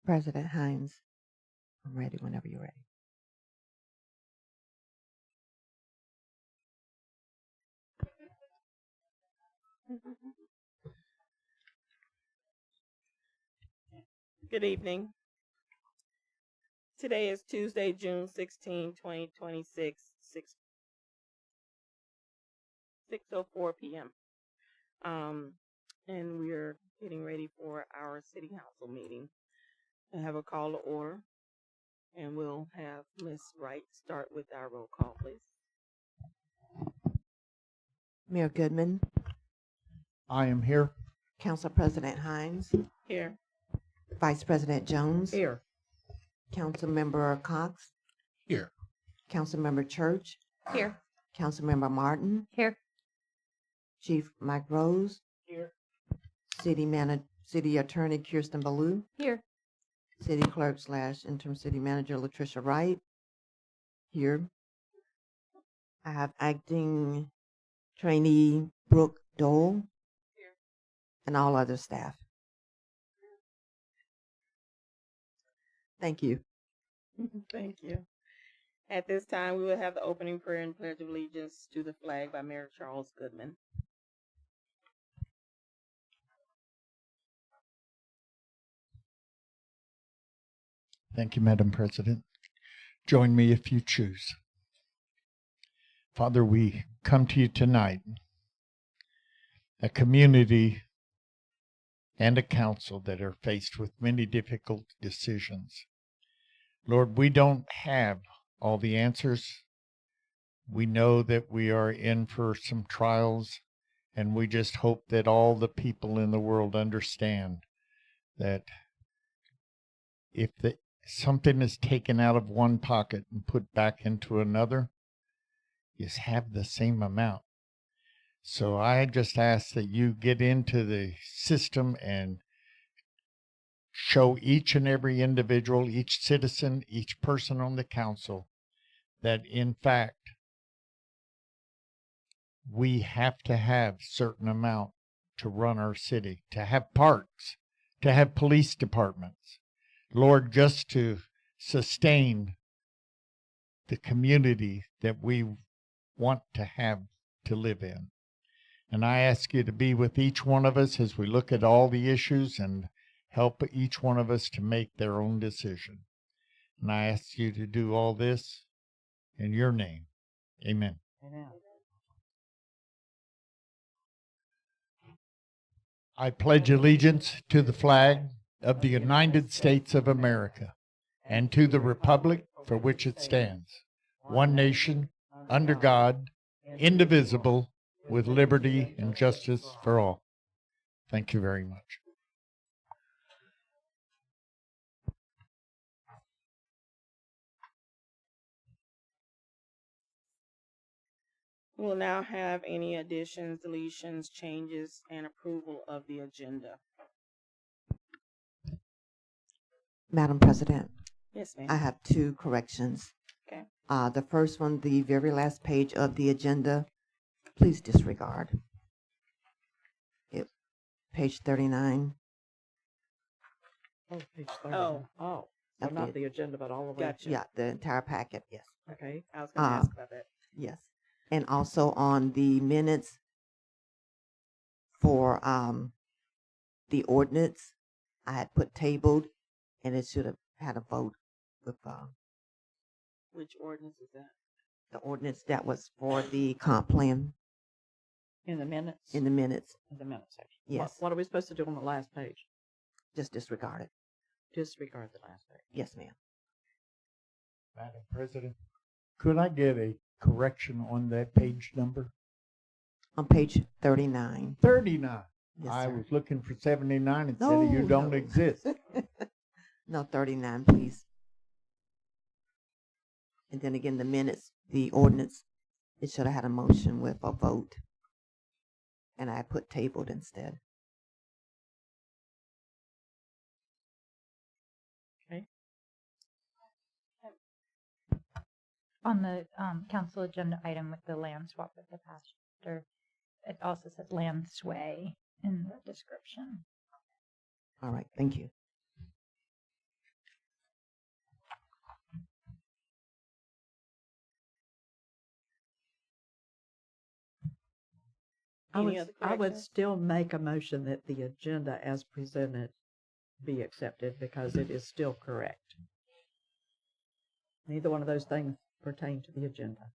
President Hinds, I'm ready whenever you're ready. Good evening. Today is Tuesday, June 16, 2026, 6:04 p.m. And we're getting ready for our city council meeting. I have a call to order, and we'll have Ms. Wright start with our roll call, please. Mayor Goodman, I am here. Council President Hinds, Here. Vice President Jones, Here. Councilmember Cox, Here. Councilmember Church, Here. Councilmember Martin, Here. Chief Mike Rose, Here. City Attorney Kiersten Ballou, Here. City Clerk / Interim City Manager Latricia Wright, here. I have Acting Trainee Brooke Dole, Here. and all other staff. Thank you. Thank you. At this time, we will have the opening prayer and pledge of allegiance to the flag by Mayor Charles Goodman. Thank you, Madam President. Join me if you choose. Father, we come to you tonight, a community and a council that are faced with many difficult decisions. Lord, we don't have all the answers. We know that we are in for some trials, and we just hope that all the people in the world understand that if something is taken out of one pocket and put back into another, you have the same amount. So I just ask that you get into the system and show each and every individual, each citizen, each person on the council that in fact we have to have certain amount to run our city, to have parks, to have police departments. Lord, just to sustain the community that we want to have to live in. And I ask you to be with each one of us as we look at all the issues and help each one of us to make their own decision. And I ask you to do all this in your name. Amen. Amen. I pledge allegiance to the flag of the United States of America and to the republic for which it stands, one nation, under God, indivisible, with liberty and justice for all. Thank you very much. We'll now have any additions, deletions, changes, and approval of the agenda. Madam President, Yes, ma'am. I have 2 corrections. Okay. The first one, the very last page of the agenda, please disregard. Page 39. Oh, page 39. Oh. So of not the- the agenda, but all the way. Gotcha. Yeah, the entire packet, yes. Okay. I was going to ask about that. Yes. And also on the minutes for the ordinance, I had put tabled, and it should have had a vote with Which ordinance is that? the ordinance that was for the comp plan In the minutes? in the minutes. In the minutes section. Yes. What are we supposed to do on the last page? Just disregard it. Disregard the last page. Yes, ma'am. Madam President, could I get a correction on that page number? On page 39. 39. Yes, I sir. was looking for 79 and said No, you don't no. exist. No, 39, please. And then again, the minutes, the ordinance, it should have had a motion with a vote. And I put tabled instead. Okay. On the council agenda item with the land swap with the pastor, it also says land sway in the description. All right, thank you. Any other I would corrections? still make a motion that the agenda as presented be accepted because it is still correct. Neither one of those things pertain to the agenda.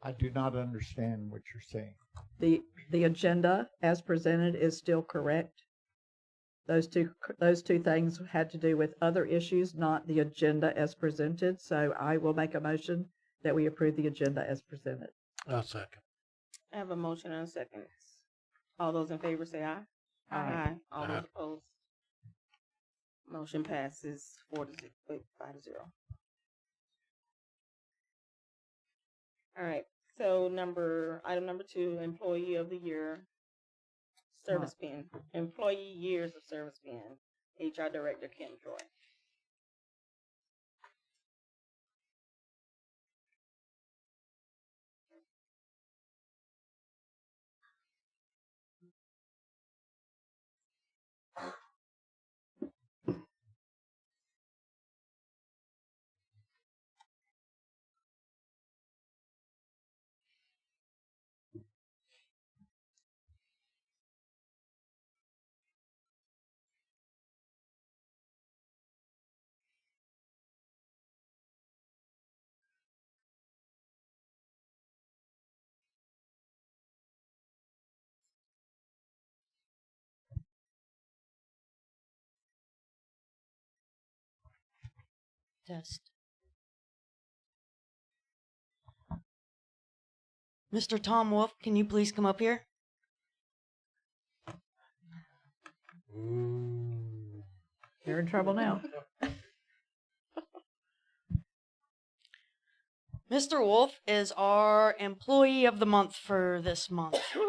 I do not understand what you're saying. The agenda as presented is still correct. Those two things had to do with other issues, not the agenda as presented. So I will make a motion that we approve the agenda as presented. I'll second. I have a motion and a second. All those in favor say aye. Aye. All those opposed. Motion passes 5-0. All right. So item number 2, Employee of the Year, Service Pin. Employee Years of Service Pin. HR Director Kim Troy. Test. Mr. Tom Wolf, can you please come up here? You're in trouble now. Mr. Wolf is our Employee of the Month for this month. Woohoo!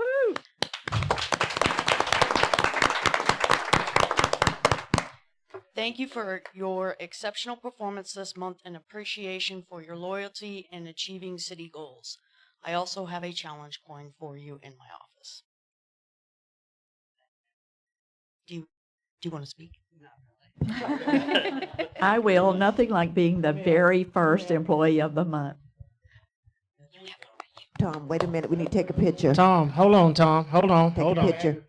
Thank you for your exceptional performance this month and appreciation for your loyalty in achieving city goals. I also have a challenge coin for you in my office. Do you want to speak? I will. Nothing like being the very first employee of the month. Tom, wait a minute. We need to take a picture. Tom, hold on, Tom. Hold on. Take Hold a on. picture.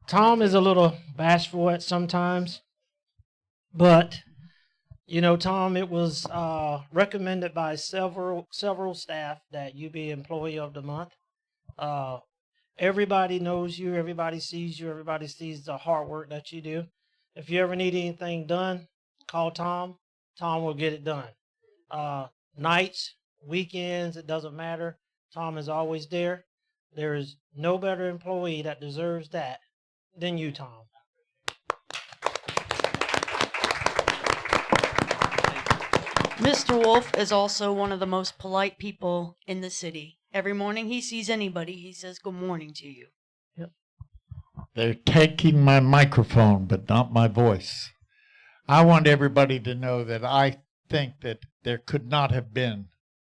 Tom is a little bashful at sometimes. But, you know, Tom, it was recommended by several staff that you be Employee of the Month. Everybody knows you. Everybody sees you. Everybody sees the hard work that you do. If you ever need anything done, call Tom. Tom will get it done. Nights, weekends, it doesn't matter. Tom is always there. There is no better employee that deserves that than you, Tom. Mr. Wolf is also one of the most polite people in the city. Every morning he sees anybody, he says good morning to you. They're taking my microphone, but not my voice. I want everybody to know that I think that there could not have been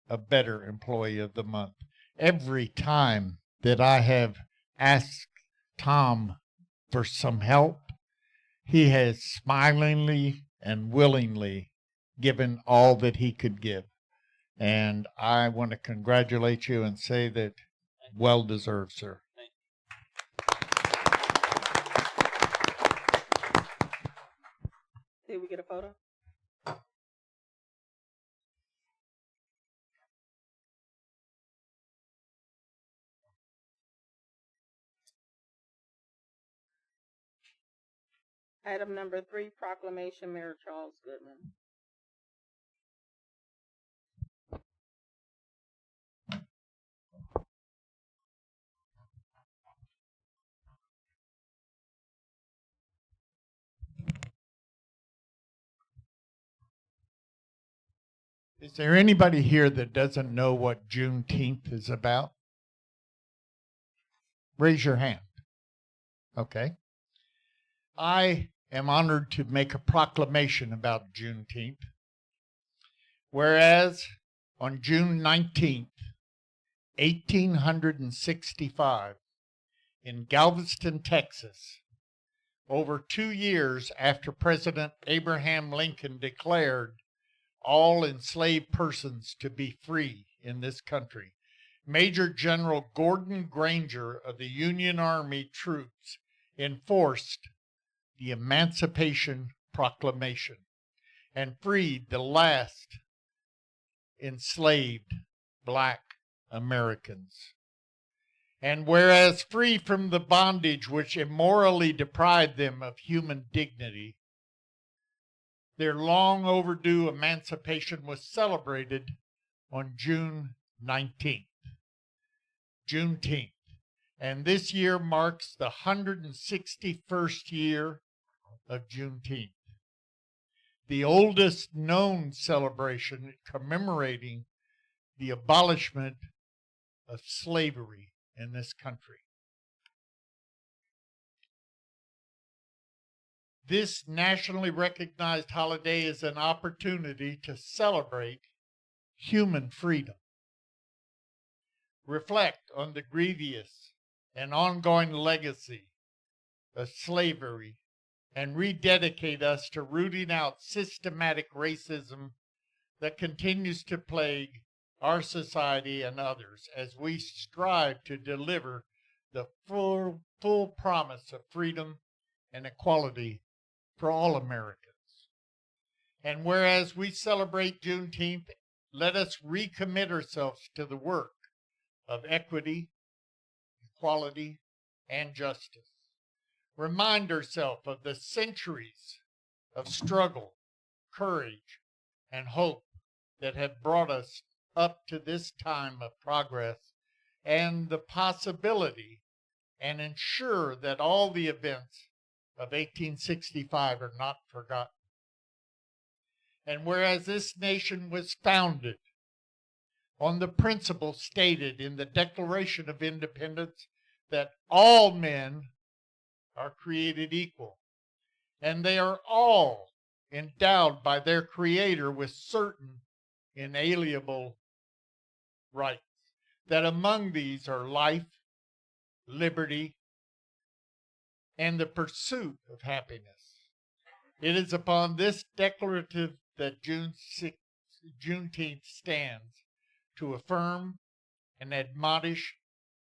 a better Employee of the Month. Every time that I have asked Tom for some help, he has smilingly and willingly given all that he could give. And I want to congratulate you and say that well deserved, sir. Did we get a photo? Item number 3, Proclamation, Mayor Charles Goodman. Is there anybody here that doesn't know what Juneteenth is about? Raise your hand. Okay. I am honored to make a proclamation about Juneteenth. Whereas on June 19th, 1865, in Galveston, Texas, over 2 years after President Abraham Lincoln declared all enslaved persons to be free in this country, Major General Gordon Granger of the Union Army troops enforced the Emancipation Proclamation and freed the last enslaved black Americans. And whereas free from the bondage which immorally deprived them of human dignity, their long overdue emancipation was celebrated on June 19th, Juneteenth. And this year marks the 161st year of Juneteenth, the oldest known celebration commemorating the abolishment of slavery in this country. This nationally recognized holiday is an opportunity to celebrate human freedom, reflect on the grievous and ongoing legacy of slavery, and rededicate us to rooting out systematic racism that continues to plague our society and others as we strive to deliver the full promise of freedom and equality for all Americans. And whereas we celebrate Juneteenth, let us recommit ourselves to the work of equity, equality, and justice. Remind ourselves of the centuries of struggle, courage, and hope that have brought us up to this time of progress and the possibility, and ensure that all the events of 1865 are not forgotten. And whereas this nation was founded on the principle stated in the Declaration of Independence that all men are created equal, and they are all endowed by their Creator with certain inalienable rights, that among these are life, liberty, and the pursuit of happiness. It is upon this declarative that Juneteenth stands, to affirm and admonish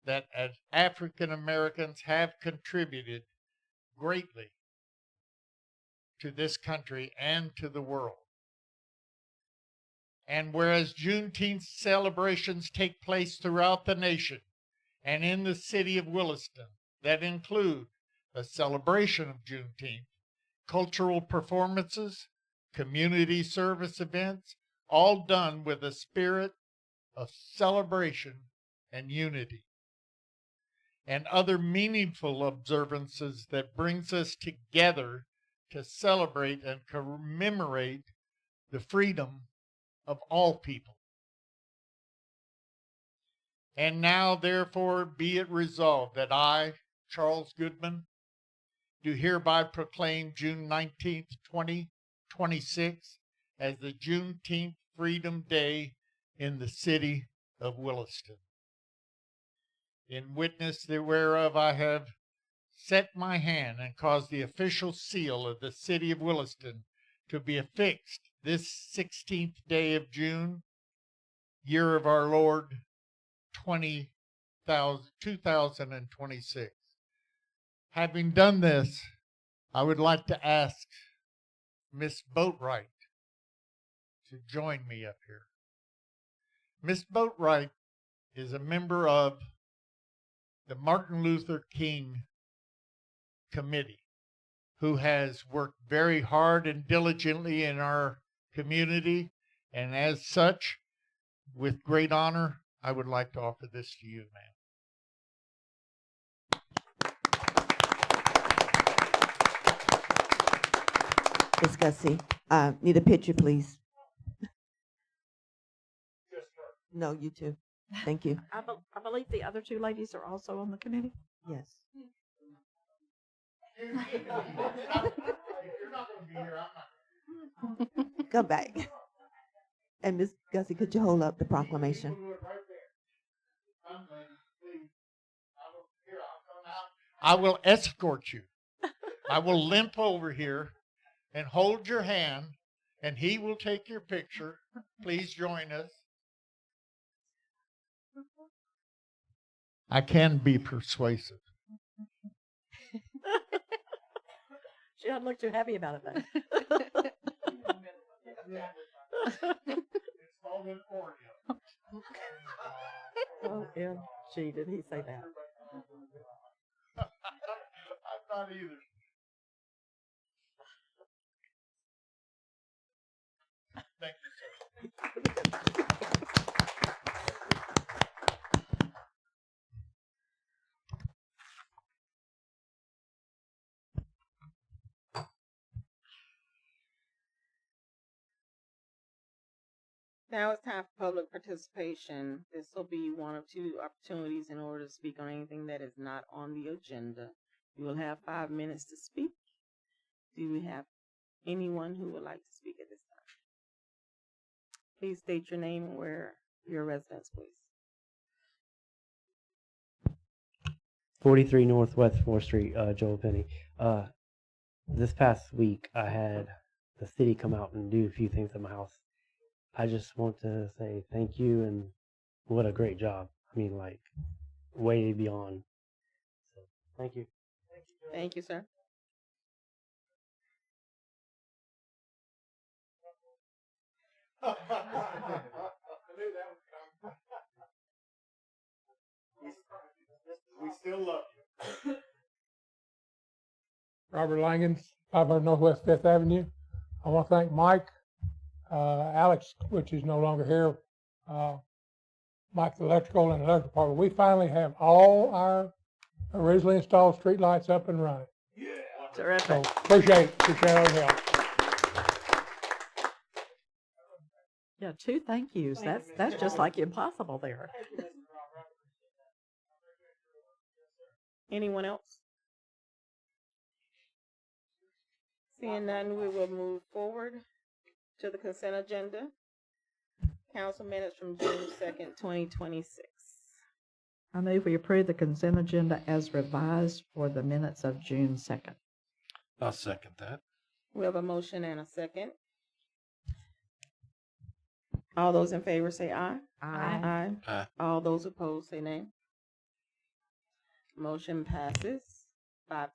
that as African Americans have contributed greatly to this country and to the world. And whereas Juneteenth celebrations take place throughout the nation and in the city of Williston that include a celebration of Juneteenth, cultural performances, community service events, all done with a spirit of celebration and unity, and other meaningful observances that brings us together to celebrate and commemorate the freedom of all people. And now, therefore, be it resolved that I, Charles Goodman, do hereby proclaim June 19th, 2026 as the Juneteenth Freedom Day in the city of Williston. In witness whereof I have set my hand and caused the official seal of the city of Williston to be affixed this 16th day of June, year of our Lord 2026. Having done this, I would like to ask Miss Boatwright to join me up here. Miss Boatwright is a member of the Martin Luther King Committee, who has worked very hard and diligently in our community, and as such, with great honor, I would like to offer this to you, ma'am. Miss Gussie, need a picture, please. No, you too. Thank you. I believe the other two ladies are also on the committee. Yes. If you're not going to be here, I'm not. Come back. And Miss Gussie, could you hold up the proclamation? I will escort you. I will limp over here and hold your hand, and he will take your picture. Please join us. I can be persuasive. She doesn't look too happy about it, though. OMG, did he say that? I'm not either. Thank you, sir. Now it's time for public participation. This will be one of two opportunities in order to speak on anything that is not on the agenda. You will have 5 minutes to speak. Do we have anyone who would like to speak at this time? Please state your name and where your residence, please. 43 Northwest 4th Street, Joel Penny. This past week, I had the city come out and do a few things at my house. I just want to say thank you and what a great job. I mean, like, way beyond. So, thank you. Thank you, sir. We still love you. Robert Langens, 500 Northwest 5th Avenue. I want to thank Mike, Alex, which is no longer here, Mike the electrical and electric department. We finally have all our originally installed street lights up and running. Yeah. Terrific. So appreciate all the help. Yeah, 2 thank yous. That's just like impossible there. Anyone else? Seeing none, we will move forward to the consent agenda. Council minutes from June 2nd, 2026. I move we approve the consent agenda as revised for the minutes of June 2nd. I'll second that. We have a motion and a second. All those in favor say aye. Aye. Aye. All those opposed say nay. Motion passes 5-0.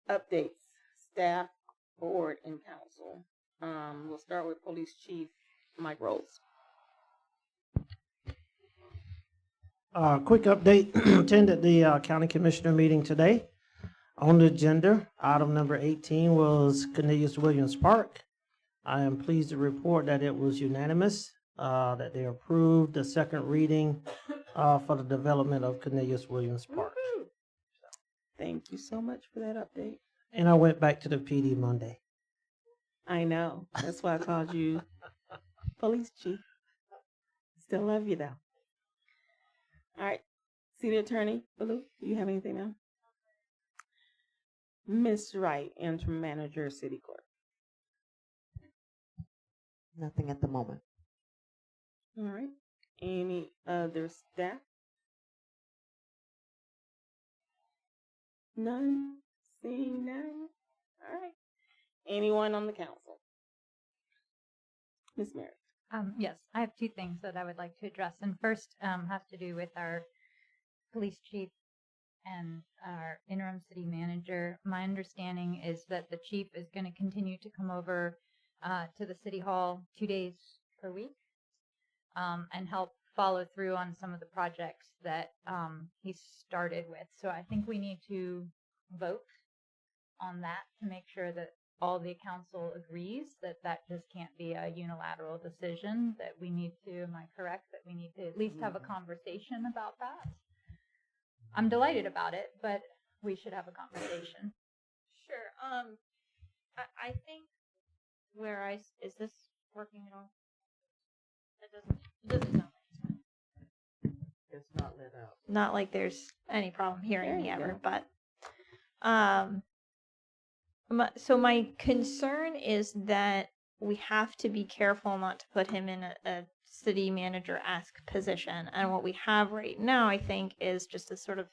Updates, staff, board, and council. We'll start with Police Chief Mike Rose. Quick update. Attended the county commissioner meeting today. On the agenda, item number 18 was Cornelius Williams Park. I am pleased to report that it was unanimous, that they approved the second reading for the development of Cornelius Williams Park. Woo-hoo. Thank you so much for that update. And I went back to the PD Monday. I know. That's why I called you Police Chief. Still love you, though. All right. City Attorney, Ballou, do you have anything now? Miss Wright, Interim Manager, City Court. Nothing at the moment. All right. Any other staff? None? Seeing none? All right. Anyone on the council? Miss Meredith. Yes, I have 2 things that I would like to address. And first has to do with our police chief and our interim city manager. My understanding is that the chief is going to continue to come over to the city hall 2 days per week and help follow through on some of the projects that he started with. So I think we need to vote on that to make sure that all the council agrees that that just can't be a unilateral decision, that we need to, am I correct, that we need to at least have a conversation about that? I'm delighted about it, but we should have a conversation. Sure. I think is this working at all? It doesn't sound like it's fine. It's not lit up. Not like there's any problem hearing me ever, but so my concern is that we have to be careful not to put him in a city manager-esque position. And what we have right now, I think, is just a sort of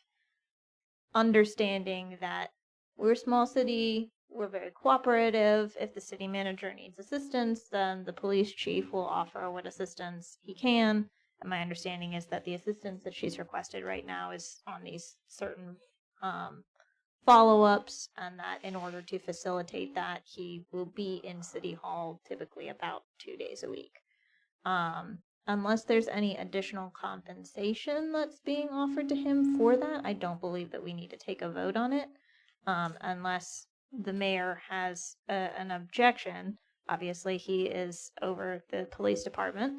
understanding that we're a small city, we're very cooperative. If the city manager needs assistance, then the police chief will offer what assistance he can. And my understanding is that the assistance that she's requested right now is on these certain follow-ups, and that in order to facilitate that, he will be in City Hall typically about 2 days a week. Unless there's any additional compensation that's being offered to him for that, I don't believe that we need to take a vote on it. Unless the mayor has an objection. Obviously, he is over the police department,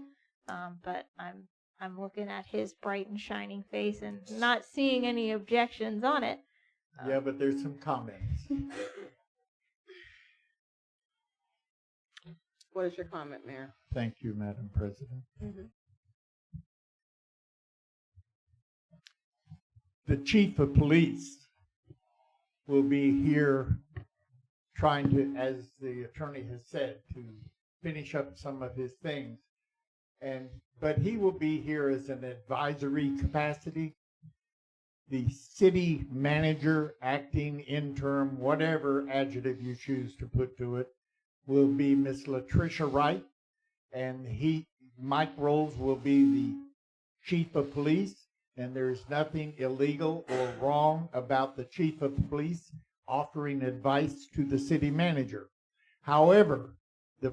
but I'm looking at his bright and shining face and not seeing any objections on it. Yeah, but there's some comments. What is your comment, Mayor? Thank you, Madam President. The chief of police will be here trying to, as the attorney has said, to finish up some of his things. But he will be here as an advisory capacity. The city manager, acting, interim, whatever adjective you choose to put to it, will be Miss Latricia Wright, and Mike Rolls will be the chief of police, and there's nothing illegal or wrong about the chief of police offering advice to the city manager. However,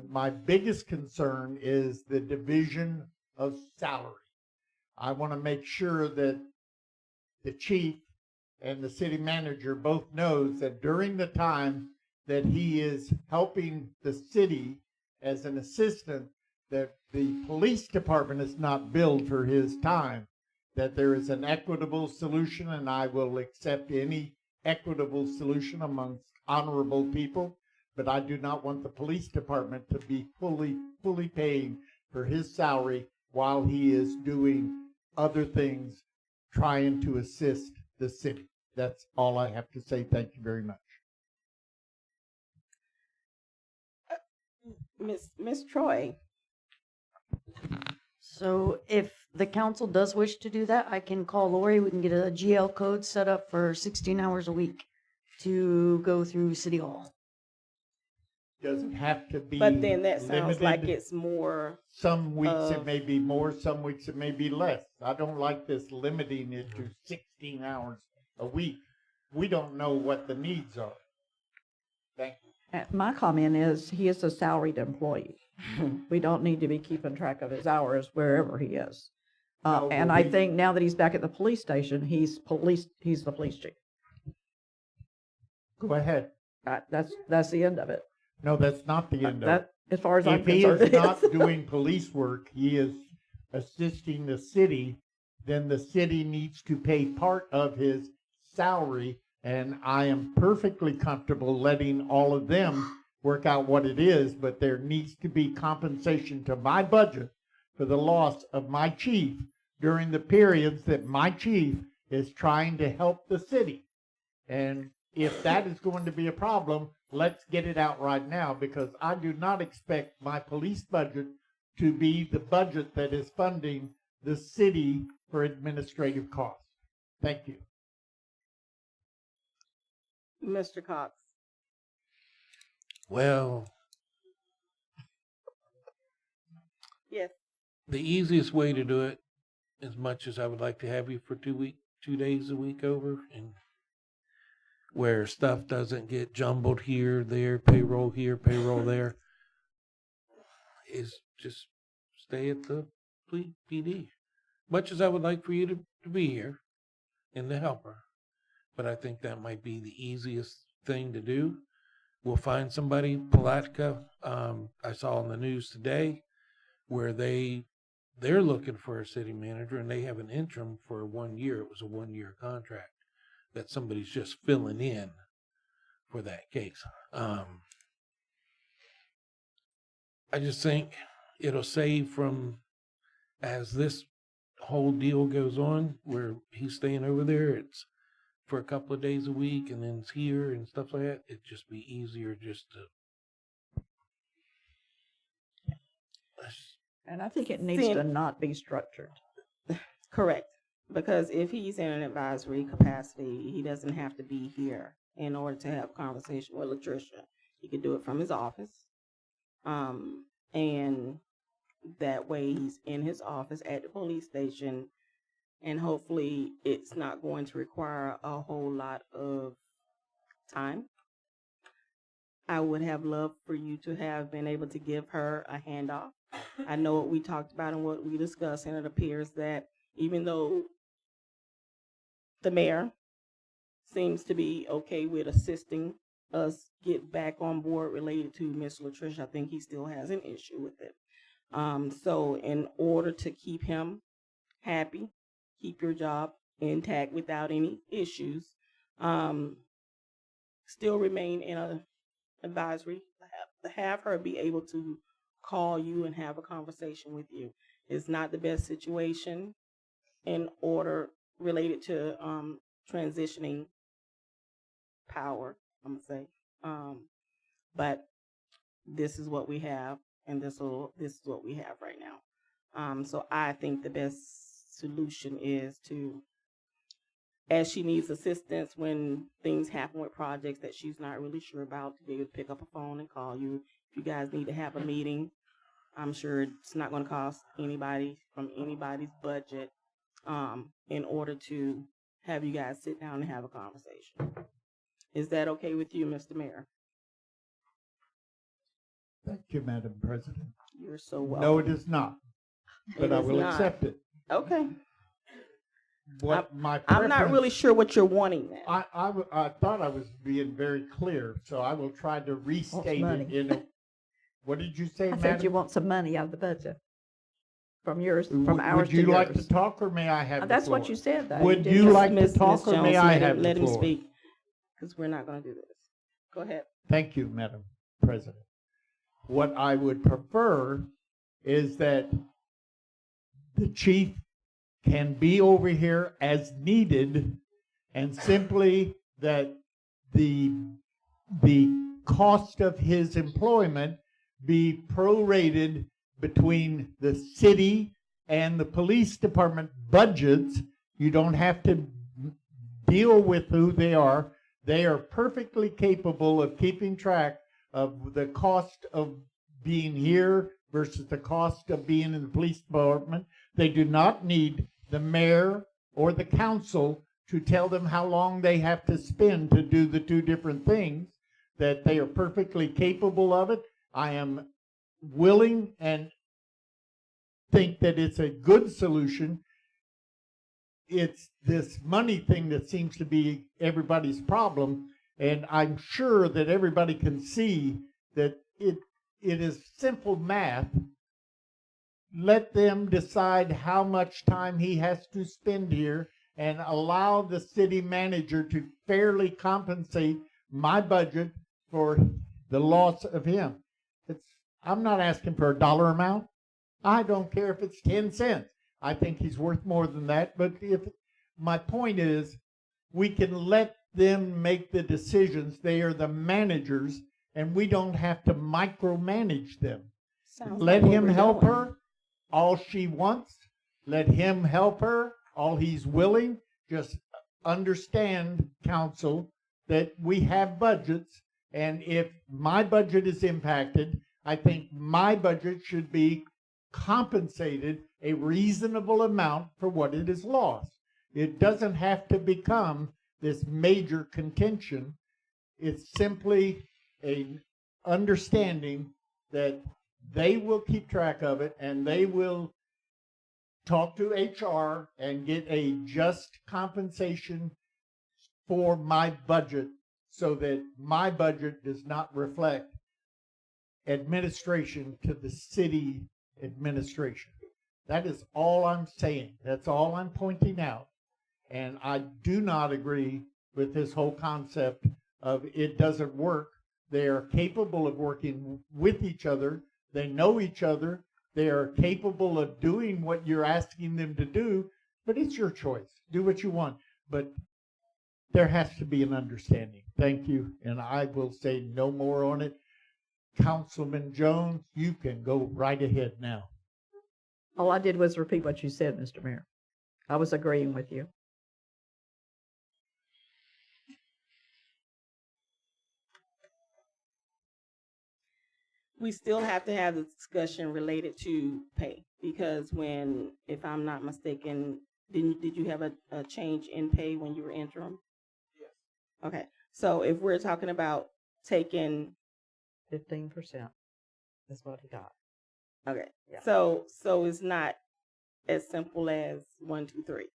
my biggest concern is the division of salary. I want to make sure that the chief and the city manager both knows that during the time that he is helping the city as an assistant, that the police department is not billed for his time, that there is an equitable solution, and I will accept any equitable solution amongst honorable people, but I do not want the police department to be fully paying for his salary while he is doing other things, trying to assist the city. That's all I have to say. Thank you very much. Miss Troy. So if the council does wish to do that, I can call Lori. We can get a GL code set up for 16 hours a week to go through City Hall. Doesn't have to be But then that sounds limited. like it's more. Some weeks it may be more, some weeks it may be less. I don't like this limiting it to 16 hours a week. We don't know what the needs are. Thank you. My comment is, he is a salaried employee. We don't need to be keeping track of his hours wherever he is. No, And but I think now that he's back at the police station, he's the police chief. Go ahead. That's the end of it. No, that's not the end of it. As far as I'm If he concerned. is not doing police work, he is assisting the city, then the city needs to pay part of his salary, and I am perfectly comfortable letting all of them work out what it is, but there needs to be compensation to my budget for the loss of my chief during the periods that my chief is trying to help the city. And if that is going to be a problem, let's get it out right now, because I do not expect my police budget to be the budget that is funding the city for administrative costs. Thank you. Mr. Cox. Well, Yes. the easiest way to do it, as much as I would like to have you for 2 days a week over, and where stuff doesn't get jumbled here, there, payroll here, payroll there, is just stay at the PD. Much as I would like for you to be here and to help her, but I think that might be the easiest thing to do. We'll find somebody. Palatka, I saw on the news today where they're looking for a city manager, and they have an interim for 1 year. It was a 1-year contract that somebody's just filling in for that case. I just think it'll save from, as this whole deal goes on, where he's staying over there, it's for a couple of days a week, and then it's here and stuff like that. It'd just be easier just to. And I think it needs to not be structured. Correct. Because if he's in an advisory capacity, he doesn't have to be here in order to have conversation with Latricia. He could do it from his office. And That way he's in his office at the police station, and hopefully it's not going to require a whole lot of time. I would have loved for you to have been able to give her a handoff. I know what we talked about and what we discussed, and it appears that even though the mayor seems to be okay with assisting us get back on board related to Miss Latricia, I think he still has an issue with it. So in order to keep him happy, keep your job intact without any issues, still remain in a advisory, have her be able to call you and have a conversation with you. It's not the best situation in order related to transitioning power, I'm gonna say. But this is what we have, and this is what we have right now. So I think the best solution is to, as she needs assistance when things happen with projects that she's not really sure about, to be able to pick up a phone and call you. If you guys need to have a meeting, I'm sure it's not going to cost anybody from anybody's budget in order to have you guys sit down and have a conversation. Is that okay with you, Mr. Mayor? Thank you, Madam President. You're so welcome. No, it is not, but I will accept it. Okay. I'm not really sure what you're wanting now. I thought I was being very clear, so I will try to restate it in a. What did you say, I Madam? said you want some money out of the budget. From yours, from Would ours to you yours. like to talk, or may I have the That's floor? what you said, though. Would didn't you like to Miss talk, or Jones, may I have the let him floor? speak, because we're not going to do this. Go ahead. Thank you, Madam President. What I would prefer is that the chief can be over here as needed, and simply that the cost of his employment be prorated between the city and the police department budgets. You don't have to deal with who they are. They are perfectly capable of keeping track of the cost of being here versus the cost of being in the police department. They do not need the mayor or the council to tell them how long they have to spend to do the two different things, that they are perfectly capable of it. I am willing and think that it's a good solution. It's this money thing that seems to be everybody's problem, and I'm sure that everybody can see that it is simple math. Let them decide how much time he has to spend here and allow the city manager to fairly compensate my budget for the loss of him. I'm not asking for a dollar amount. I don't care if it's 10 cents. I think he's worth more than that. But my point is, we can let them make the decisions. They are the managers, and we don't have to micromanage them. Let him help her all she wants. Let him help her all he's willing. Just understand, council, that we have budgets, and if my budget is impacted, I think my budget should be compensated a reasonable amount for what it has lost. It doesn't have to become this major contention. It's simply an understanding that they will keep track of it, and they will talk to HR and get a just compensation for my budget, so that my budget does not reflect administration to the city administration. That is all I'm saying. That's all I'm pointing out. And I do not agree with this whole concept of it doesn't work. They are capable of working with each other. They know each other. They are capable of doing what you're asking them to do, but it's your choice. Do what you want. But there has to be an understanding. Thank you. And I will say no more on it. Councilman Jones, you can go right ahead now. All I did was repeat what you said, Mr. Mayor. I was agreeing with you. we still have to have the discussion related to pay, because when, if I'm not mistaken, did you have a change in pay when you were interim? Yes. Okay, so if we're talking about taking, 15% is what he got. okay, Yeah. so it's not as simple as 1, 2, 3.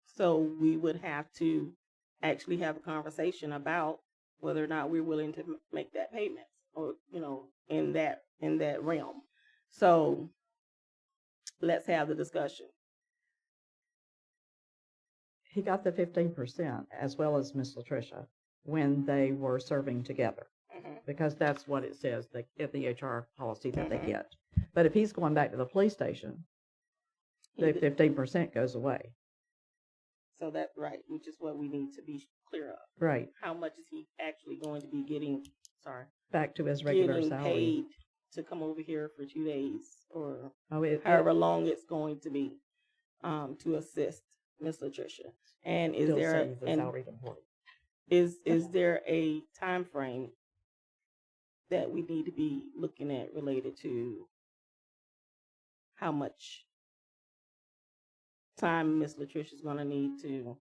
So we would have to actually have a conversation about whether or not we're willing to make that payment, or in that realm. So let's have the discussion. He got the 15% as well as Miss Latricia when they were serving together, because that's what it says in the HR policy that they get. But if he's going back to the police station, the 15% goes away. So that's right, which is what we need to be clear of. Right. How much is he actually going to be getting? Sorry, Back to his regular getting salary. paid to come over here for 2 days, or However long it's going to be, to assist Miss Latricia. And is still there says the salaried employee. is there a time frame that we need to be looking at related to how much time Miss Latricia is going to need to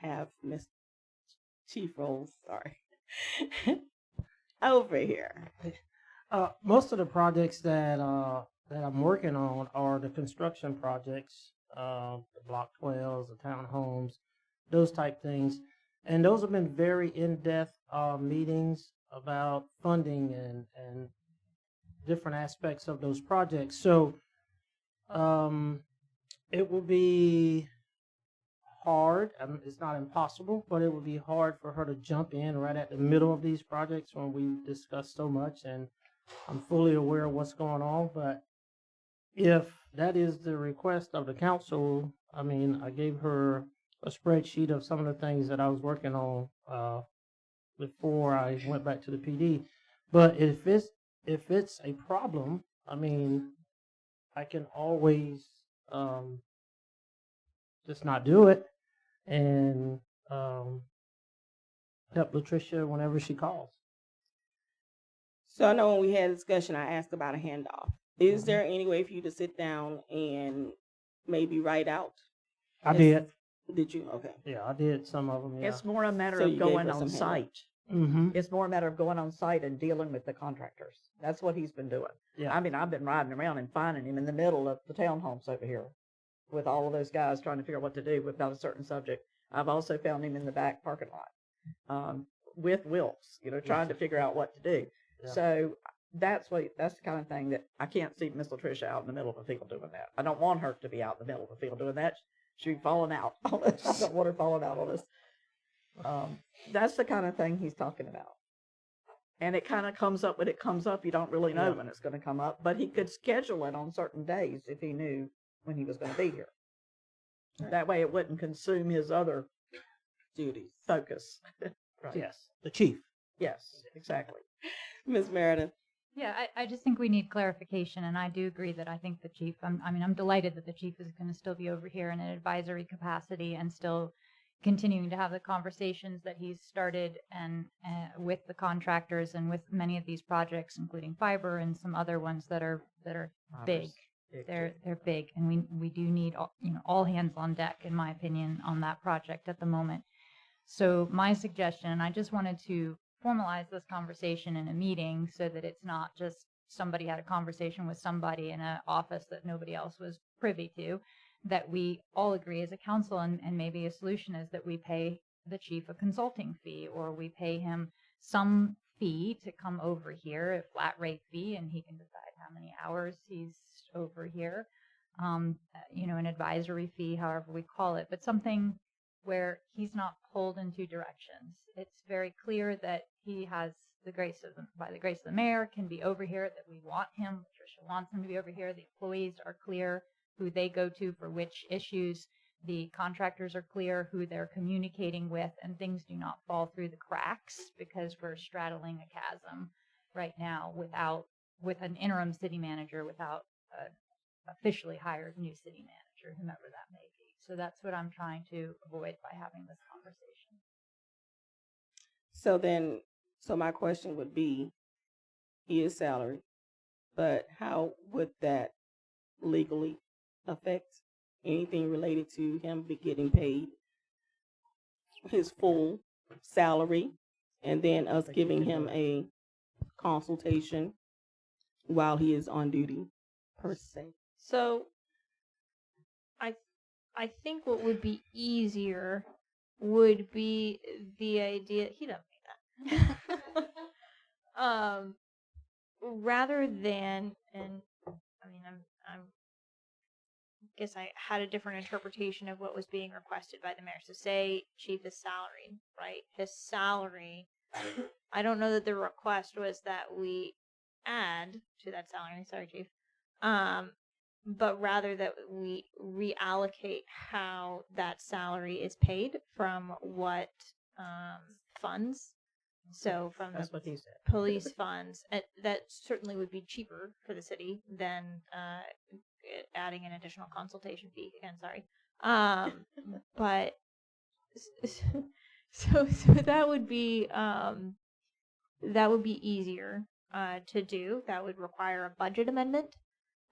have Miss Chief Rose, sorry, over here? Most of the projects that I'm working on are the construction projects, the Block 12s, the townhomes, those type things, and those have been very in-depth meetings about funding and different aspects of those projects. So it will be hard. It's not impossible, but it would be hard for her to jump in right at the middle of these projects when we discuss so much, and I'm fully aware of what's going on. But if that is the request of the council, I mean, I gave her a spreadsheet of some of the things that I was working on before I went back to the PD. But if it's a problem, I mean, I can always just not do it and help Latricia whenever she calls. So I know when we had a discussion, I asked about a handoff. Is there any way for you to sit down and maybe write out? I did. Did you? Okay. Yeah, I did some of them. Yeah. It's more a matter So of you gave going her on some site. Mm-hmm. It's more a matter of going on site and dealing with the contractors. That's what he's been doing. Yeah. I mean, I've been riding around and finding him in the middle of the townhomes over here with all of those guys trying to figure out what to do about a certain subject. I've also found him in the back parking lot with Wilkes, trying to figure out what to do. Yeah. So that's the kind of thing that I can't see Miss Latricia out in the middle of the field doing that. I don't want her to be out in the middle of the field doing that. She'd be falling out on us. I don't want her falling out on us. That's the kind of thing he's talking about. And it kind of comes up when it comes up. You don't really know when it's going to come up, but he could schedule it on certain days if he knew when he was going to be here. That way it wouldn't consume his other duties. Focus. Right. Yes, the chief. Yes, exactly. Miss Meredith. Yeah, I just think we need clarification, and I do agree that I think the chief, I'm delighted that the chief is going to still be over here in an advisory capacity and still continuing to have the conversations that he's started and with the contractors and with many of these projects, including fiber and some other ones that are big. They're big, and we do need all hands on deck, in my opinion, on that project at the moment. So my suggestion, and I just wanted to formalize this conversation in a meeting so that it's not just somebody had a conversation with somebody in an office that nobody else was privy to, that we all agree as a council, and maybe a solution is that we pay the chief a consulting fee, or we pay him some fee to come over here, a flat rate fee, and he can decide how many hours he's over here, an advisory fee, however we call it, but something where he's not pulled in two directions. It's very clear that he has by the grace of the mayor, can be over here, that we want him. Latricia wants him to be over here. The employees are clear who they go to for which issues. The contractors are clear who they're communicating with, and things do not fall through the cracks, because we're straddling a chasm right now with an interim city manager, without an officially hired new city manager, whomever that may be. So that's what I'm trying to avoid by having this conversation. So my question would be, he is salaried, but how would that legally affect anything related to him be getting paid his full salary and then us giving him a consultation while he is on duty per se? So I think what would be easier would be the idea he doesn't mean that. Rather than, and I mean I'm guess I had a different interpretation of what was being requested by the mayor. So say chief is salaried, right? His salary, I don't know that the request was that we add to that salary, sorry chief, but rather that we reallocate how that salary is paid from what funds. So from That's the what he said. police funds, that certainly would be cheaper for the city than adding an additional consultation fee. Again, sorry. But so that would be easier to do. That would require a budget amendment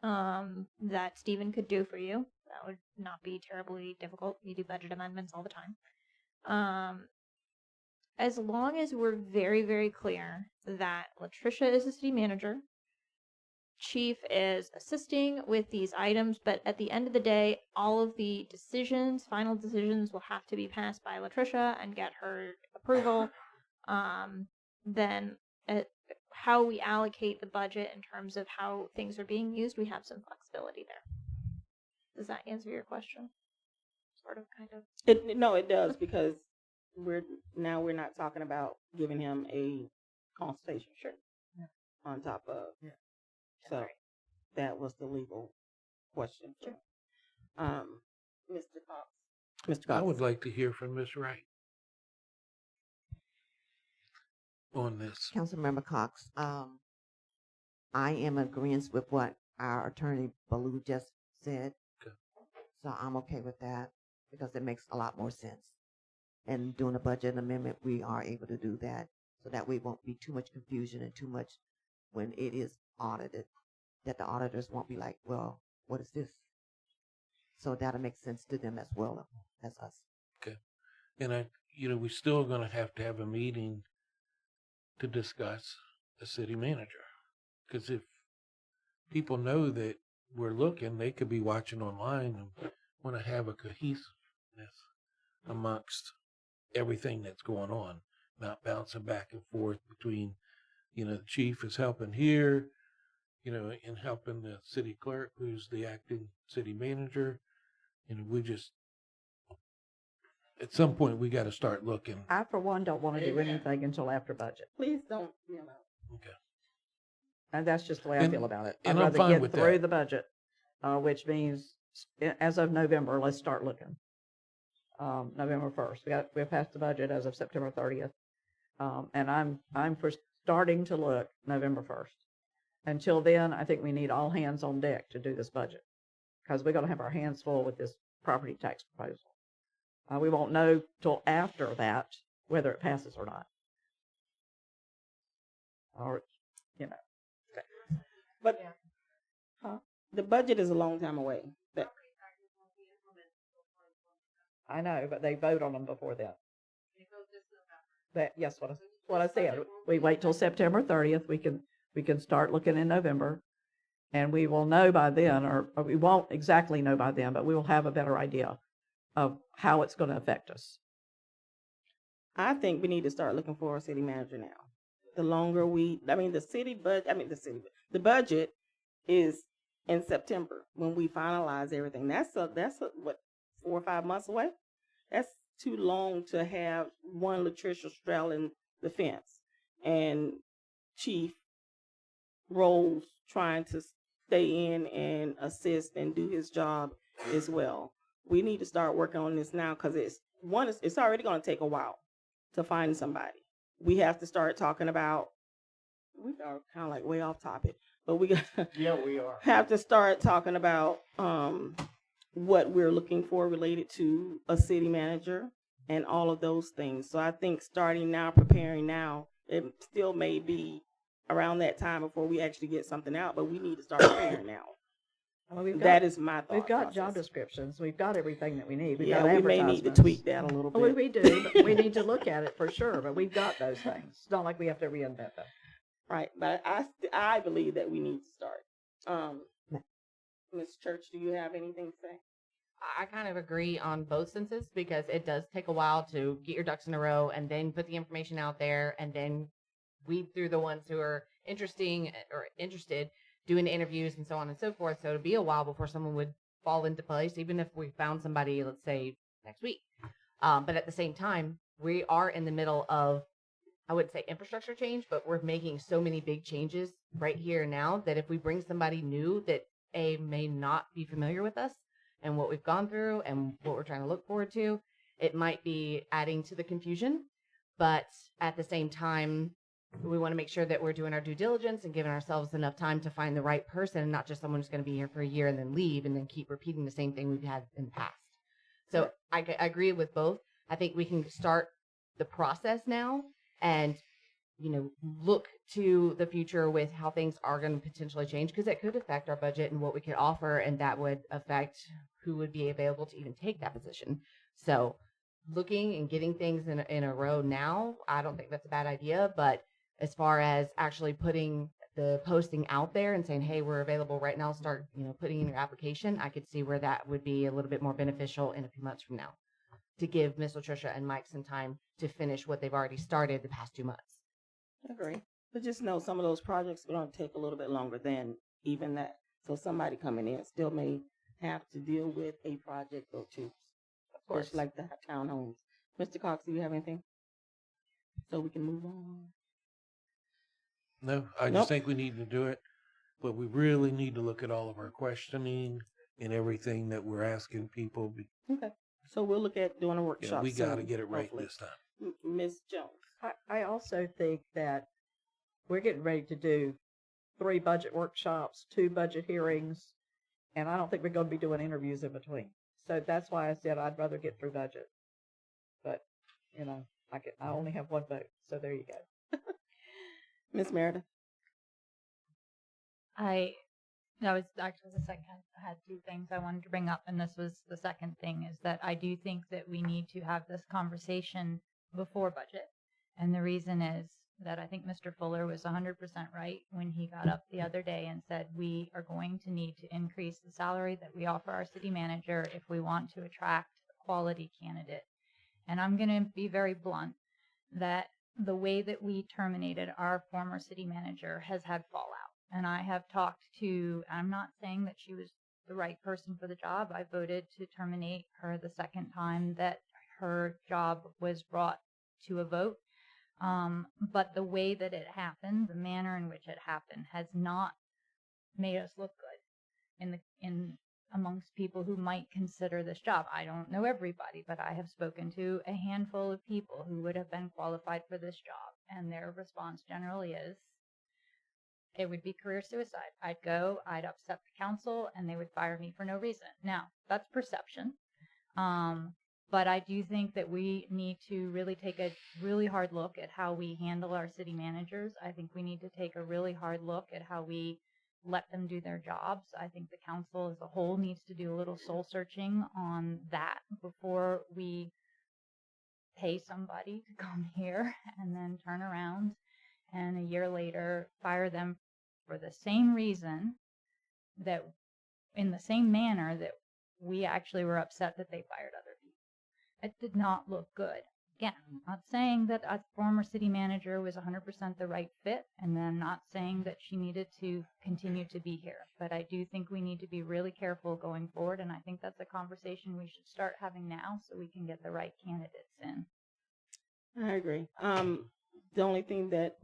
that Stephen could do for you. That would not be terribly difficult. You do budget amendments all the time. As long as we're very, very clear that Latricia is the city manager, Chief is assisting with these items, but at the end of the day, all of the decisions, final decisions, will have to be passed by Latricia and get her approval. Then how we allocate the budget in terms of how things are being used, we have some flexibility there. Does that answer your question? Sort of, kind of. No, it does, because we're not talking about giving him a consultation. Sure. Yeah. On top of. Yeah. So right. That was the legal question. Sure. Mr. Cox. Mr. Cox. I would like to hear from Ms. Wright on this. Councilmember Cox, I am in agreement with what our attorney Ballou just said. Okay. So I'm okay with that because it makes a lot more sense. And doing a budget amendment, we are able to do that so that way won't be too much confusion and too much when it is audited, that the auditors won't be like, well, what is this? So that'll make sense to them as well as us. Okay. And we're still going to have a meeting to discuss a city manager. Because if people know that we're looking, they could be watching online and want to have a cohesiveness amongst everything that's going on, not bouncing back and forth between, the chief is helping here, and helping the city clerk, who's the acting city manager. We just, at some point, we got to start looking. I, for one, don't want to do anything until after budget. Please don't, Okay. And that's just the way I feel about it. I'd and I'm rather fine get with through that. the budget, which means as of November, let's start looking. November 1st. We've passed the budget as of September 30th. And I'm for starting to look November 1st. Until then, I think we need all hands on deck to do this budget because we're going to have our hands full with this property tax proposal. We won't know till after that whether it passes or not. Or, But the budget is a long time away. I know, but they vote on them before then. Yes, what I said. We wait till September 30th. We can start looking in November, and we will know by then, or we won't exactly know by then, but we will have a better idea of how it's going to affect us. I think we need to start looking for a city manager now. The longer the budget is in September when we finalize everything. That's what, 4 or 5 months away? That's too long to have one Latricia straddling the fence and Chief Rolls trying to stay in and assist and do his job as well. We need to start working on this now because it's already going to take a while to find somebody. We have to start talking about, we are kind of like way off topic, but we have to start talking about what we're looking for related to a city manager and all of those things. So I think starting now, preparing now, it still may be around that time before we actually get something out, but we need to start preparing now. Well, That is my thought We've got job process. descriptions. We've got everything that we need. We've Yeah, got we may need to advertisements. tweak that a little Well, bit. we do, but we need to look at it for sure, but we've got those things. It's not like we have to reinvent them. Right, but I believe that we need to start. Ms. Church, do you have anything to say? I kind of agree on both senses because it does take a while to get your ducks in a row and then put the information out there and then weed through the ones who are interested, doing the interviews and so on and so forth. So it'd be a while before someone would fall into place, even if we found somebody, let's say, next week. But at the same time, we are in the middle of, I wouldn't say infrastructure change, but we're making so many big changes right here and now that if we bring somebody new that may not be familiar with us and what we've gone through and what we're trying to look forward to, it might be adding to the confusion. But at the same time, we want to make sure that we're doing our due diligence and giving ourselves enough time to find the right person and not just someone who's going to be here for a year and then leave and then keep repeating the same thing we've had in the past. So I agree with both. I think we can start the process now and, look to the future with how things are going to potentially change because it could affect our budget and what we could offer, and that would affect who would be available to even take that position. So looking and getting things in a row now, I don't think that's a bad idea. But as far as actually putting the posting out there and saying, hey, we're available right now, start, putting in your application, I could see where that would be a little bit more beneficial in a few months from now to give Miss Latricia and Mike some time to finish what they've already started the past 2 months. I agree. But just know some of those projects are going to take a little bit longer than even that. So somebody coming in still may have to deal with a project or two. Of course. Just like the townhomes. Mr. Cox, do you have anything? So we can move on. No, I just think we need to do it, but we really need to look at all of our questioning and everything that we're asking people. Okay. So we'll look at doing a workshop. Yeah, we got to soon, get it right hopefully. this time. Ms. Jones. I also think that we're getting ready to do 3 budget workshops, 2 budget hearings, and I don't think we're going to be doing interviews in between. So that's why I said I'd rather get through budget. But, I only have 1 vote, so there you go. Ms. Meredith. That was actually the second. I had 2 things I wanted to bring up, and this was the second thing, is that I do think that we need to have this conversation before budget. And the reason is that I think Mr. Fuller was 100% right when he got up the other day and said we are going to need to increase the salary that we offer our city manager if we want to attract a quality candidate. And I'm going to be very blunt that the way that we terminated our former city manager has had fallout. And I have talked to, I'm not saying that she was the right person for the job. I voted to terminate her the second time that her job was brought to a vote. But the way that it happened, the manner in which it happened, has not made us look good in amongst people who might consider this job. I don't know everybody, but I have spoken to a handful of people who would have been qualified for this job, and their response generally is, it would be career suicide. I'd go, I'd upset the council, and they would fire me for no reason. Now, that's perception. But I do think that we need to really take a really hard look at how we handle our city managers. I think we need to take a really hard look at how we let them do their jobs. I think the council as a whole needs to do a little soul searching on that before we pay somebody to come here and then turn around and a year later fire them for the same reason, that in the same manner that we actually were upset that they fired other people. It did not look good. Again, I'm not saying that a former city manager was 100% the right fit, and then I'm not saying that she needed to continue to be here. But I do think we need to be really careful going forward, and I think that's a conversation we should start having now so we can get the right candidates in. I agree. The only thing that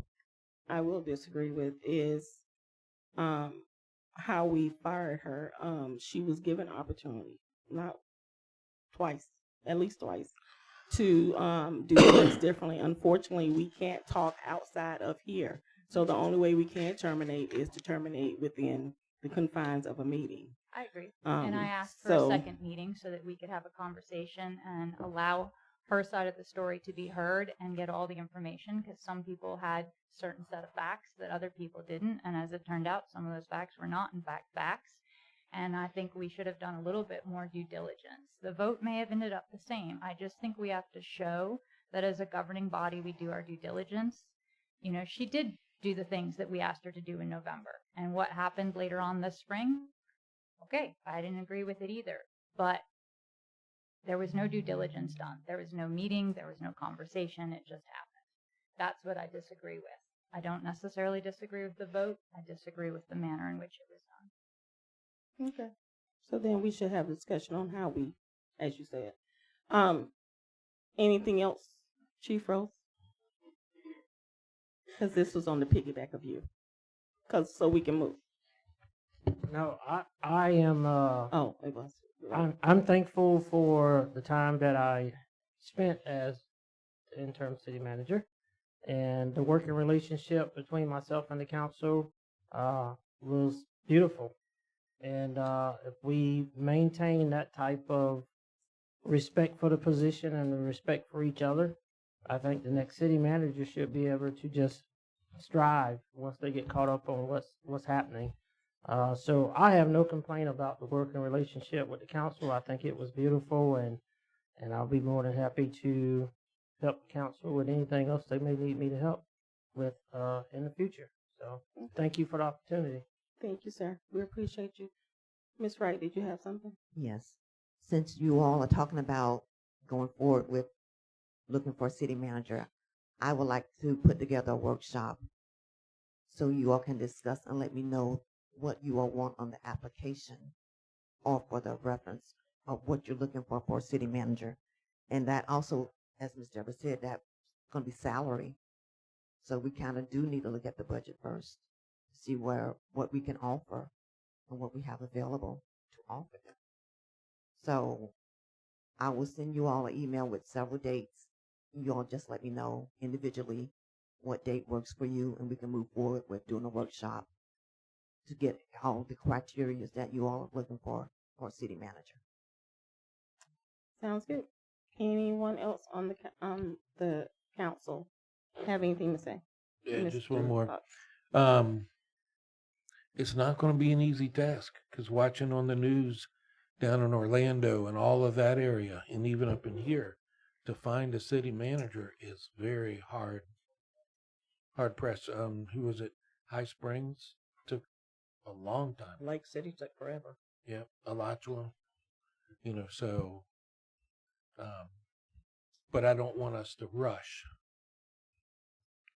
I will disagree with is how we fired her. She was given opportunity, not twice, at least twice, to do things differently. Unfortunately, we can't talk outside of here. So the only way we can terminate is to terminate within the confines of a meeting. I agree. And I asked for a second meeting so that we could have a conversation and allow her side of the story to be heard and get all the information, because some people had certain set of facts that other people didn't. And as it turned out, some of those facts were not, in fact, facts. And I think we should have done a little bit more due diligence. The vote may have ended up the same. I just think we have to show that as a governing body, we do our due diligence. You know, she did do the things that we asked her to do in November. And what happened later on this spring? Okay, I didn't agree with it either. But there was no due diligence done. There was no meeting. There was no conversation. It just happened. That's what I disagree with. I don't necessarily disagree with the vote. I disagree with the manner in which it was done. Okay. So then we should have a discussion on how we, as you said. Anything else, Chief Rose? Because this was on the piggyback of you. So we can move. No, I am. Oh, it was. I'm thankful for the time that I spent as the interim city manager, and the working relationship between myself and the council was beautiful. And if we maintain that type of respect for the position and the respect for each other, I think the next city manager should be able to just strive once they get caught up on what's happening. So I have no complaint about the working relationship with the council. I think it was beautiful, and I'll be more than happy to help the council with anything else they may need me to help with in the future. So thank you for the opportunity. Thank you, sir. We appreciate you. Ms. Wright, did you have something? Yes. Since you all are talking about going forward with looking for a city manager, I would like to put together a workshop so you all can discuss and let me know what you all want on the application or for the reference of what you're looking for a city manager. And that also, as Ms. Debra said, that's going to be salary. So we kind of do need to look at the budget first, see what we can offer and what we have available to offer them. So I will send you all an email with several dates. You all just let me know individually what date works for you, and we can move forward with doing a workshop to get all the criteria that you all are looking for a city manager. Sounds good. Anyone else on the council have anything to say? Yeah, just one Mr. more. Fox. It's not going to be an easy task, because watching on the news down in Orlando and all of that area, and even up in here, to find a city manager is very hard pressed. Who was it? High Springs took a long time. Lake City took forever. Yeah, Alachua. So, but I don't want us to rush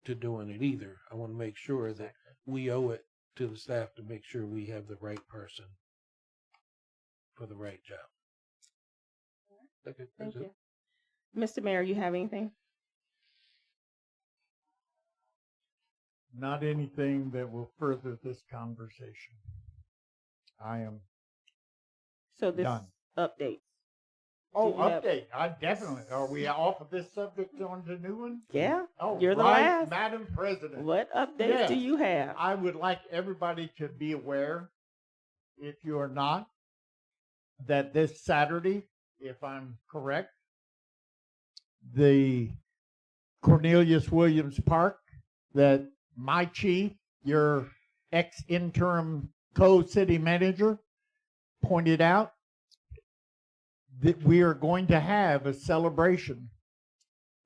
to doing it either. I want to make sure that we owe it to the staff to make sure we have the right person for the right job. Okay, Thank you. it. Mr. Mayor, you have anything? Not anything that will further this conversation. I am So this done. update. Oh, Do you have- update. I definitely. Are we off of this subject on the new one? Yeah. Oh, You're the right, last. Madam President. What updates Yes. do you have? I would like everybody to be aware, if you are not, that this Saturday, if I'm correct, the Cornelius Williams Park, that my chief, your ex-interim co-city manager, pointed out, that we are going to have a celebration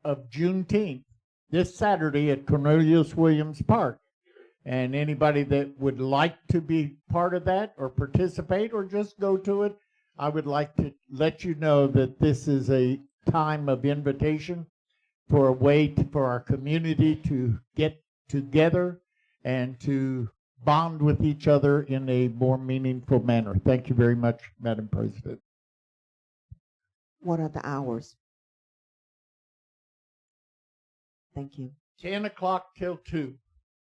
of Juneteenth this Saturday at Cornelius Williams Park. And anybody that would like to be part of that or participate or just go to it, I would like to let you know that this is a time of invitation for a way for our community to get together and to bond with each other in a more meaningful manner. Thank you very much, Madam President. What are the hours? Thank you. 10 o'clock till 2.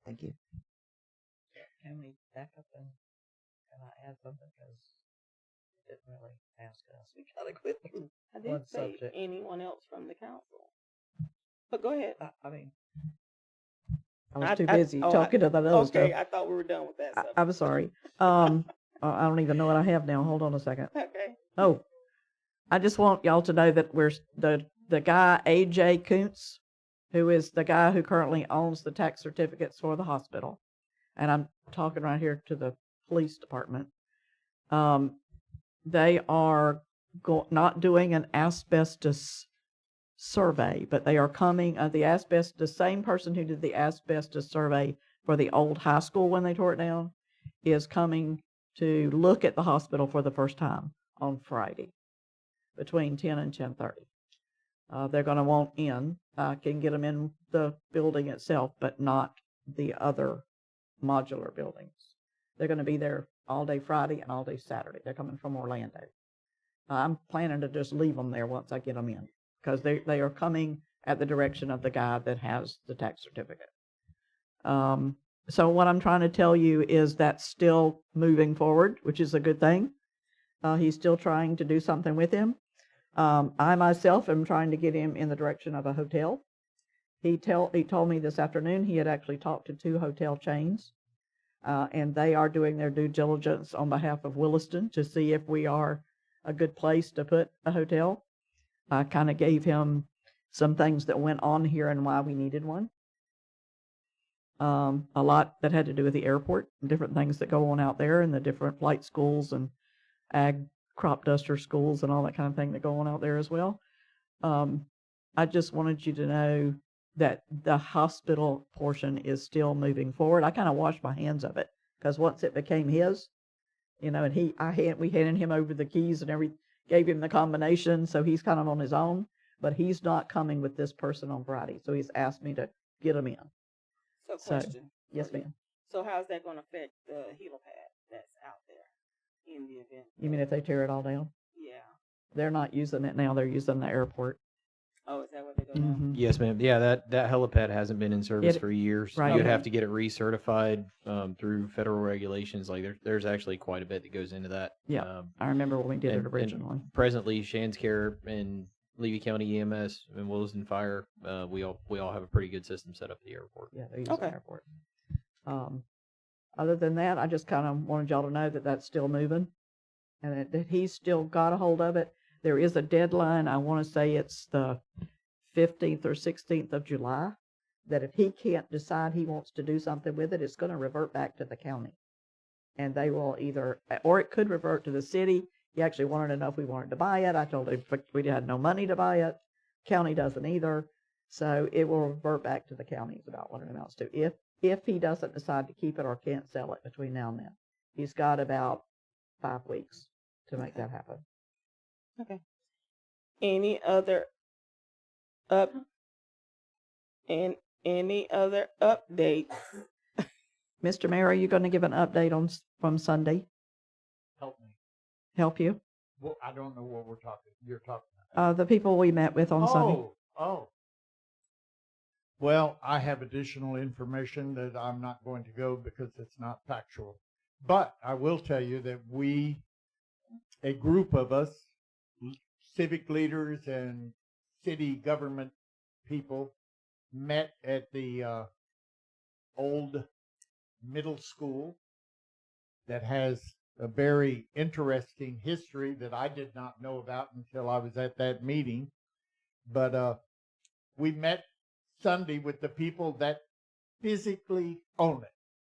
Thank you. Can we back up and can I add something? Because you didn't really ask us. We gotta quit. I didn't One say subject. anyone else from the council. But go ahead. I mean, I was too busy oh, talking to the other stuff. Okay, I thought we were done with that subject. I'm sorry. I don't even know what I have now. Hold on a second. Okay. Oh, I just want y'all to know that the the guy, A.J. Kuntz, who is the guy who currently owns the tax certificates for the hospital, and I'm talking right here to the police department, they are not doing an asbestos survey, but they are coming, the same person who did the asbestos survey for the old high school when they tore it down is coming to look at the hospital for the first time on Friday between 10 and 10:30. They're going to want in. I can get them in the building itself, but not the other modular buildings. They're going to be there all day Friday and all day Saturday. They're coming from Orlando. I'm planning to just leave them there once I get them in, because they are coming at the direction of the guy that has the tax certificate. So what I'm trying to tell you is that's still moving forward, which is a good thing. He's still trying to do something with him. I myself am trying to get him in the direction of a hotel. He told me this afternoon he had actually talked to 2 hotel chains, and they are doing their due diligence on behalf of Williston to see if we are a good place to put a hotel. I kind of gave him some things that went on here and why we needed one. A lot that had to do with the airport and different things that go on out there, and the different flight schools and ag crop duster schools and all that kind of thing that go on out there as well. I just wanted you to know that the hospital portion is still moving forward. I kind of washed my hands of it, because once it became his, and we handed him over the keys and gave him the combination, so he's kind of on his own, but he's not coming with this person on Friday, so he's asked me to get him in. So question. Yes, ma'am. So how's that going to affect the helipad that's out there in the event? You mean if they tear it all down? Yeah. They're not using it now. They're using the airport. Oh, is that what they're doing now? Mm-hmm. Yes, ma'am. Yeah, that helipad hasn't been in service for years. Right. You'd Okay. have to get it recertified through federal regulations. Like there's actually quite a bit that goes into that. Yeah, I remember when we did it and originally. presently, Shands Care and Levy County EMS and Williston Fire, we all have a pretty good system set up at the airport. Yeah, they use the airport. Other than that, I just kind of wanted y'all to know that that's still moving, and that he's still got a hold of it. There is a deadline. I want to say it's the 15th or 16th of July, that if he can't decide he wants to do something with it, it's going to revert back to the county. And they will or it could revert to the city. He actually wanted to know if we wanted to buy it. I told him we had no money to buy it. County doesn't either. So it will revert back to the county is about what it amounts to. If he doesn't decide to keep it or can't sell it between now and then. He's got about 5 weeks to make that happen. Okay. Any other updates? Mr. Mayor, are you going to give an update from Sunday? Help me. Help you? Well, I don't know what you're talking The people we met with on Sunday. Oh. Well, I have additional information that I'm not going to go because it's not factual. But I will tell you that a group of us, civic leaders and city government people, met at the old middle school that has a very interesting history that I did not know about until I was at that meeting. But we met Sunday with the people that physically own it.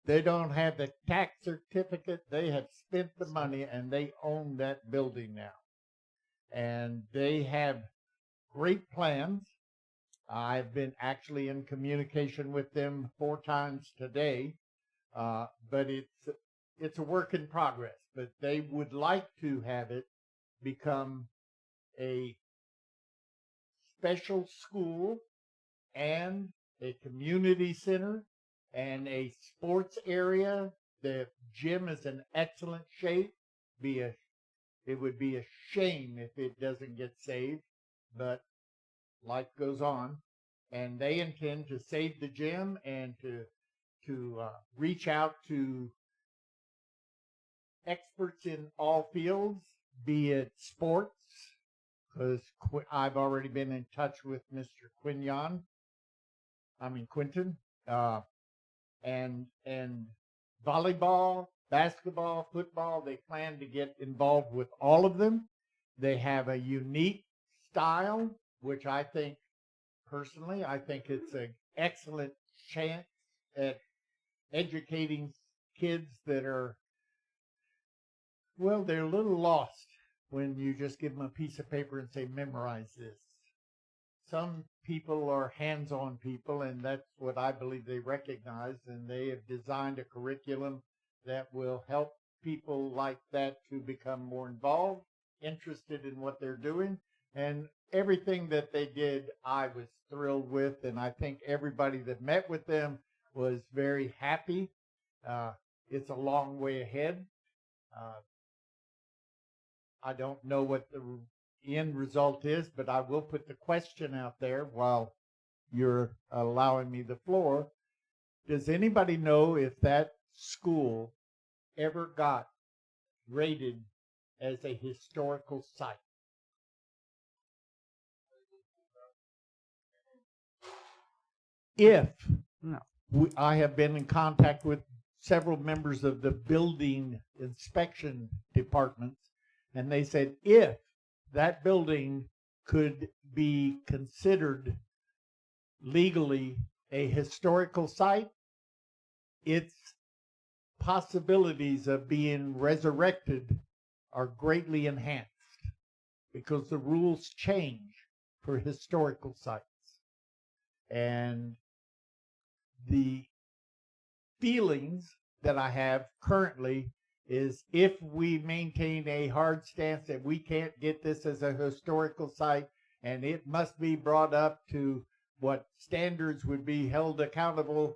They don't have the tax certificate. They have spent the money and they own that building now. And they have great plans. I've been actually in communication with them 4 times today, but it's a work in progress. But they would like to have it become a special school and a community center and a sports area. The gym is in excellent shape. It would be a shame if it doesn't get saved, but life goes on. And they intend to save the gym and to reach out to experts in all fields, be it sports, because I've already been in touch with Mr. Quinton, and volleyball, basketball, football. They plan to get involved with all of them. They have a unique style which I think, personally, I think it's an excellent chance at educating kids that are, well, they're a little lost when you just give them a piece of paper and say, memorize this. Some people are hands-on people, and that's what I believe they recognize, and they have designed a curriculum that will help people like that to become more involved, interested in what they're doing, and everything that they did, I was thrilled with, and I think everybody that met with them was very happy. It's a long way ahead. I don't know what the end result is, but I will put the question out there while you're allowing me the floor. Does anybody know if that school ever got rated as a historical site? If No. I have been in contact with several members of the building inspection departments, and they said if that building could be considered legally a historical site, its possibilities of being resurrected are greatly enhanced because the rules change for historical sites. And the feelings that I have currently is if we maintain a hard stance that we can't get this as a historical site and it must be brought up to what standards would be held accountable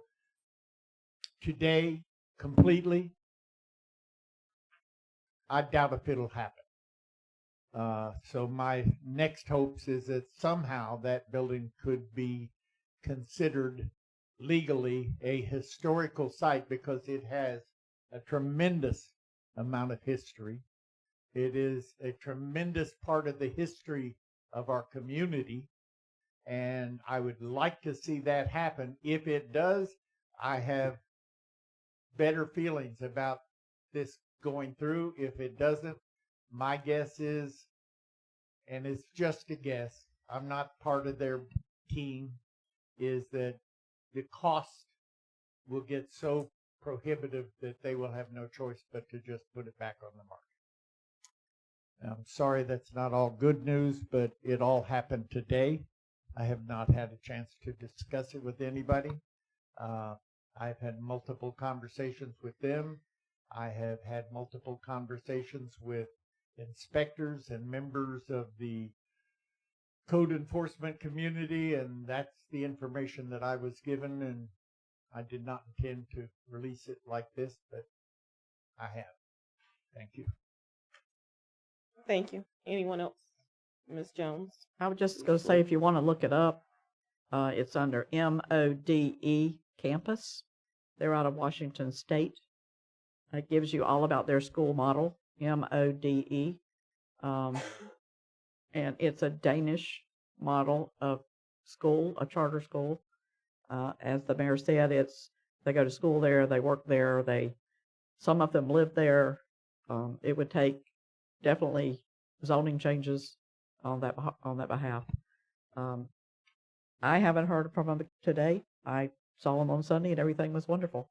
today completely, I doubt if it'll happen. So my next hopes is that somehow that building could be considered legally a historical site because it has a tremendous amount of history. It is a tremendous part of the history of our community, and I would like to see that happen. If it does, I have better feelings about this going through. If it doesn't, my guess is, and it's just a guess, I'm not part of their team, is that the cost will get so prohibitive that they will have no choice but to just put it back on the market. I'm sorry that's not all good news, but it all happened today. I have not had a chance to discuss it with anybody. I've had multiple conversations with them. I have had multiple conversations with inspectors and members of the code enforcement community, and that's the information that I was given, and I did not intend to release it like this, but I have. Thank you. Thank you. Anyone else? Ms. Jones? I would just go say, if you want to look it up, it's under MODE campus. They're out of Washington State. It gives you all about their school model, MODE. And it's a Danish model of school, a charter school. As the mayor said, they go to school there, they work there, some of them live there. It would take definitely zoning changes on that behalf. I haven't heard from them today. I saw them on Sunday and everything was wonderful.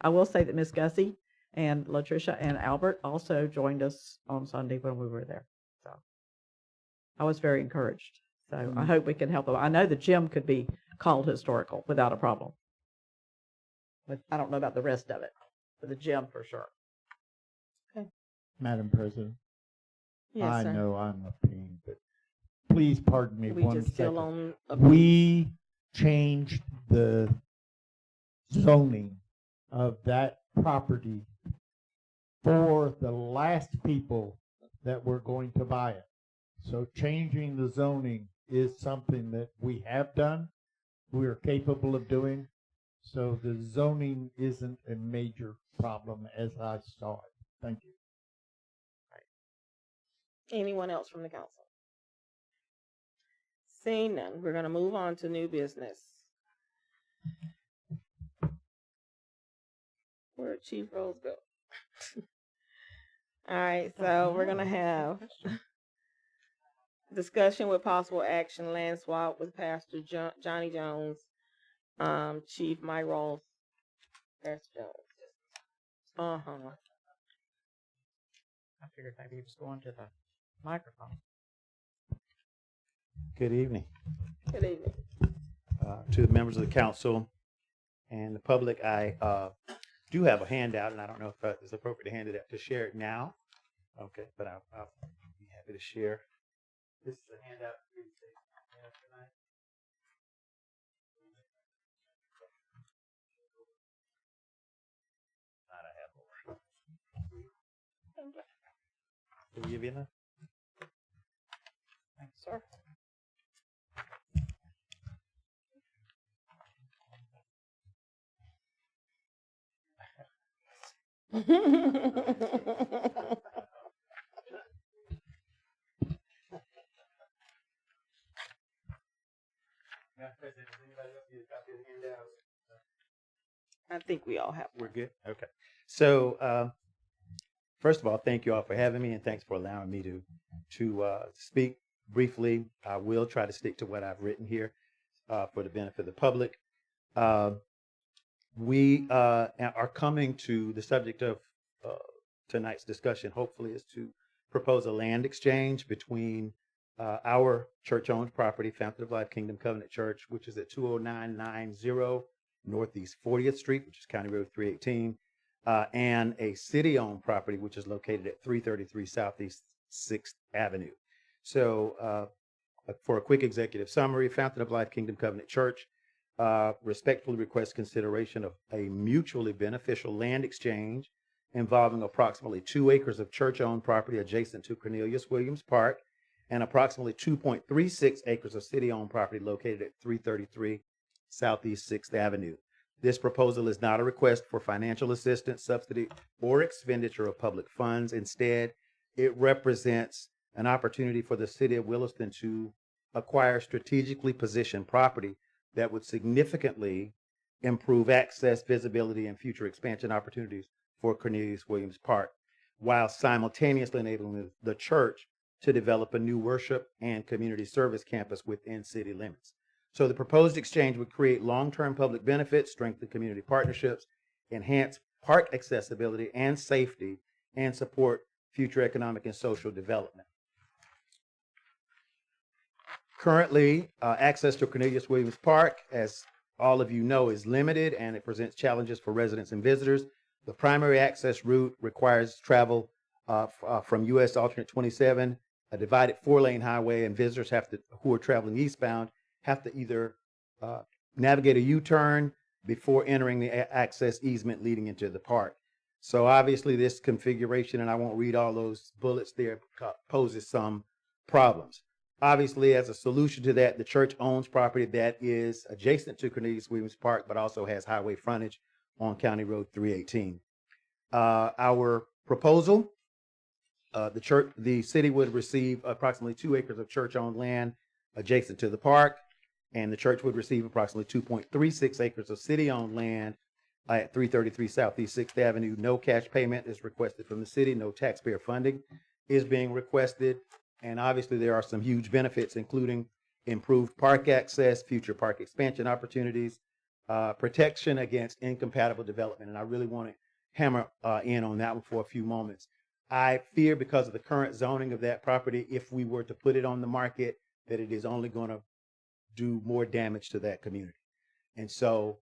I will say that Miss Gussie and Latricia and Albert also joined us on Sunday when we were there. So I was very encouraged. So I hope we can help them. I know the gym could be called historical without a problem. But I don't know about the rest of it, but the gym for sure. Okay. Madam President, Yes, I sir. know I'm a pain, but please pardon me We one just still second. on. We changed the zoning of that property for the last people that were going to buy it. So changing the zoning is something that we have done, we are capable of doing. So the zoning isn't a major problem as I saw it. Thank you. Anyone else from the council? Seeing none, we're going to move on to new business. Where'd Chief Rose go? All right, so we're going to have Discussion with possible action, land swap with Pastor Johnny Jones, Chief Mike Ross, Pastor Jones. I figured maybe he was going to the microphone. Good evening. Good evening. To the members of the council and the public, I do have a handout, and I don't know if it's appropriate to hand it out to share it now. Okay, but I'll be happy to share. This is a handout for you to take tonight. I have more. Can we give you enough? Thanks, sir. I think we all have. We're good? Okay. So, first of all, thank you all for having me, and thanks for allowing me to speak briefly. I will try to stick to what I've written here for the benefit of the public. We are coming to the subject of tonight's discussion, hopefully, is to propose a land exchange between our church-owned property, Fountain of Life Kingdom Covenant Church, which is at 20990 Northeast 40th Street, which is County Road 318, and a city-owned property, which is located at 333 Southeast 6th Avenue. So for a quick executive summary, Fountain of Life Kingdom Covenant Church respectfully requests consideration of a mutually beneficial land exchange involving approximately 2 acres of church-owned property adjacent to Cornelius Williams Park and approximately 2.36 acres of city-owned property located at 333 Southeast 6th Avenue. This proposal is not a request for financial assistance, subsidy, or expenditure of public funds. Instead, it represents an opportunity for the city of Williston to acquire strategically positioned property that would significantly improve access, visibility, and future expansion opportunities for Cornelius Williams Park, while simultaneously enabling the church to develop a new worship and community service campus within city limits. So the proposed exchange would create long-term public benefits, strengthen community partnerships, enhance park accessibility and safety, and support future economic and social development. Currently, access to Cornelius Williams Park, as all of you know, is limited, and it presents challenges for residents and visitors. The primary access route requires travel from U.S. Alternate 27, a divided 4-lane highway, and visitors who are traveling eastbound have to either navigate a U-turn before entering the access easement leading into the park. So obviously this configuration, and I won't read all those bullets there, poses some problems. Obviously, as a solution to that, the church owns property that is adjacent to Cornelius Williams Park, but also has highway frontage on County Road 318. Our proposal, the city would receive approximately 2 acres of church-owned land adjacent to the park, and the church would receive approximately 2.36 acres of city-owned land at 333 Southeast 6th Avenue. No cash payment is requested from the city. No taxpayer funding is being requested. And obviously there are some huge benefits, including improved park access, future park expansion opportunities, protection against incompatible development. And I really want to hammer in on that one for a few moments. I fear, because of the current zoning of that property, if we were to put it on the market, that it is only going to do more damage to that community. And so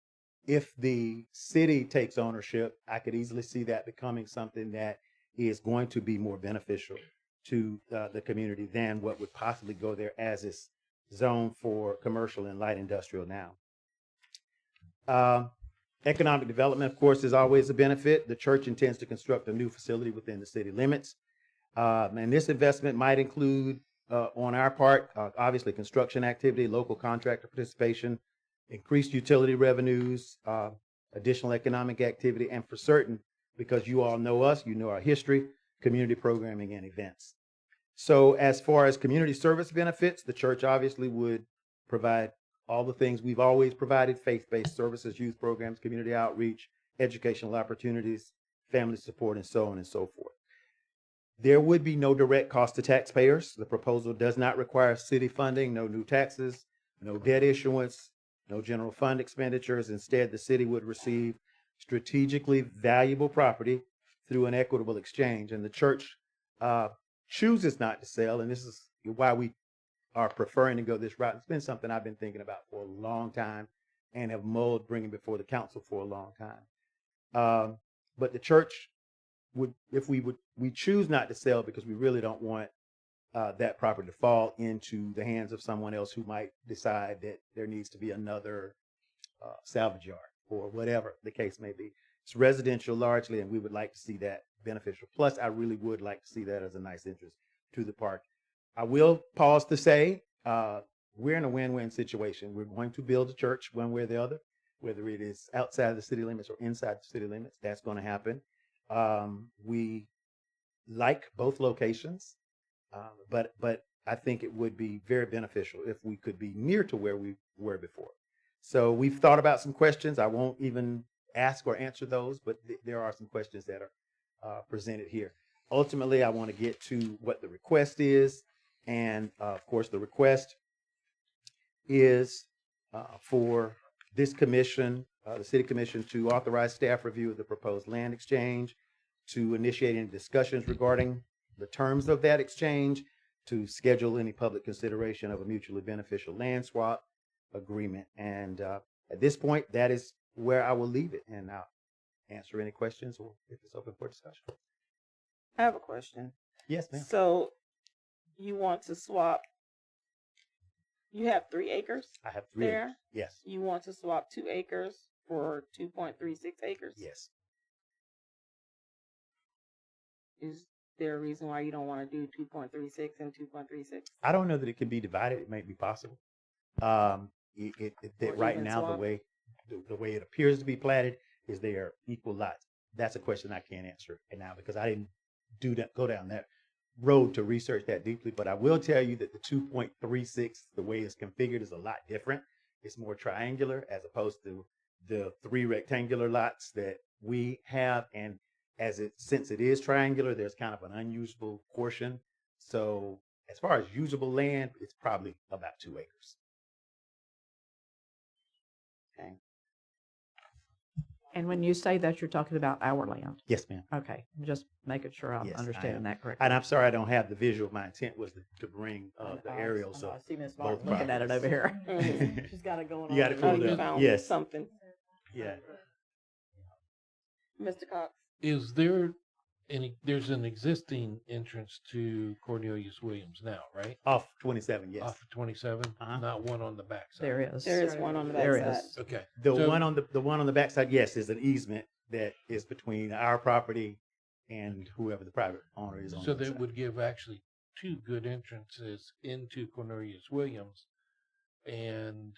if the city takes ownership, I could easily see that becoming something that is going to be more beneficial to the community than what would possibly go there as is zoned for commercial and light industrial now. Economic development, of course, is always a benefit. The church intends to construct a new facility within the city limits. And this investment might include, on our part, obviously construction activity, local contractor participation, increased utility revenues, additional economic activity, and for certain, because you all know us, you know our history, community programming and events. So as far as community service benefits, the church obviously would provide all the things we've always provided: faith-based services, youth programs, community outreach, educational opportunities, family support, and so on and so forth. There would be no direct cost to taxpayers. The proposal does not require city funding, no new taxes, no debt issuance, no general fund expenditures. Instead, the city would receive strategically valuable property through an equitable exchange. And the church chooses not to sell, and this is why we are preferring to go this route. It's been something I've been thinking about for a long time and have mulled bringing before the council for a long time. But the church we choose not to sell because we really don't want that property to fall into the hands of someone else who might decide that there needs to be another salvage yard or whatever the case may be. It's residential largely, and we would like to see that beneficial. Plus, I really would like to see that as a nice interest to the park. I will pause to say we're in a win-win situation. We're going to build a church one way or the other, whether it is outside the city limits or inside the city limits. That's going to happen. We like both locations, but I think it would be very beneficial if we could be near to where we were before. So we've thought about some questions. I won't even ask or answer those, but there are some questions that are presented here. Ultimately, I want to get to what the request is. And of course, the request is for this commission, the city commission, to authorize staff review of the proposed land exchange, to initiate any discussions regarding the terms of that exchange, to schedule any public consideration of a mutually beneficial land swap agreement. And at this point, that is where I will leave it. And I'll answer any questions or if it's open for discussion. I have a question. Yes, ma'am. So you want to swap, you have 3 acres? I have 3 there? acres. Yes. You want to swap 2 acres for 2.36 acres? Yes. Is there a reason why you don't want to do 2.36 and 2.36? I don't know that it can be divided. It may be possible. That right even now, swap? the way it appears to be platted is they are equal lots. That's a question I can't answer right now because I didn't go down that road to research that deeply. But I will tell you that the 2.36, the way it's configured, is a lot different. It's more triangular as opposed to the 3 rectangular lots that we have. And since it is triangular, there's kind of an unusable portion. So as far as usable land, it's probably about 2 acres. Okay. And when you say that, you're talking about our land? Yes, ma'am. Okay, just making sure I'm Yes, understanding that correctly. And I'm sorry I don't have the visual. My intent was to bring the aerials. So I see Miss both Martin looking at it over properties. here. She's got it going on. You got it pulled up. Found Yes. something. Yeah. Mr. Cox? Is there there's an existing entrance to Cornelius Williams now, right? Off 27, yes. Off of 27, not one on the backside. There is. There is one on the There backside. is. Okay. The So- one on the backside, yes, is an easement that is between our property and whoever the private owner is on. So the that side. would give actually 2 good entrances into Cornelius Williams, and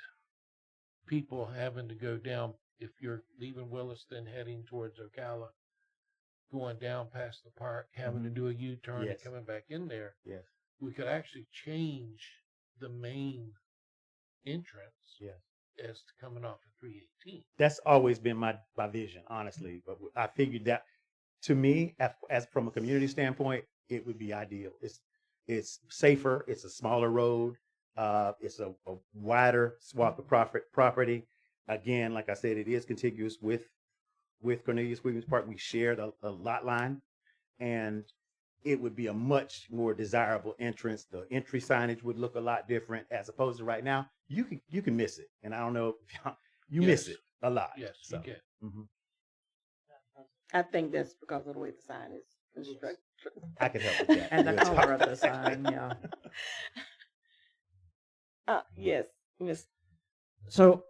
people having to go down, if you're leaving Williston heading towards Ocala, going down past the park, having to do a U-turn Yes. and coming back in there, Yes. we could actually change the main entrance Yes. as to coming off of 318. That's always been my vision, honestly. But I figured that, to me, as from a community standpoint, it would be ideal. It's safer. It's a smaller road. It's a wider swath of property. Again, like I said, it is contiguous with Cornelius Williams Park. We shared a lot line, and it would be a much more desirable entrance. The entry signage would look a lot different as opposed to right now. You can miss it, and I don't know if you miss Yes. it a lot. Yes, So, you can. mhm. I think that's because of the way the sign is constructed. I could help with that. And the We'll color talk of the about sign, that. yeah. Yes, Miss. So,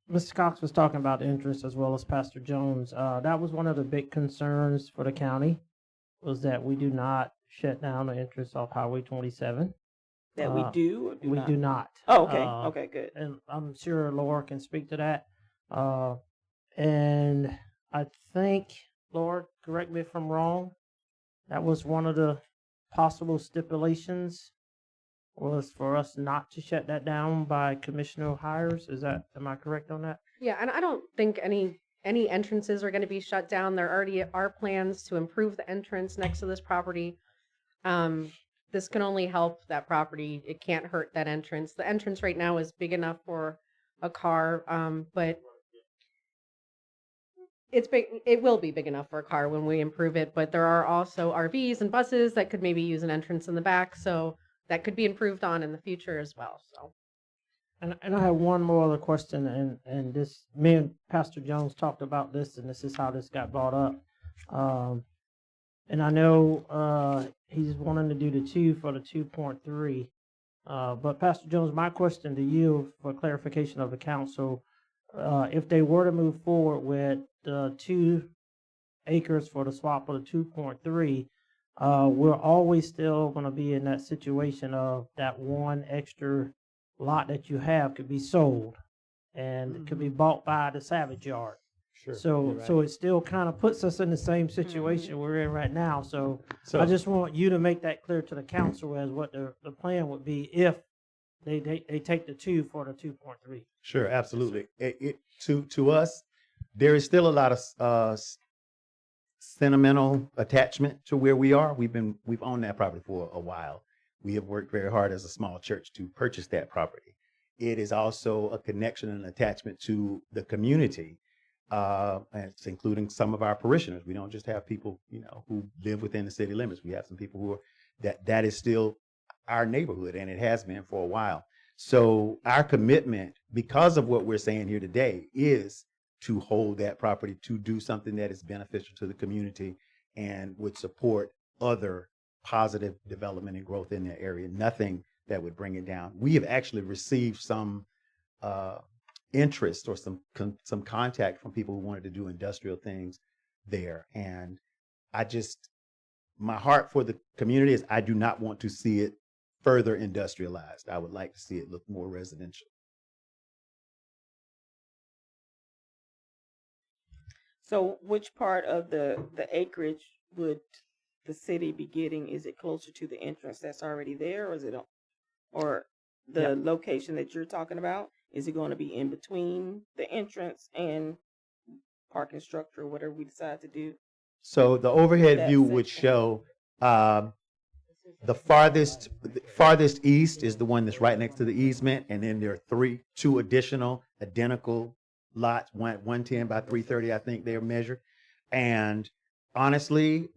Mr. Cox was talking about interest as well as Pastor Jones. That was one of the big concerns for the county, was that we do not shut down the interest off Highway 27. That we do or do we not? do not. Oh, okay. Okay, good. And I'm sure Laura can speak to that. And I think, Laura, correct me if I'm wrong, that was one of the possible stipulations, was for us not to shut that down by commissioner hires. Am I correct on that? Yeah, and I don't think any any entrances are going to be shut down. There already are plans to improve the entrance next to this property. This can only help that property. It can't hurt that entrance. The entrance right now is big enough for a car, but it's big. It will be big enough for a car when we improve it. But there are also RVs and buses that could maybe use an entrance in the back, so that could be improved on in the future as well. So. And I have one more other question, and this, me and Pastor Jones talked about this, and this is how this got brought up. And I know he's wanting to do the 2 for the 2.3. But Pastor Jones, my question to you for clarification of the council, if they were to move forward with the 2 acres for the swap of the 2.3, we're always still going to be in that situation of that one extra lot that you have could be sold and could be bought by the Savage Yard. Sure. So it still kind of puts us in the same situation we're in right now. So I just want you to make that clear to the council as what the plan would be if they take the 2 for the 2.3. Sure, absolutely. To us, there is still a lot of sentimental attachment to where we are. We've owned that property for a while. We have worked very hard as a small church to purchase that property. It is also a connection and attachment to the community, and it's including some of our parishioners. We don't just have people, who live within the city limits. We have some people who are that is still our neighborhood, and it has been for a while. So our commitment, because of what we're saying here today, is to hold that property, to do something that is beneficial to the community and would support other positive development and growth in that area. Nothing that would bring it down. We have actually received some interest or some contact from people who wanted to do industrial things there. And my heart for the community is I do not want to see it further industrialized. I would like to see it look more residential. So which part of the acreage would the city be getting? Is it closer to the entrance that's already there, or is it the location that you're talking about? Is it going to be in between the entrance and parking structure, or whatever we decide to do? So the overhead view would show the farthest east is the one that's right next to the easement, and then there are two additional identical lots, 110 by 330, I think they're measured. And honestly,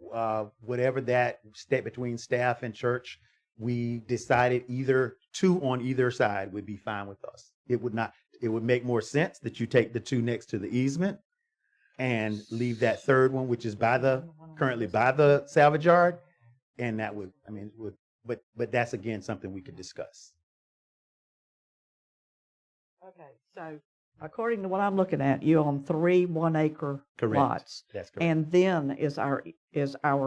whatever that step between staff and church, we decided either 2 on either side would be fine with us. It would make more sense that you take the 2 next to the easement and leave that third one, which is currently by the salvage yard. And that would, but that's again, something we could discuss. Okay, so according to what I'm looking at, you own 3 1-acre lots. That's correct. And then is our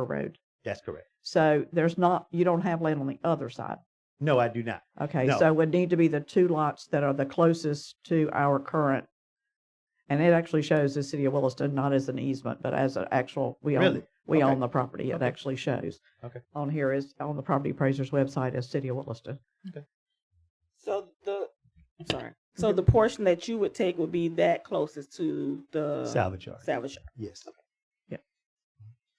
road. That's correct. So you don't have land on the other side. No, I do not. Okay, No. so it would need to be the 2 lots that are the closest to our current, and it actually shows the city of Williston, not as an easement, but as an actual, we own the property. It actually shows. Okay. On here is on the property appraiser's website as city of Williston. Okay. So the portion that you would take would be that closest to the salvage yard. Salvage yard. Yes. Okay. Yeah.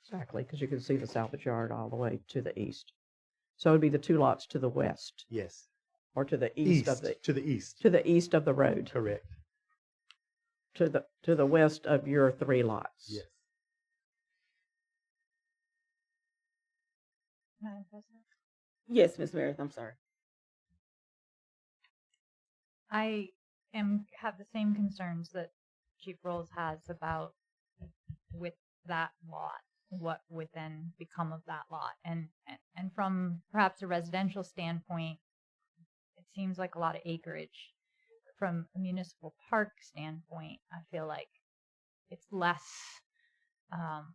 Exactly, because you can see the salvage yard all the way to the east. So it would be the 2 lots to the west. Yes. Or to the east of the to the east. To the east of the road. Correct. To the west of your 3 lots. Yes. Madam President? Yes, Ms. Meredith, I'm sorry. I have the same concerns that Chief Rolls has about with that lot, what would then become of that lot. And from perhaps a residential standpoint, it seems like a lot of acreage. From a municipal park standpoint, I feel like it's less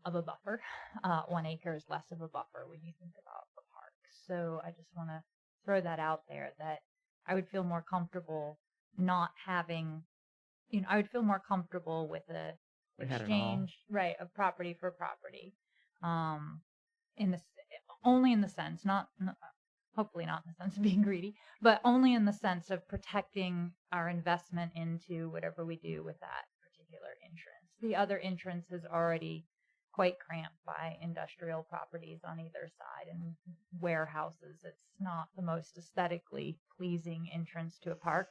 of a buffer. 1 acre is less of a buffer when you think about the park. So I just want to throw that out there, that I would feel more comfortable not having, I would feel more comfortable with a exchange, right, of property for property. Only in the sense, hopefully not in the sense of being greedy, but only in the sense of protecting our investment into whatever we do with that particular entrance. the other entrance is already quite cramped by industrial properties on either side and warehouses. It's not the most aesthetically pleasing entrance to a park.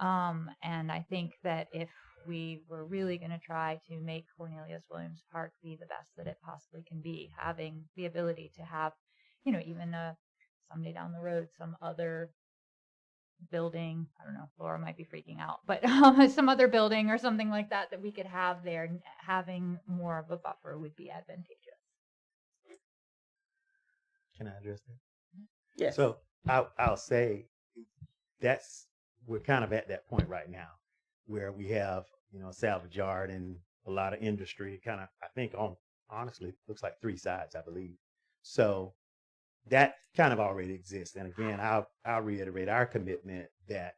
And I think that if we were really going to try to make Cornelius Williams Park be the best that it possibly can be, having the ability to have, even someday down the road, some other building, I don't know, Laura might be freaking out, but some other building or something like that we could have there, having more of a buffer would be advantageous. Can I address that? Yes. So I'll say we're kind of at that point right now where we have, a salvage yard and a lot of industry kind of, I think honestly, looks like three sides, I believe. So that kind of already exists. And again, I'll reiterate our commitment that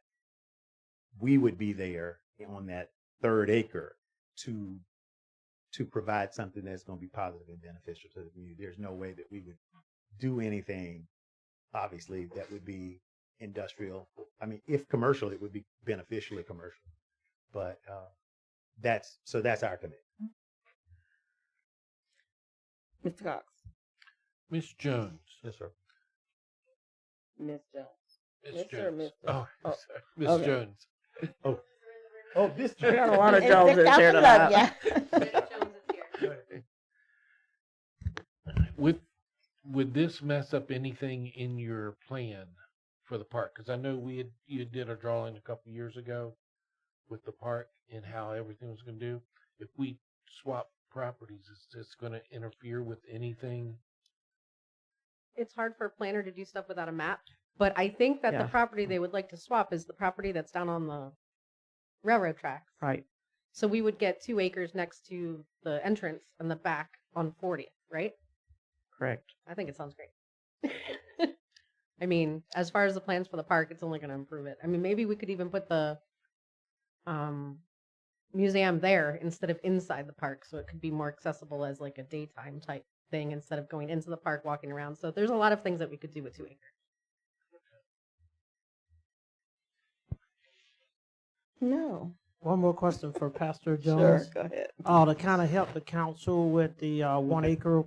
we would be there on that third acre to provide something that's going to be positive and beneficial to the community. There's no way that we would do anything, obviously, that would be industrial. I mean, if commercial, it would be beneficially commercial. But that's our commitment. Mr. Cox. Miss Jones. Yes, sir. Miss Jones. Miss Mr. or Jones. Mr.? Oh, Oh, sorry. Miss okay. Jones. Oh, this We got a lot of Joneses here tonight. Would this mess up anything in your plan for the park? Because I know you did a drawing a couple years ago with the park and how everything was going to do. If we swap properties, is this going to interfere with anything? It's hard for a planner to do stuff without a map, but I think that the property they would like to swap is the property that's down on the railroad tracks. Right. So we would get 2 acres next to the entrance and the back on 40th, right? Correct. I think it sounds great. I mean, as far as the plans for the park, it's only going to improve it. I mean, maybe we could even put the museum there instead of inside the park, so it could be more accessible as like a daytime type thing instead of going into the park, walking around. So there's a lot of things that we could do with 2 acres. No. One more question for Pastor Sure, Jones. go ahead. To kind of help the council with the 1 acre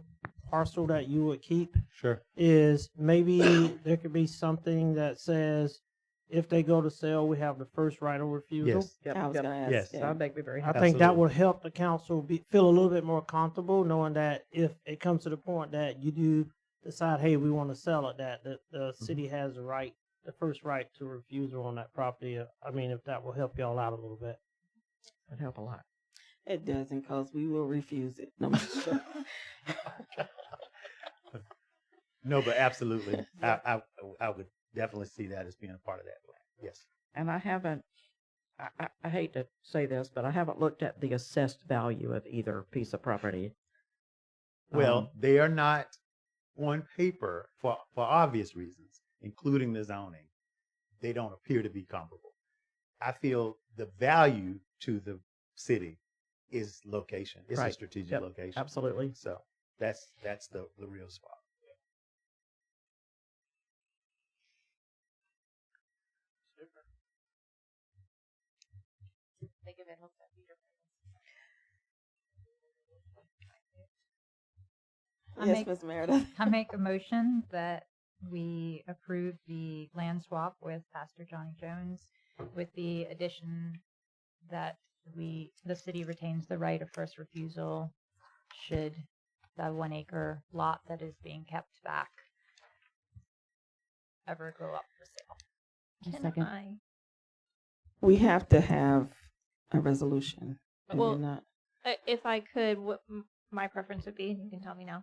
parcel that you would keep. Sure. Is maybe there could be something that says if they go to sell, we have the first right of refusal. Yes. Yep. I was going to ask. Yes. yeah. That'd make me very I happy. think that Absolutely. would help the council feel a little bit more comfortable knowing that if it comes to the point that you do decide, hey, we want to sell it, that the city has the first right to refusal on that property. I mean, if that will help y'all out a little bit. That'd help a lot. It doesn't, because we will refuse it. No, I'm sure. No, but absolutely. I would definitely see that as being a part of that plan. Yes. And I haven't, I hate to say this, but I haven't looked at the assessed value of either piece of property. Well, they are not on paper for obvious reasons, including the zoning. They don't appear to be comparable. I feel the value to the city is location. It's a Right. strategic Yep. location. Absolutely. So that's the real spot. Think of it, hope that Peter Yes, Ms. Meredith. I make a motion that we approve the land swap with Pastor Johnny Jones with the addition that the city retains the right of first refusal should the 1 acre lot that is being kept back ever go up for sale. Can We have to have a resolution. and Well, we're not. if I could, what my preference would be, and you can tell me now,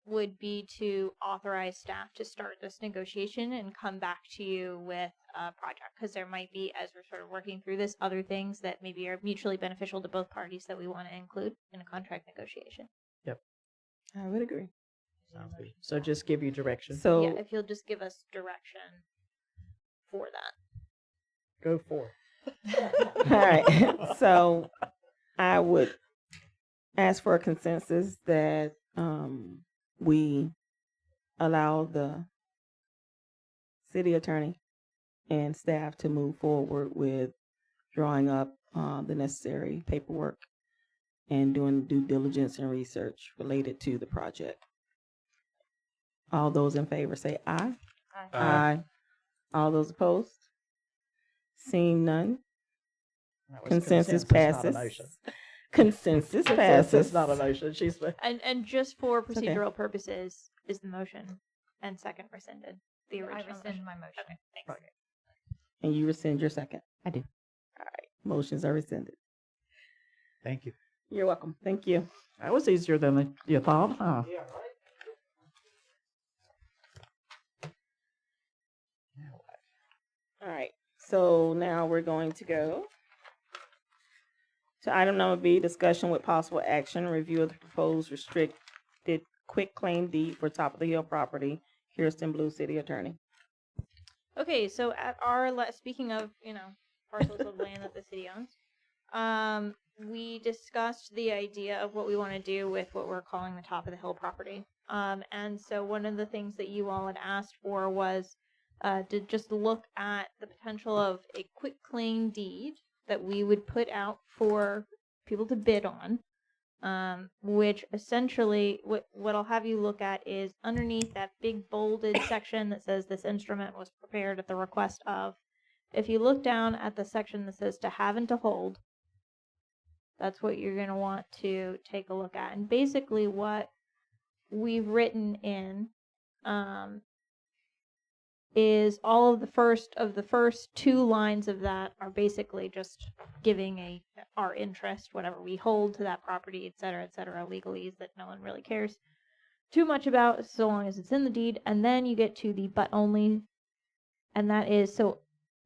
would be to authorize staff to start this negotiation and come back to you with a project. Because there might be, as we're sort of working through this, other things that maybe are mutually beneficial to both parties that we want to include in a contract negotiation. I would agree. Sounds good. So just give you direction. So, Yeah, if you'll just give us direction for that. Go for it. all right. So I would ask for a consensus that we allow the city attorney and staff to move forward with drawing up the necessary paperwork and doing due diligence and research related to the project. All those in favor say aye. Aye. Aye. All those opposed? Seeing none, That was consensus not a passes. motion. Consensus Consensus, passes. not a motion. And just for It's okay. procedural purposes, is the motion and second rescinded? The I original rescind motion. my motion. Okay, thanks. And you rescind your second? I do. All right, motions are rescinded. Thank you. You're welcome. Thank you. That was easier than you thought, huh? All right, so now we're going to go to item number B, discussion with possible action, review of the proposed restricted quick claim deed for top of the hill property, Kiersten Blue City Attorney. Okay, so at our speaking of, parcels of land that the city owns, we discussed the idea of what we want to do with what we're calling the top of the hill property. And so one of the things that you all had asked for was to just look at the potential of a quick claim deed that we would put out for people to bid on, which essentially what I'll have you look at is underneath that big bolded section that says this instrument was prepared at the request of. If you look down at the section that says to have and to hold, that's what you're going to want to take a look at. And basically what we've written in is all of the first two lines of that are basically just giving our interest, whatever we hold to that property, et cetera, legalese that no one really cares too much about so long as it's in the deed. And then you get to the but only, and that is so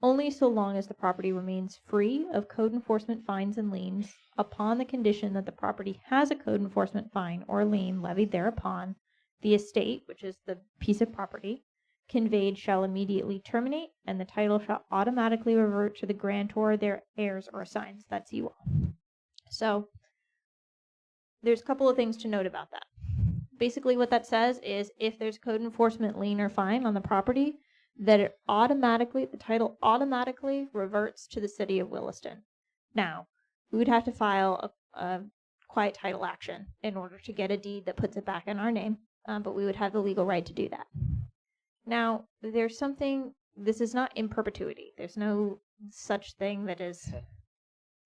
only so long as the property remains free of code enforcement fines and liens upon the condition that the property has a code enforcement fine or lien levied thereupon, the estate, which is the piece of property conveyed, shall immediately terminate, and the title shall automatically revert to the grantor, their heirs, or assigns. That's you all. So there's a couple of things to note about that. Basically what that says is if there's code enforcement lien or fine on the property, that the title automatically reverts to the city of Williston. Now, we would have to file a quiet title action in order to get a deed that puts it back in our name, but we would have the legal right to do that. Now, there's something, this is not in perpetuity. There's no such thing that is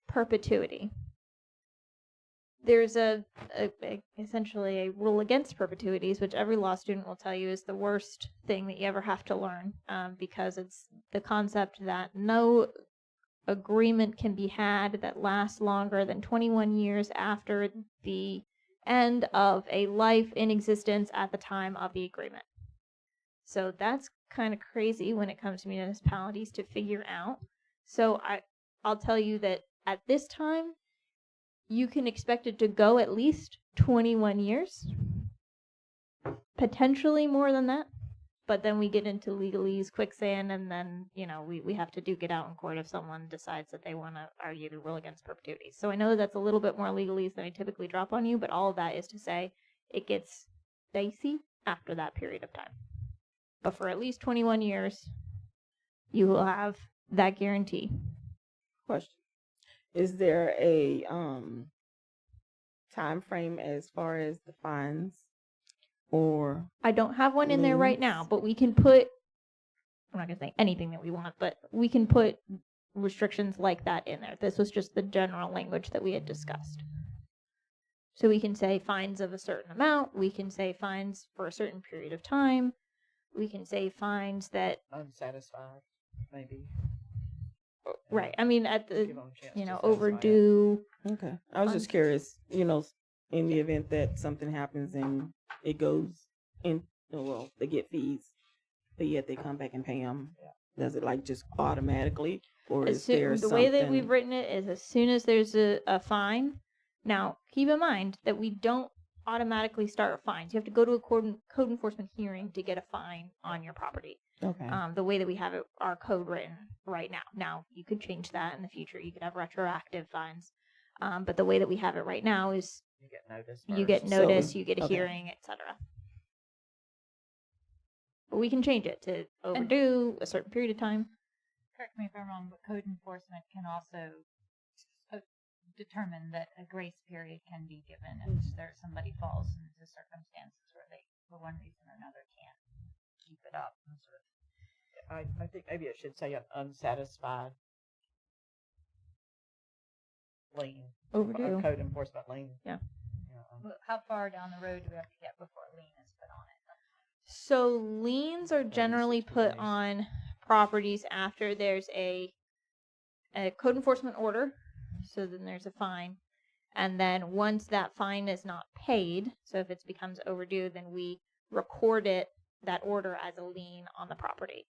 perpetuity. There's essentially a rule against perpetuities, which every law student will tell you is the worst thing that you ever have to learn, because it's the concept that no agreement can be had that lasts longer than 21 years after the end of a life in existence at the time of the agreement. So that's kind of crazy when it comes to municipalities to figure out. So I'll tell you that at this time, you can expect it to go at least 21 years, potentially more than that. But then we get into legalese, quicksand, and then, we have to duke it out in court if someone decides that they want to argue the rule against perpetuity. So I know that's a little bit more legalese than I typically drop on you, but all of that is to say it gets dicey after that period of time. But for at least 21 years, you will have that guarantee. Question. Is there a time frame as far as the fines, or I don't have one in there right now, but we can put, I'm not going to say anything that we want, but we can put restrictions like that in there. This was just the general language that we had discussed. So we can say fines of a certain amount. We can say fines for a certain period of time. We can say fines that Unsatisfied, maybe. Right. I mean, at the, overdue. Okay. I was just curious, in the event that something happens and it goes in, they get fees, but yet they come back and pay them. Yeah. Does it just automatically, or is there the way that we've written it is as soon as there's a fine. Now, keep in mind that we don't automatically start fines. You have to go to a code enforcement hearing to get a fine on your property. Okay. The way that we have our code written right now. Now, you could change that in the future. You could have retroactive fines. But the way that we have it right now is you get notice, you get a hearing, etc. But we can change it to overdue a certain period of time. Correct me if I'm wrong, but code enforcement can also determine that a grace period can be given if somebody falls into circumstances where they, for one reason or another, can't keep it up. And sort of, I think maybe it should say an unsatisfied lien. Overdue. A code enforcement lien. Yeah. how far down the road do we have to get before a lien is put on it? So liens are generally put on properties after there's a code enforcement order. So then there's a fine. And then once that fine is not paid, so if it becomes overdue, then we record that order as a lien on the property.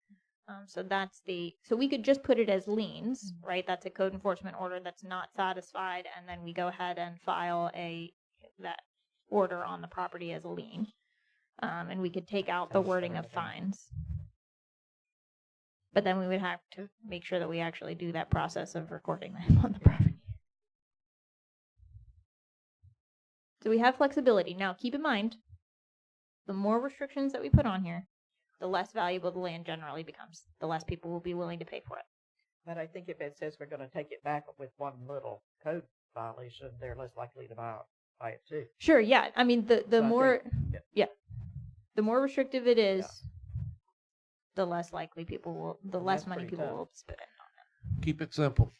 So we could just put it as liens, right? That's a code enforcement order that's not satisfied, and then we go ahead and file that order on the property as a lien. And we could take out the wording of fines. But then we would have to make sure that we actually do that process of recording them on the property. So we have flexibility. Now, keep in mind, the more restrictions that we put on here, the less valuable the land generally becomes. The less people will be willing to pay for it. But I think if it says we're going to take it back with one little code violation, they're less likely to buy it too. Sure, yeah. I mean, the So I more, think- yeah, the more restrictive it is, the less likely the less that's money pretty people tough. will spend. Keep it simple.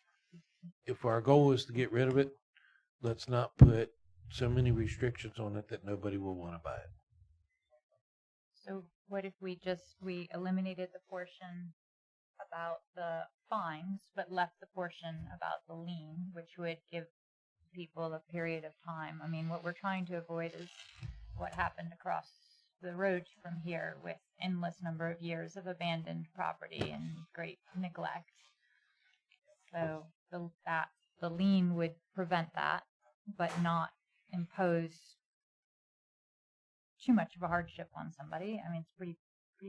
If our goal is to get rid of it, let's not put so many restrictions on it that nobody will want to buy it. So what if we eliminated the portion about the fines, but left the portion about the lien, which would give people a period of time? I mean, what we're trying to avoid is what happened across the road from here with endless number of years of abandoned property and great neglect. So the lien would prevent that, but not impose too much of a hardship on somebody. I mean, it's pretty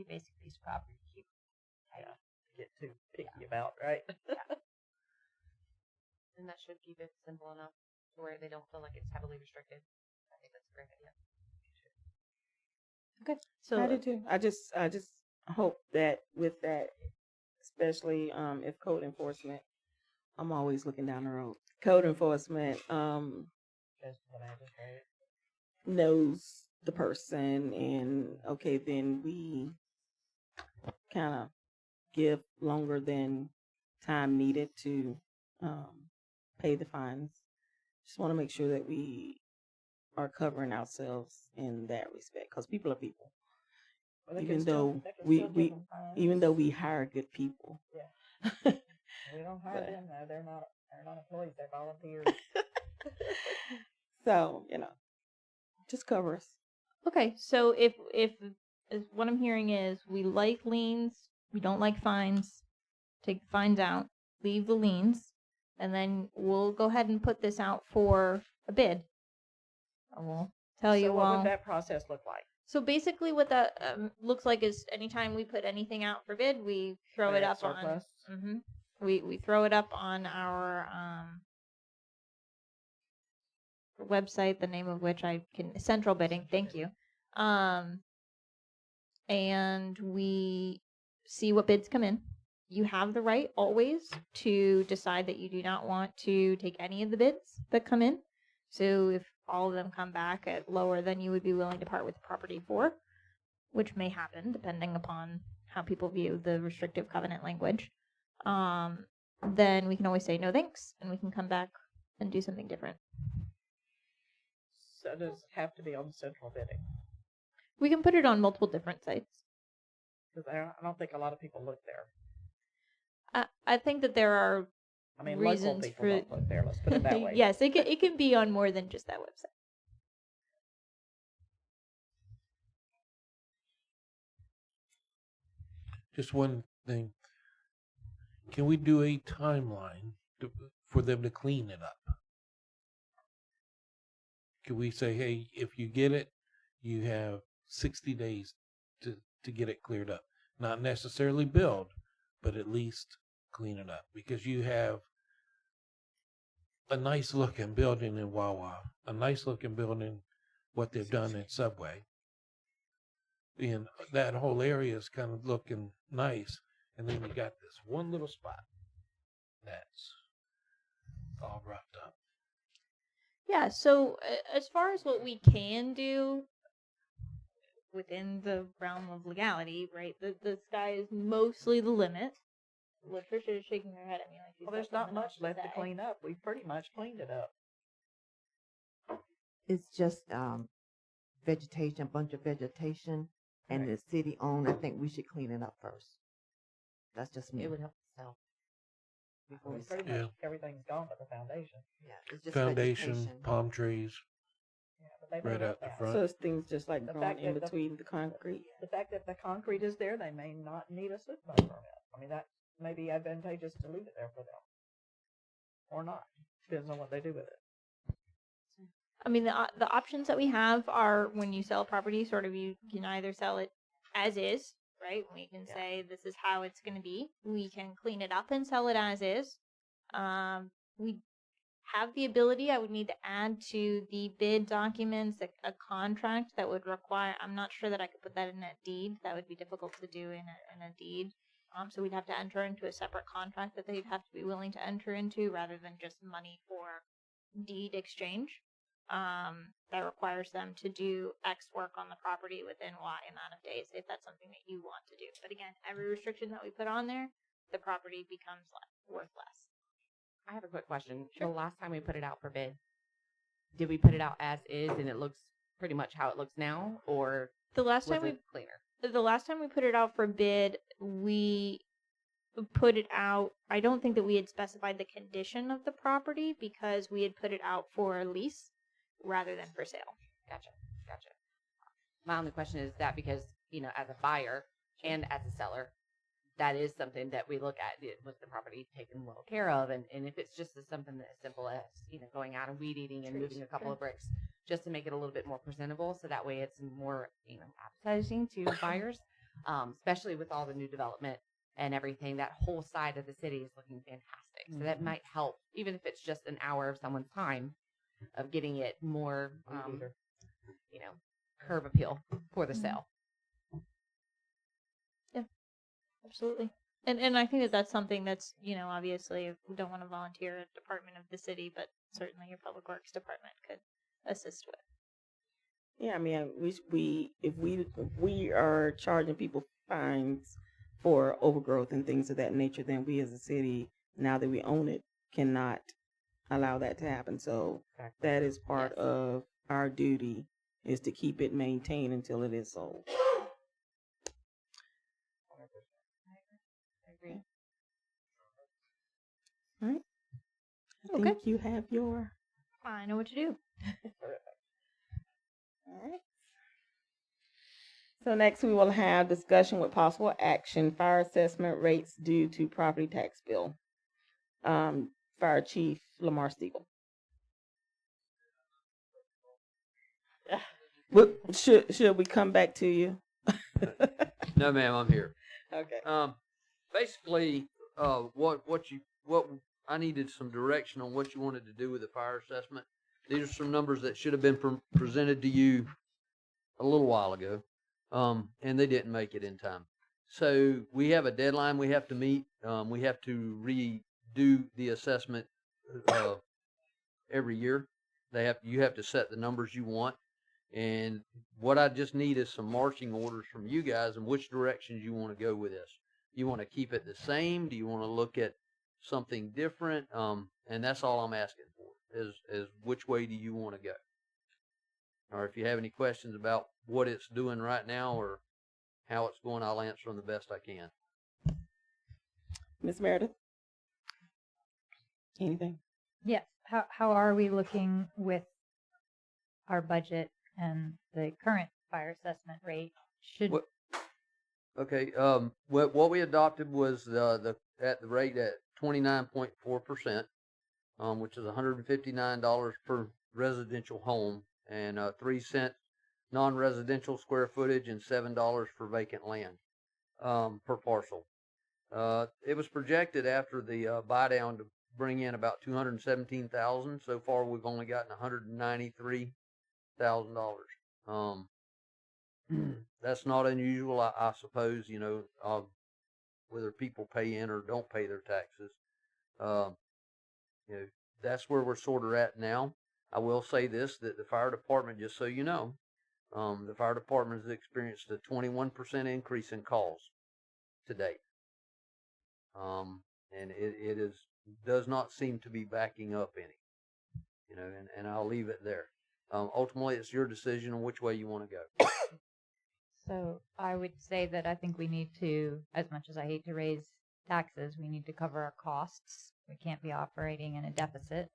basic piece of property to keep tight. Get too picky about, right? And that should keep it simple enough to where they don't feel like it's heavily restricted. I think that's a great idea. Okay. So I do too. I just hope that with that, especially if code enforcement, I'm always looking down the road. Code enforcement knows the person, and okay, then we kind of give longer than time needed to pay the fines. Just want to make sure that we are covering ourselves in that respect, because people are people. Well, Even though we hire good people. Yeah. We don't hire them though. They're not employees, they're volunteers. So, just cover us. okay, so if what I'm hearing is we like liens, we don't like fines, take the fines out, leave the liens, and then we'll go ahead and put this out for a bid. And we'll tell you So what all. would that process look like? So basically what that looks like is anytime we put anything out for bid, we throw it Declare up surplus? on we throw it up on our website, the name of which Central Bidding, thank you. And we see what bids come in. You have the right always to decide that you do not want to take any of the bids that come in. So if all of them come back at lower than you would be willing to part with the property for, which may happen depending upon how people view the restrictive covenant language, then we can always say no thanks, and we can come back and do something different. So does it have to be on Central Bidding? We can put it on multiple different sites. Because I don't think a lot of people look there. I think that there are I mean, reasons local people for don't look there. Let's put it that way. Yes, it can be on more than just that website. Just one thing. Can we do a timeline for them to clean it up? Can we say, hey, if you get it, you have 60 days to get it cleared up? Not necessarily build, but at least clean it up. Because you have a nice looking building in Wawa, a nice looking building, what they've done in Subway. And that whole area is kind of looking nice. And then you got this one little spot that's all roughed up. Yeah, so as far as what we can do within the realm of legality, right? The sky is mostly the limit. Latricia is shaking her head at me like she's Well, there's got not something much else left to say. clean up. We've pretty much cleaned it up. It's just vegetation, a bunch of vegetation, and the city owned. I think we should clean it up first. That's just me. It would help sell. Before we Pretty Yeah. much everything's gone but the foundation. Yeah, it's just Foundation, vegetation. palm trees, Yeah, but they right made out the that. front. So it's things just like The growing fact in that the- between the concrete. The fact that the concrete is there, they may not need a SIP permit. I mean, that may be advantageous to leave it there for them. Or not. Depends on what they do with it. I mean, the options that we have are when you sell a property, sort of you can either sell it as is, right? We can say this is how it's going to be. We can clean it up and sell it as is. We have the ability. I would need to add to the bid documents a contract that would require. I'm not sure that I could put that in a deed. That would be difficult to do in a deed. So we'd have to enter into a separate contract that they'd have to be willing to enter into rather than just money for deed exchange. That requires them to do X work on the property within Y amount of days if that's something that you want to do. But again, every restriction that we put on there, the property becomes worth less. I have a quick question. Sure. The last time we put it out for bid, did we put it out as is and it looks pretty much how it looks now, or The last was time it cleaner? the last time we put it out for bid, we put it out. I don't think that we had specified the condition of the property because we had put it out for lease rather than for sale. Gotcha. My only question is that because, as a buyer and as a seller, that is something that we look at. Was the property taken well care of? And if it's just something as simple as, going out and weed eating and moving a couple of bricks just to make it a little bit more presentable so that way it's more, appetizing to buyers, especially with all the new development and everything. That whole side of the city is looking fantastic. So that might help, even if it's just an hour of someone's time of getting it more, curb appeal for the sale. Yeah, absolutely. And I think that that's something that's, obviously we don't want to volunteer a department of the city, but certainly your public works department could assist with. Yeah, I mean, if we are charging people fines for overgrowth and things of that nature, then we as a city, now that we own it, cannot allow that to happen. So that is part of our duty, is to keep it maintained until it is sold. I agree. All right. I Okay. think you have your. I know what to do. All right. So next we will have discussion with possible action, fire assessment rates due to property tax bill. Fire Chief Lamar Steele. Should we come back to you? No, ma'am, I'm here. Okay. Basically, what I needed some direction on what you wanted to do with the fire assessment. These are some numbers that should have been presented to you a little while ago, and they didn't make it in time. So we have a deadline we have to meet. We have to redo the assessment every year. You have to set the numbers you want. And what I just need is some marching orders from you guys and which directions you want to go with this. You want to keep it the same? Do you want to look at something different? And that's all I'm asking for is which way do you want to go? Or if you have any questions about what it's doing right now or how it's going, I'll answer them the best I can. Ms. Meredith? Anything? Yes. How are we looking with our budget and the current fire assessment rate? Okay. What we adopted was at the rate at 29.4%, which is $159 per residential home, and 3 cents non-residential square footage, and $7 for vacant land per parcel. It was projected after the buy down to bring in about $217,000. So far, we've only gotten $193,000. That's not unusual, I suppose. Whether people pay in or don't pay their taxes. That's where we're sort of at now. I will say this, that the fire department, just so you know, the fire department has experienced a 21% increase in calls to date. And it does not seem to be backing up any, and I'll leave it there. Ultimately, it's your decision on which way you want to go. So I would say that I think we need to, as much as I hate to raise taxes, we need to cover our costs. We can't be operating in a deficit.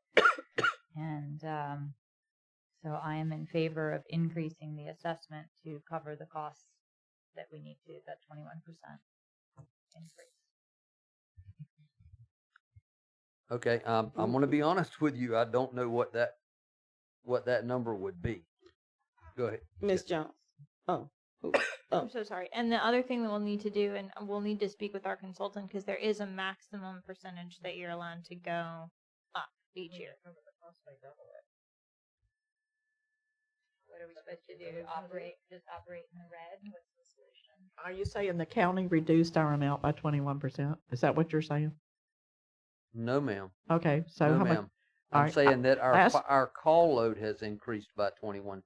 And so I am in favor of increasing the assessment to cover the costs that we need to, that 21% increase. Okay, I'm going to be honest with you. I don't know what that number would be. Go ahead, Ms. Jones. Oh. I'm so sorry. And the other thing that we'll need to do, and we'll need to speak with our consultant, because there is a maximum percentage that you're allowed to go up each year. What are we supposed to do? Just operate in the red? What's the solution? Are you saying the county reduced our amount by 21%? Is that what you're saying? No, ma'am. Okay, so No, how much? ma'am. I'm saying that our call load has increased by 21%.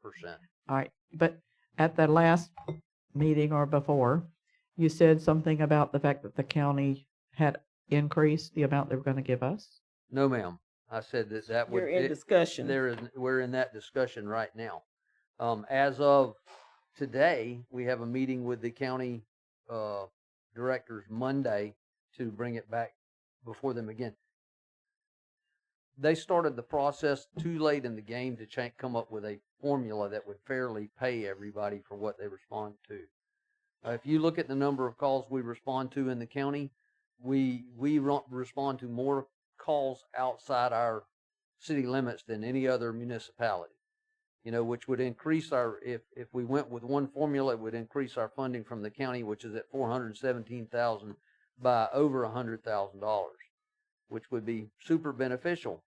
All right, but at the last meeting or before, you said something about the fact that the county had increased the amount they were going to give us? No, ma'am. I said that would. You're in discussion. We're in that discussion right now. As of today, we have a meeting with the county directors Monday to bring it back before them again. They started the process too late in the game to come up with a formula that would fairly pay everybody for what they respond to. If you look at the number of calls we respond to in the county, we respond to more calls outside our city limits than any other municipality. Which would increase if we went with one formula, it would increase our funding from the county, which is at $417,000 by over $100,000, which would be super beneficial.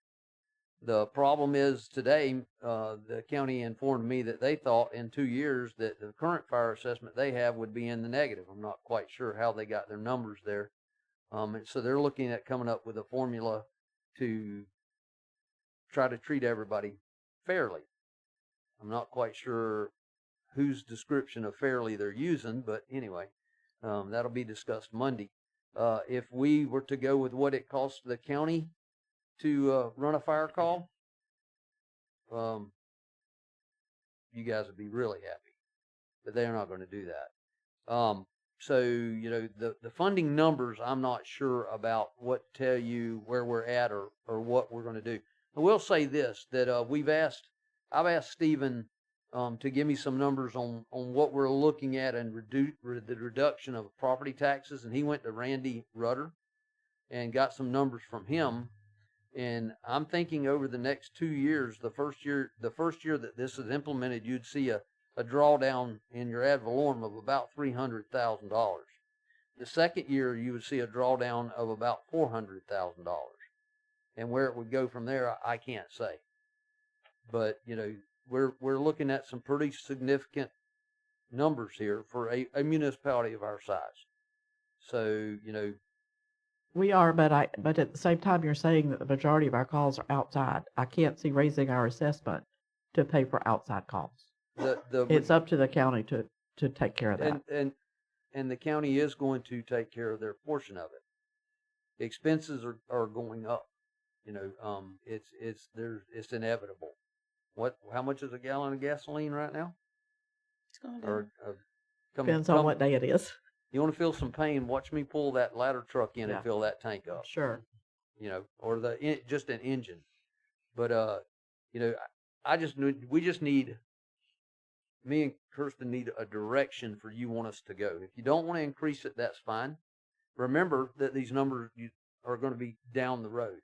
The problem is today, the county informed me that they thought in 2 years that the current fire assessment they have would be in the negative. I'm not quite sure how they got their numbers there. And so they're looking at coming up with a formula to try to treat everybody fairly. I'm not quite sure whose description of fairly they're using, but anyway, that'll be discussed Monday. If we were to go with what it costs the county to run a fire call, you guys would be really happy, but they're not going to do that. So, the funding numbers, I'm not sure about what to tell you where we're at or what we're going to do. I will say this, that I've asked Stephen to give me some numbers on what we're looking at and the reduction of property taxes, and he went to Randy Rudder and got some numbers from him. And I'm thinking over the next 2 years, the first year that this is implemented, you'd see a drawdown in your ad valorem of about $300,000. The second year, you would see a drawdown of about $400,000. And where it would go from there, I can't say. But, we're looking at some pretty significant numbers here for a municipality of our size. So, We are, but at the same time, you're saying that the majority of our calls are outside. I can't see raising our assessment to pay for outside calls. It's up to the county to take care of that. And the county is going to take care of their portion of it. The expenses are going up. It's inevitable. How much is a gallon of gasoline right now? It's going down. Depends on what day it is. You want to feel some pain? Watch me pull that ladder truck in Yeah. and fill that tank up. Sure. Or just an engine. But we just need. Me and Kiersten need a direction for you want us to go. If you don't want to increase it, that's fine. Remember that these numbers are going to be down the road.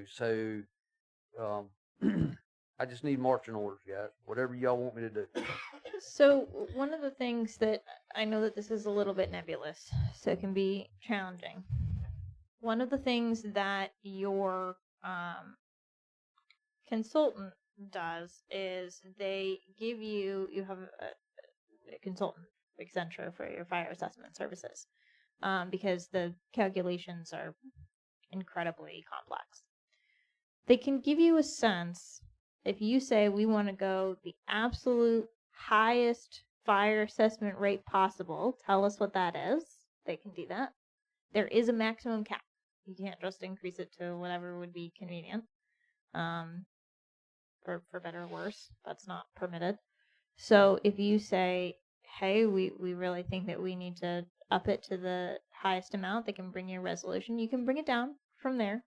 So I just need marching orders, guys. Whatever y'all want me to do. So one of the things that I know that this is a little bit nebulous, so it can be challenging. One of the things that your consultant does is they give you have a consultant, Accenture, for your fire assessment services, because the calculations are incredibly complex. They can give you a sense If you say we want to go the absolute highest fire assessment rate possible, tell us what that is. They can do that. There is a maximum cap. You can't just increase it to whatever would be convenient. For better or worse, that's not permitted. So if you say, hey, we really think that we need to up it to the highest amount, they can bring you a resolution. You can bring it down from there.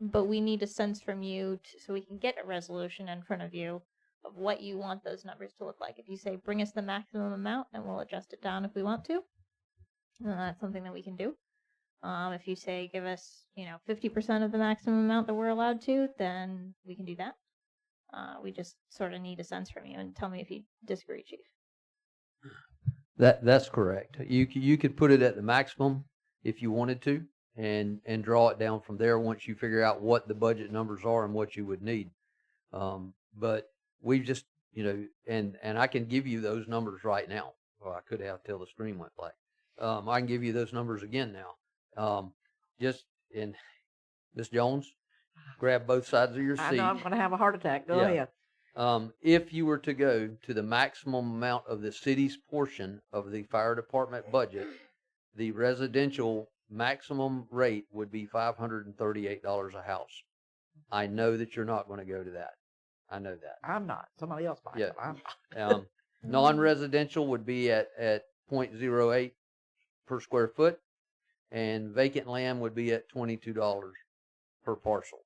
But we need a sense from you so we can get a resolution in front of you of what you want those numbers to look like. If you say, bring us the maximum amount, and we'll adjust it down if we want to, then that's something that we can do. If you say, give us, 50% of the maximum amount that we're allowed to, then we can do that. We just sort of need a sense from you, and tell me if you disagree, Chief. That's correct. You could put it at the maximum if you wanted to, and draw it down from there once you figure out what the budget numbers are and what you would need. But we've just, and I can give you those numbers right now. Well, I could have till the screen went black. I can give you those numbers again now. And Ms. Jones, grab both sides of your seat. I know I'm going to have a heart attack. Go ahead. If you were to go to the maximum amount of the city's portion of the fire department budget, the residential maximum rate would be $538 a house. I know that you're not going to go to that. I know that. I'm not. Somebody else might. Yeah. I'm not. Non-residential would be at 0.08 per square foot, and vacant land would be at $22 per parcel.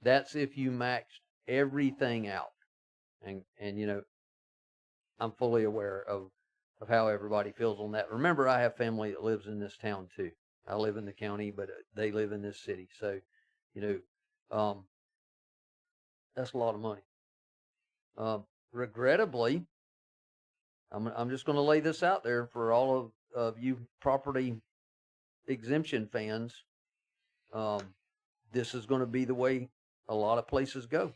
That's if you maxed everything out. And I'm fully aware of how everybody feels on that. Remember, I have family that lives in this town too. I live in the county, but they live in this city. So, that's a lot of money. Regrettably, I'm just going to lay this out there for all of you property exemption fans. This is going to be the way a lot of places go.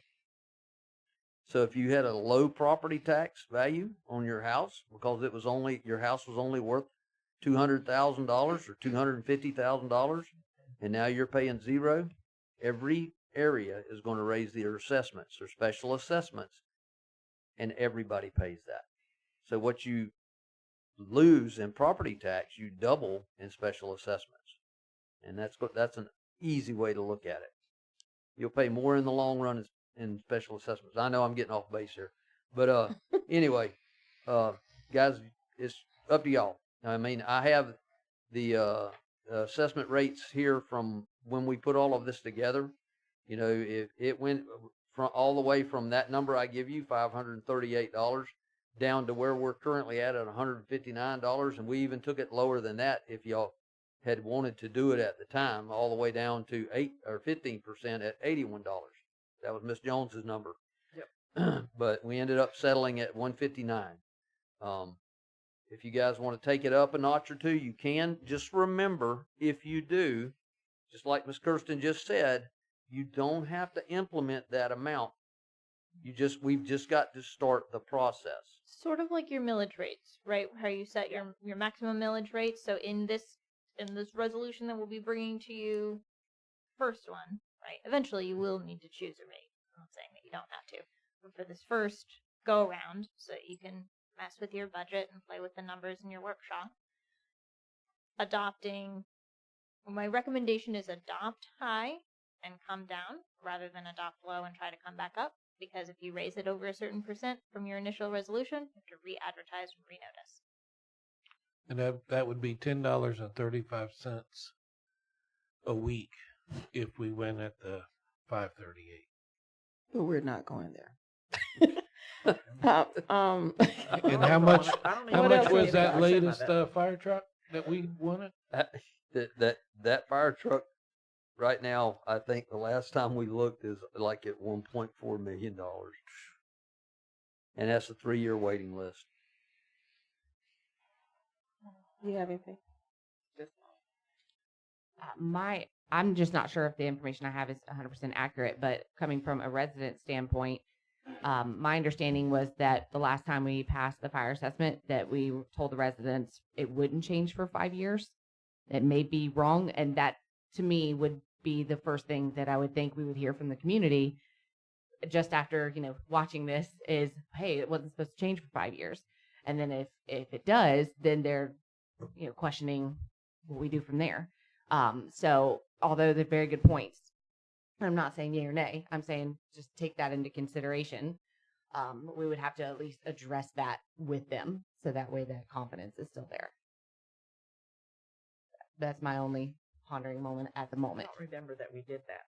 So if you had a low property tax value on your house because your house was only worth $200,000 or $250,000, and now you're paying zero, every area is going to raise their assessments, their special assessments, and everybody pays that. So what you lose in property tax, you double in special assessments, and that's an easy way to look at it. You'll pay more in the long run in special assessments. I know I'm getting off base here, but anyway, guys, it's up to y'all. I mean, I have the assessment rates here from when we put all of this together. If it went from all the way from that number I give you, $538, down to where we're currently at $159, and we even took it lower than that if y'all had wanted to do it at the time, all the way down to 8 or 15% at $81. That was Miss Jones's number. Yep. But we ended up settling at $159. If you guys want to take it up a notch or two, you can. Just remember, if you do, just like Miss Kiersten just said, you don't have to implement that amount. We've just got to start the process. Sort of like your millage rates, right? How you set your maximum millage rate. So in this resolution that we'll be bringing to you, first one, right? Eventually you will need to choose a rate. I'm not saying that you don't have to, but for this first go around, so that you can mess with your budget and play with the numbers in your workshop, my recommendation is adopt high and come down rather than adopt low and try to come back up, because if you raise it over a certain percent from your initial resolution, you have to re-advertise and renotice. And that would be $10.35 a week if we went at the 538. But we're not going there. And how much was that latest fire truck that we wanted? That fire truck right now, I think the last time we looked is like at $1.4 million. And that's a 3-year waiting list. You have anything? I'm just not sure if the information I have is 100% accurate, but coming from a resident standpoint, my understanding was that the last time we passed the fire assessment that we told the residents it wouldn't change for 5 years. It may be wrong, and that to me would be the first thing that I would think we would hear from the community. just after, watching this is, hey, it wasn't supposed to change for 5 years. And then if it does, then they're, questioning what we do from there. So although they're very good points, I'm not saying yay or nay. I'm saying just take that into consideration. We would have to at least address that with them, so that way that confidence is still there. That's my only pondering moment at the moment. I don't remember that we did that,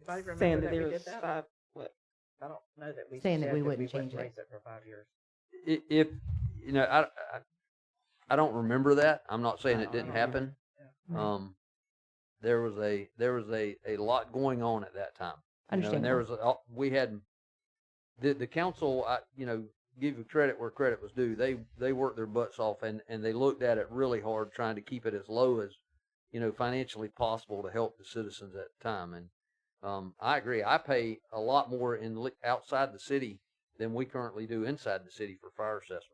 though. Anybody Saying remember that that we there did was that? What? I don't know that we Saying that said we wouldn't change raise it. it for 5 years. If I don't remember that. I'm not saying it didn't happen. Yeah. There was a lot going on at that time. And there was we had the council. Give you credit where credit was due. They worked their butts off and they looked at it really hard, trying to keep it as low as financially possible to help the citizens at the time. And I agree. I pay a lot more outside the city than we currently do inside the city for fire assessment.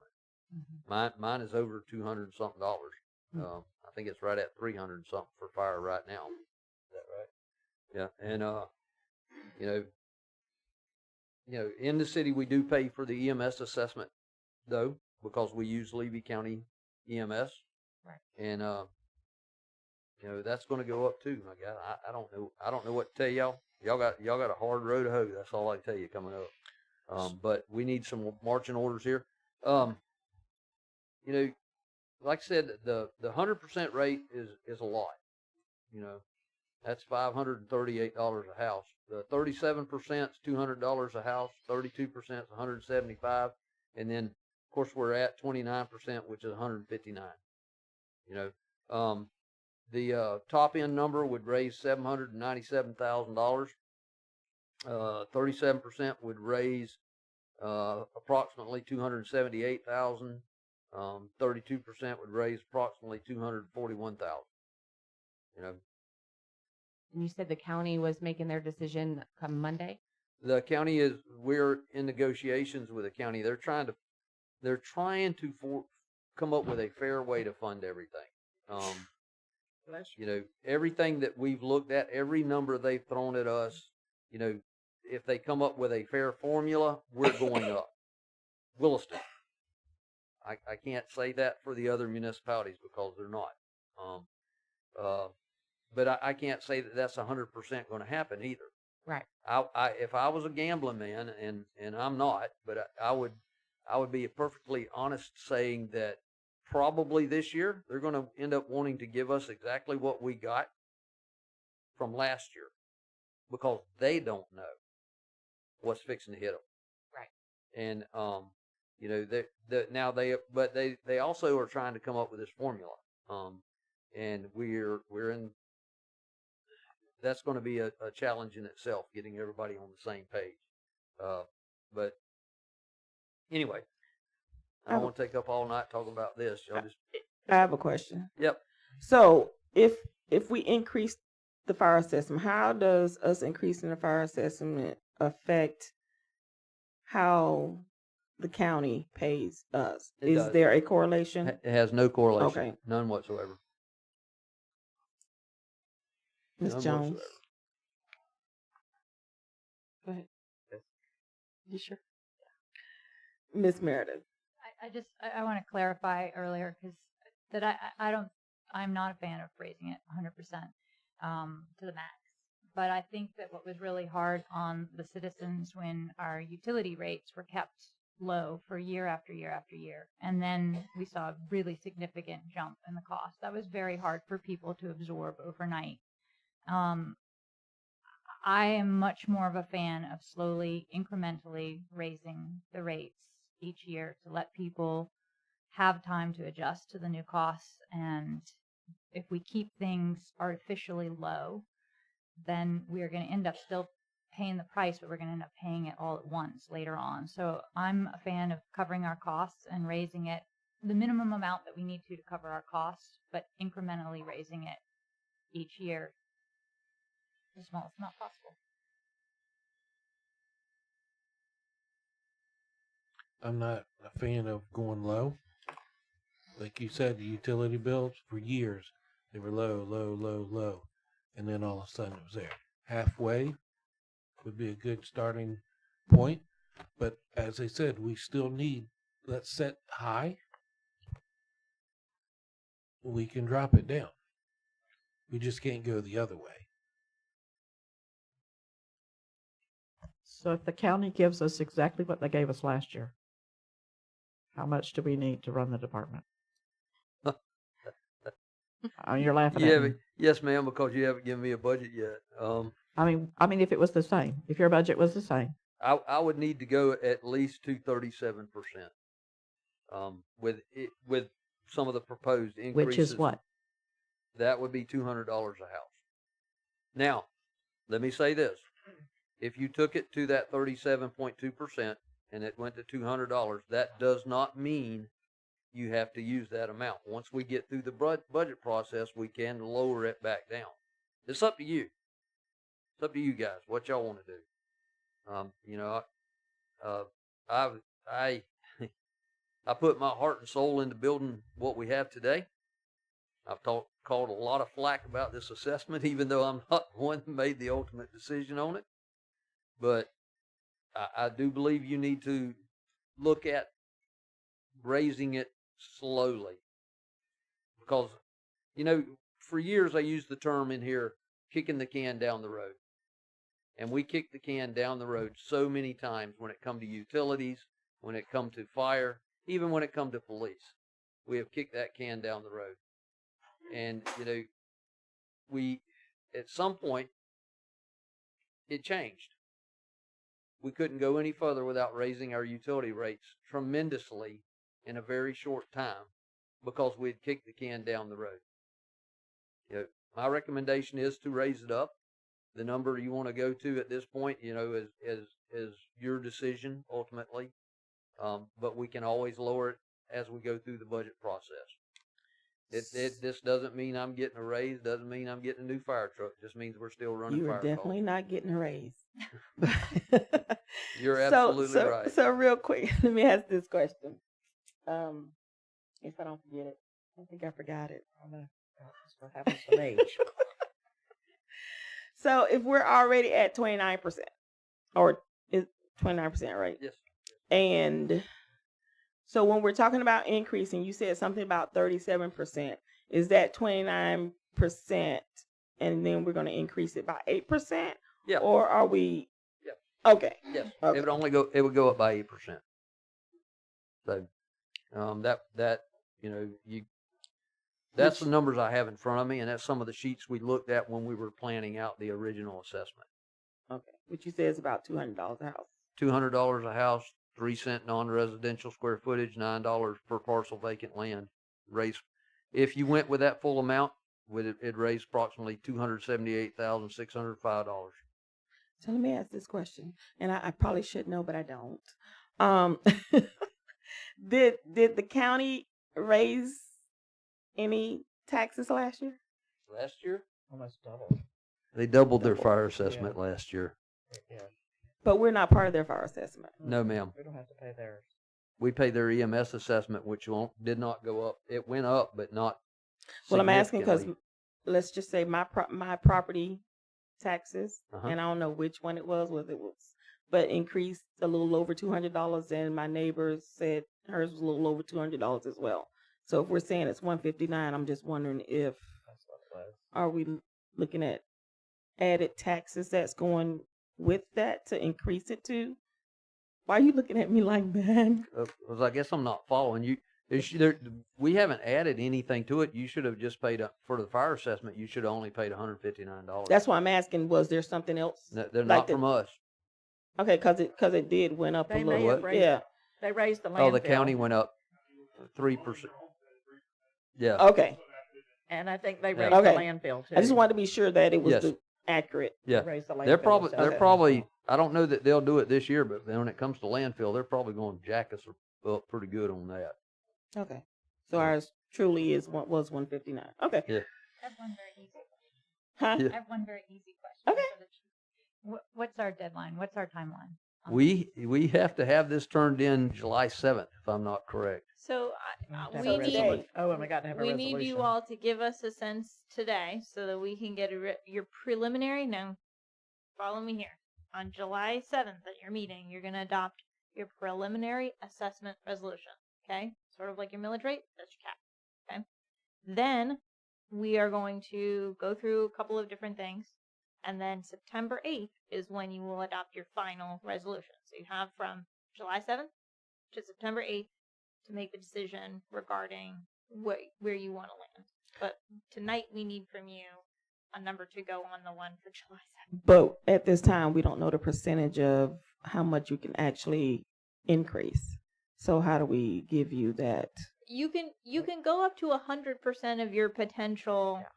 Mm-hmm. Mine is over $200 something. I think it's right at $300 something for fire right now. Is that right? Yeah. And in the city we do pay for the EMS assessment though, because we use Levy County EMS. Right. And that's going to go up too. My God, I don't know what to tell y'all. Y'all got a hard road to hoe. That's all I can tell you coming up. But we need some marching orders here. Like I said, the 100% rate is a lot. That's $538 a house. The 37% is $200 a house. 32% is $175, and then of course we're at 29%, which is $159. The top end number would raise $797,000. 37% would raise approximately $278,000. 32% would raise approximately $241,000. And you said the county was making their decision come Monday? The county we're in negotiations with the county. They're trying to come up with a fair way to fund everything. Everything that we've looked at, every number they've thrown at us, if they come up with a fair formula, we're going up. Williston. I can't say that for the other municipalities because they're not. But I can't say that that's 100% going to happen either. Right. If I was a gambling man, and I'm not, but I would be perfectly honest saying that probably this year they're going to end up wanting to give us exactly what we got from last year, because they don't know what's fixing to hit them. Right. And they also are trying to come up with this formula. And we're in. That's going to be a challenge in itself, getting everybody on the same page. But anyway, I don't want to take up all night talking about this. I have a question. Yep. So if we increase the fire assessment, how does us increasing the fire assessment affect how the county pays us? Is there a correlation? It has no correlation. Okay. None whatsoever. Ms. Jones. Go ahead. You sure? Ms. Meredith. I want to clarify earlier because I'm not a fan of raising it 100% to the max. But I think that what was really hard on the citizens when our utility rates were kept low for year after year after year, and then we saw a really significant jump in the cost. That was very hard for people to absorb overnight. I am much more of a fan of slowly, incrementally raising the rates each year to let people have time to adjust to the new costs. And if we keep things artificially low, then we're going to end up still paying the price, but we're going to end up paying it all at once later on. So I'm a fan of covering our costs and raising it the minimum amount that we need to cover our costs, but incrementally raising it each year as small as not possible. I'm not a fan of going low. Like you said, the utility bills for years, they were low, low, low, low. And then all of a sudden it was there. Halfway, would be a good starting point. But as I said, we still need, let's set high. We can drop it down. We just can't go the other way. So if the county gives us exactly what they gave us last year, how much do we need to run the department? You're laughing at me. Yes, ma'am, because you haven't given me a budget yet. I mean, if it was the same, if your budget was the same, I would need to go at least to 37%. With some of the proposed increases. which is what? That would be $200 a house. Now, let me say this. If you took it to that 37.2% and it went to $200, that does not mean you have to use that amount. Once we get through the budget process, we can lower it back down. It's up to you. It's up to you guys, what y'all want to do. You know, I put my heart and soul into building what we have today. I've called a lot of flack about this assessment, even though I'm not the one that made the ultimate decision on it. But I do believe you need to look at raising it slowly. Because, you know, for years I used the term in here, kicking the can down the road. And we kick the can down the road so many times when it comes to utilities, when it comes to fire, even when it comes to police. We have kicked that can down the road. And, you know, we, at some point, it changed. We couldn't go any further without raising our utility rates tremendously in a very short time because we had kicked the can down the road. You know, my recommendation is to raise it up. The number you want to go to at this point, you know, is your decision ultimately. But we can always lower it as we go through the budget process. This doesn't mean I'm getting a raise. Doesn't mean I'm getting a new fire truck. Just means we're still running You fire are definitely calls. not getting a raise. You're absolutely right. So real quick, let me ask this question. If I don't forget it, I think I forgot it. I don't know. That's what happens with age. So if we're already at 29%, or is 29%, right? Yes. And so when we're talking about increasing, you said something about 37%. Is that 29%, and then we're going to increase it by 8%? Yeah. Or are we? Yeah. Okay. Yes. Okay. It would go up by 8%. So, that you know, that's the numbers I have in front of me, and that's some of the sheets we looked at when we were planning out the original assessment. Okay. Which you said is about $200 a house. $200 a house, 3-cent non-residential square footage, $9 per parcel vacant land. If you went with that full amount, it'd raise approximately $278,605. So let me ask this question, and I probably should know, but I don't. Did the county raise any taxes last year? Last year? Almost double. They doubled their fire assessment last year. Yeah. But we're not part of their fire assessment. No, ma'am. We don't have to pay theirs. We pay their EMS assessment, which did not go up. It went up, but not. Well, I'm asking because significantly. let's just say my property taxes, Uh-huh. and I don't know which one it was, but increased a little over $200, and my neighbors said hers was a little over $200 as well. So if we're saying it's $159, I'm just wondering if are we looking at added taxes that's going with that to increase it to? Why are you looking at me like that? Because I guess I'm not following you. We haven't added anything to it. You should have just paid for the fire assessment. You should have only paid $159. That's why I'm asking. Was there something else? No, they're like not from us. Okay, because it did went up They a may little. have raised, Yeah. They raised the landfill. Oh, the county went up 3%. Yeah. Okay. And I think they Yeah. raised Okay. the landfill too. I just wanted to be sure that it was Yes. accurate. Yeah. Raised the They're landfill probably assessment. I don't know that they'll do it this year, but when it comes to landfill, they're probably going to jack us up pretty good on that. Okay. So ours truly was 159. Okay. Yeah. I have one very easy question. Huh? Yeah. I have one very easy question. Okay. for the chief. What's our deadline? What's our timeline? on We have to have this turned in July 7th, if I'm not correct. So To have we a need resolution. Oh, and we got to have a we resolution. need you all to give us a sense today so that we can get your preliminary. Now, follow me here. on July 7th at your meeting, you're going to adopt your preliminary assessment resolution. Okay? Sort of like your millage rate, that's your cap. Okay? Then we are going to go through a couple of different things. And then September 8th is when you will adopt your final resolution. So you have from July 7th to September 8th to make the decision regarding where you want to land. But tonight we need from you a number to go on the one for July 7th. But at this time, we don't know the percentage of how much you can actually increase. So how do we give you that? You can go up to 100% of your potential. Yeah.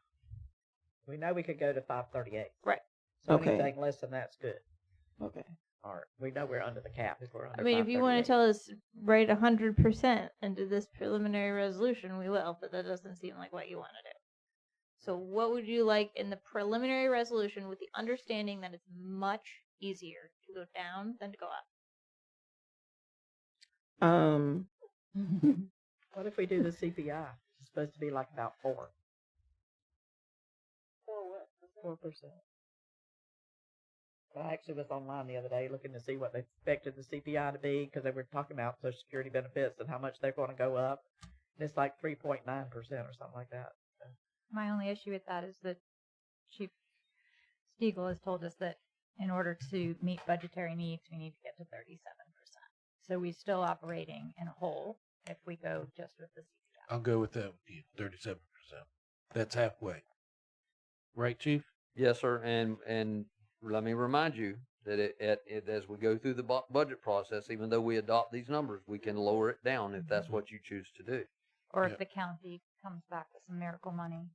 We know we could go to 538. Right. So Okay. anything less than that's good. Okay. Or we know we're under the cap if we're under I mean, if you want to 538. tell us write 100% into this preliminary resolution, we will, but that doesn't seem like what you want to do. So what would you like in the preliminary resolution with the understanding that it's much easier to go down than to go up? What if we do the CPI? It's supposed to be like about 4. 4%. I actually was online the other day looking to see what they expected the CPI to be because they were talking about Social Security benefits and how much they're going to go up. And it's like 3.9% or something like that. My only issue with that is that Chief Stiegel has told us that in order to meet budgetary needs, we need to get to 37%. So we're still operating in a hole if we go just with the CPI. I'll go with that with you, 37%. That's halfway. Right, Chief? Yes, sir. And let me remind you that as we go through the budget process, even though we adopt these numbers, we can lower it down if that's what you choose to do. Or if the county comes back with some miracle money.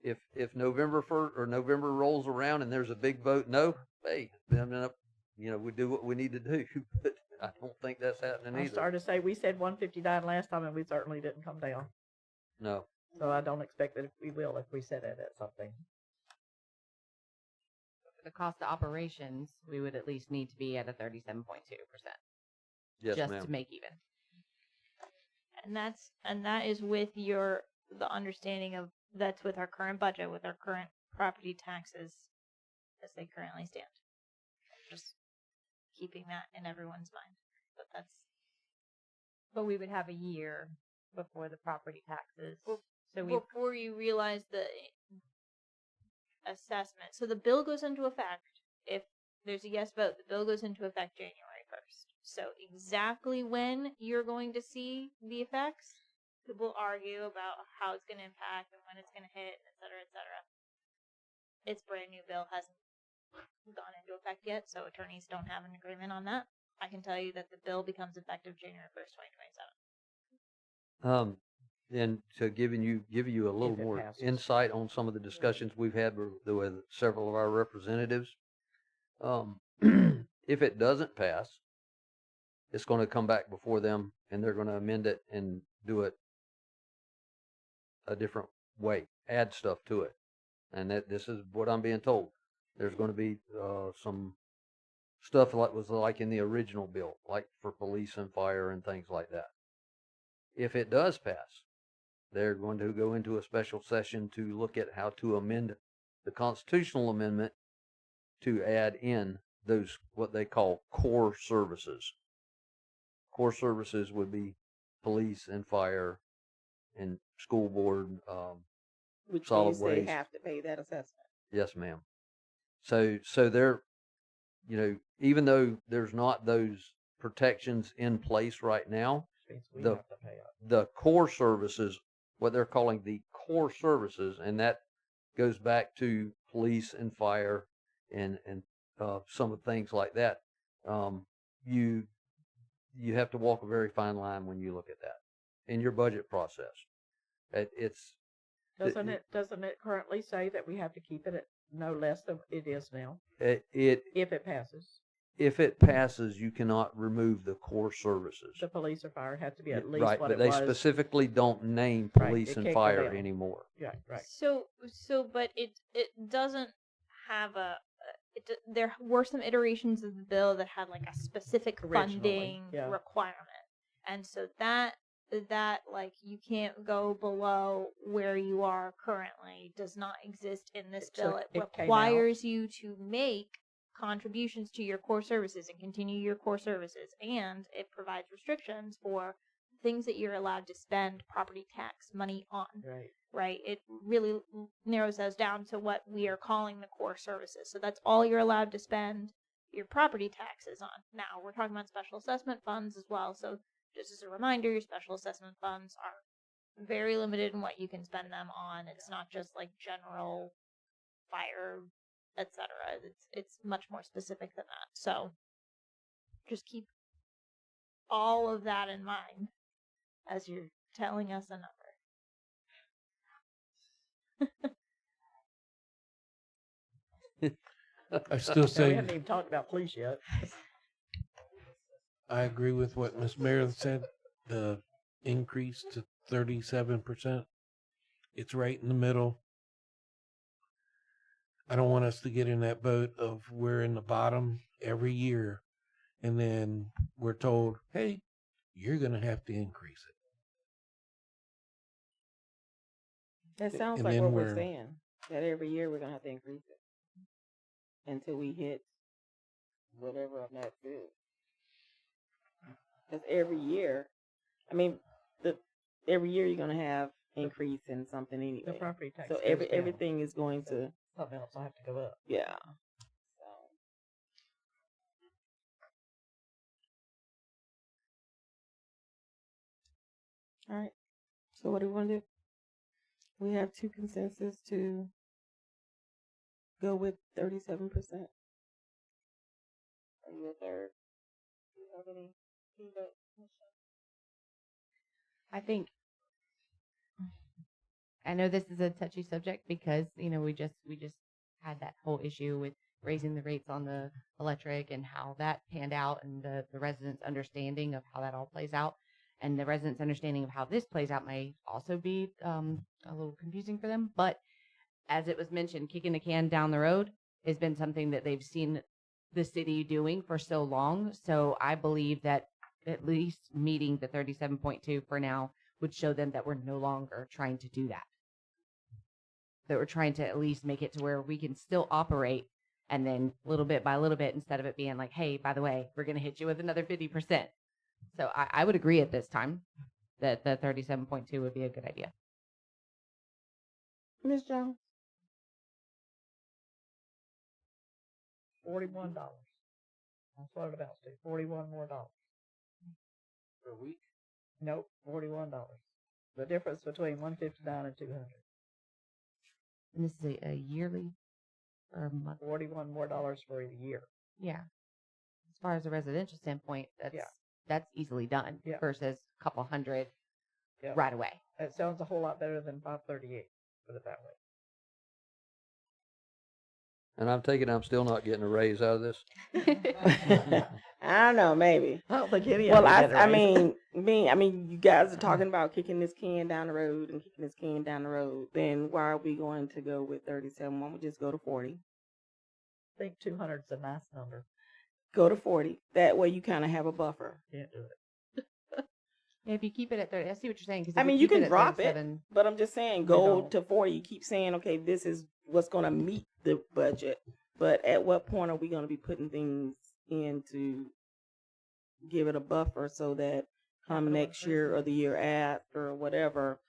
If November 1st or November rolls around and there's a big vote no, hey, then we do what we need to do. But I don't think that's happening I either. started to say we said 159 last time and we certainly didn't come down. No. So I don't expect that we will if we set it at something. For the cost of operations, we would at least need to be at a 37.2%. Yes, just ma'am. to make even. And that is with the understanding of that's with our current budget, with our current property taxes as they currently stand. Just keeping that in everyone's mind. But we would have a year before the property taxes. Before you realize the assessment. So the bill goes into effect. If there's a yes vote, the bill goes into effect January 1st. So exactly when you're going to see the effects, people argue about how it's going to impact and when it's going to hit, et cetera, et cetera. It's brand new bill, hasn't gone into effect yet, so attorneys don't have an agreement on that. I can tell you that the bill becomes effective January 1st, 2027. And to give you a little more insight on some of the discussions we've had with several of our representatives, if it doesn't pass, it's going to come back before them, and they're going to amend it and do it a different way, add stuff to it. And this is what I'm being told. There's going to be some stuff like in the original bill, like for police and fire and things like that. If it does pass, they're going to go into a special session to look at how to amend the constitutional amendment to add in those what they call core services. Core services would be police and fire and school board, Which solid means waste. they have to pay that assessment. Yes, ma'am. So they're, even though there's not those protections in place right now, the core services, what they're calling the core services, and that goes back to police and fire and some of things like that. You have to walk a very fine line when you look at that in your budget process. Doesn't it currently say that we have to keep it at no less than it is now? If it passes. If it passes, you cannot remove the core services. The police or fire have to be at least right, what but it was. they specifically don't name Right, police it and can't go fire down. anymore. Yeah, right. But it doesn't have there were some iterations of the bill that had like a specific funding requirement, and so that like you can't go below where you are currently does not exist in this bill. It requires you to make contributions to your core services and continue your core services, and it provides restrictions for things that you're allowed to spend property tax money on. Right? It really narrows those down to what we are calling the core services. So that's all you're allowed to spend your property taxes on. Now, we're talking about special assessment funds as well. So just as a reminder, your special assessment funds are very limited in what you can spend them on. It's not just like general fire, etc. It's much more specific than that. So just keep all of that in mind as you're telling us a number. I still say we haven't even talked about police yet. I agree with what Miss Meredith said. The increase to 37%. It's right in the middle. I don't want us to get in that boat of we're in the bottom every year and then we're told, hey, you're going to have to increase it. That sounds And like then what we're saying. That every year we're gonna have to increase it until we hit whatever of that is. Because every year, I mean, every year you're gonna have increase in something anyway. The property tax. So goes down. everything is going to, Something else will have to go up. yeah. All right. So what do we want to do? We have two consensus to go with 37%. Are you a third? Do you have any feedback, Michelle? I know this is a touchy subject because, you know, we just had that whole issue with raising the rates on the electric and how that panned out, and the residents' understanding of how that all plays out. And the residents' understanding of how this plays out may also be a little confusing for them. But as it was mentioned, kicking the can down the road has been something that they've seen the city doing for so long. So I believe that at least meeting the 37.2 for now would show them that we're no longer trying to do that. That we're trying to at least make it to where we can still operate, and then little bit by little bit, instead of it being like, hey, by the way, we're going to hit you with another 50%. So I would agree at this time that the 37.2 would be a good idea. Ms. Jones? $41. That's what it amounts to. $41 more dollars. For a week? Nope, $41. The difference between $159 and $200. And this is a yearly or a month? $41 more dollars for a year. Yeah. As far as a residential standpoint, that's easily done versus a couple hundred right away. It sounds a whole lot better than 538. Put it that way. And I'm taking I'm still not getting a raise out of this. I don't know, maybe. I don't think any well, of you get a I raise. mean, you guys are talking about kicking this can down the road and kicking this can down the road. Then why are we going to go with 37? Why don't we just go to 40? I think 200 is a nice number. Go to 40. That way you kind of have a buffer. Can't do it. Yeah, if you keep it at 30, I see what you're saying. I mean, you can drop it, 37, but I'm just saying go to 40. You keep saying, okay, this is what's going to meet the budget. But at what point are we going to be putting things in to give it a buffer so that come next year or the year after or whatever,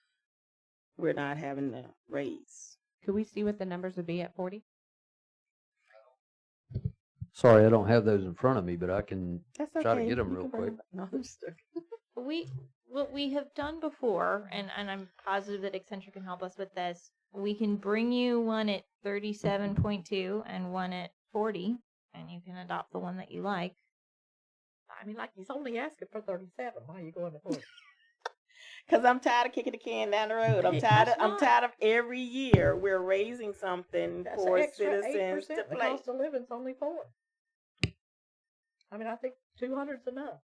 we're not having to raise? Could we see what the numbers would be at 40? Sorry, I don't have those in front of me, but I can That's try to okay. get them You real can bring quick. them back. No, I'm just joking. What we have done before, and I'm positive that Accenture can help us with this, we can bring you one at 37.2 and one at 40, and you can adopt the one that you like. I mean, like, he's only asking for 37. Why are you going to 40? Because I'm tired of kicking the can down the road. I'm tired of every year we're raising something That's for an extra citizens 8%. to The play. cost of living's only 4. I mean, I think 200's enough.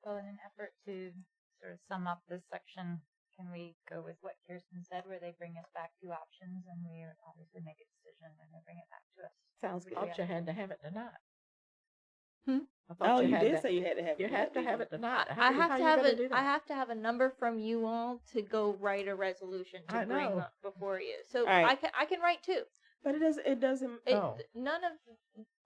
Well, in an effort to sort of sum up this section, can we go with what Kiersten said, where they bring us back 2 options and we obviously make a decision and they bring it back to us? Sounds Thought you had to have it tonight. I thought Oh, you had did to- say you had to have You it have to tonight, have it didn't tonight. I have how to you have gonna it. do that? I have to have a number from you all to go write a resolution to I bring know. up before you. So All right. I can write two. But it doesn't. None of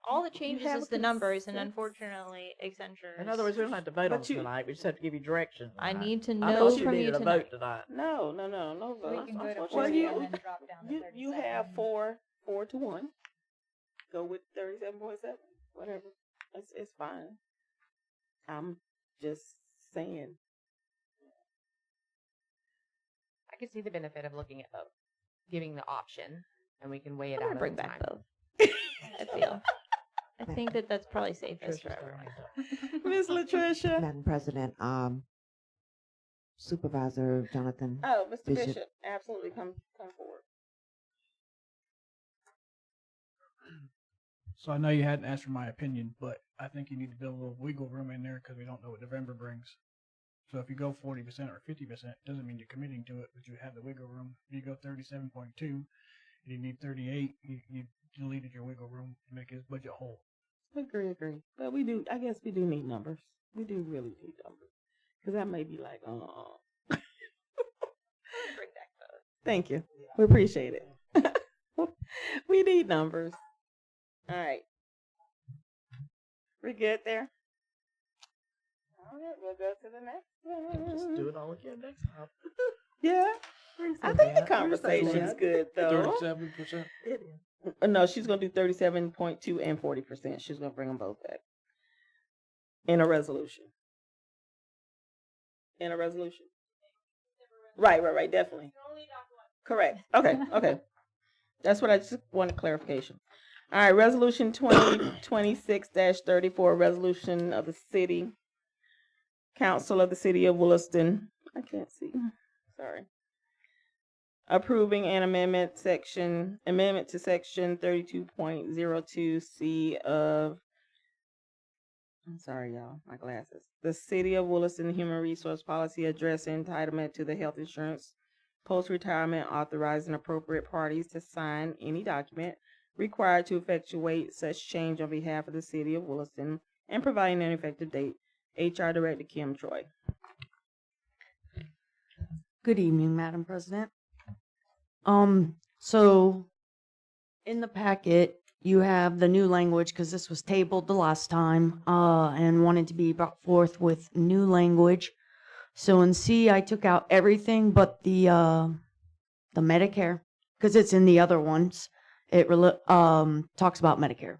all the changes have is a the numbers, and consensus. unfortunately, Accenture. In other words, we don't have to vote on But it you- tonight. We just have to give you direction. I tonight. need to I know thought you from you needed a tonight. vote tonight. No We vote. can go to Well, 40 and then drop down to you 37. have 4 to 1. Go with 37.7. Whatever. It's fine. I'm just saying. I can see the benefit of looking at both, giving the option, and we can weigh it I'm out. gonna bring at the back time. both. I feel. I think that's probably safest for Tricia's everyone. throwing Miss Latricia. Madam President, Supervisor Jonathan. Oh, Mr. Bishop. Bishop, absolutely come forward. So I know you hadn't asked for my opinion, but I think you need to build a little wiggle room in there because we don't know what November brings. So if you go 40% or 50%, doesn't mean you're committing to it, but you have the wiggle room. If you go 37.2 and you need 38, you deleted your wiggle room to make his budget whole. Agree. But I guess we do need numbers. We do really need numbers. Because that may be like, Bring back both. Thank you. We appreciate it. We need numbers. All right. We good there? All right, we'll go to the next one. Just do it all again next time. Yeah. I think the conversation's good, though. 37%. It is. No, she's going to do 37.2 and 40%. She's going to bring them both back. In a resolution. Right, definitely. Correct. Okay. That's what I just wanted clarification. All right, resolution 2026-34, resolution of the city council of the city of Williston. I can't see. Sorry. Approving an amendment to section 32.02C of, I'm sorry, y'all, my glasses. The city of Williston Human Resource Policy addressing entitlement to the health insurance post-retirement, authorizing appropriate parties to sign any document required to effectuate such change on behalf of the city of Williston and providing an effective date. HR Director Kim Troy. Good evening, Madam President. So in the packet, you have the new language because this was tabled the last time, and wanted to be brought forth with new language. So in C, I took out everything but the Medicare because it's in the other ones. It talks about Medicare.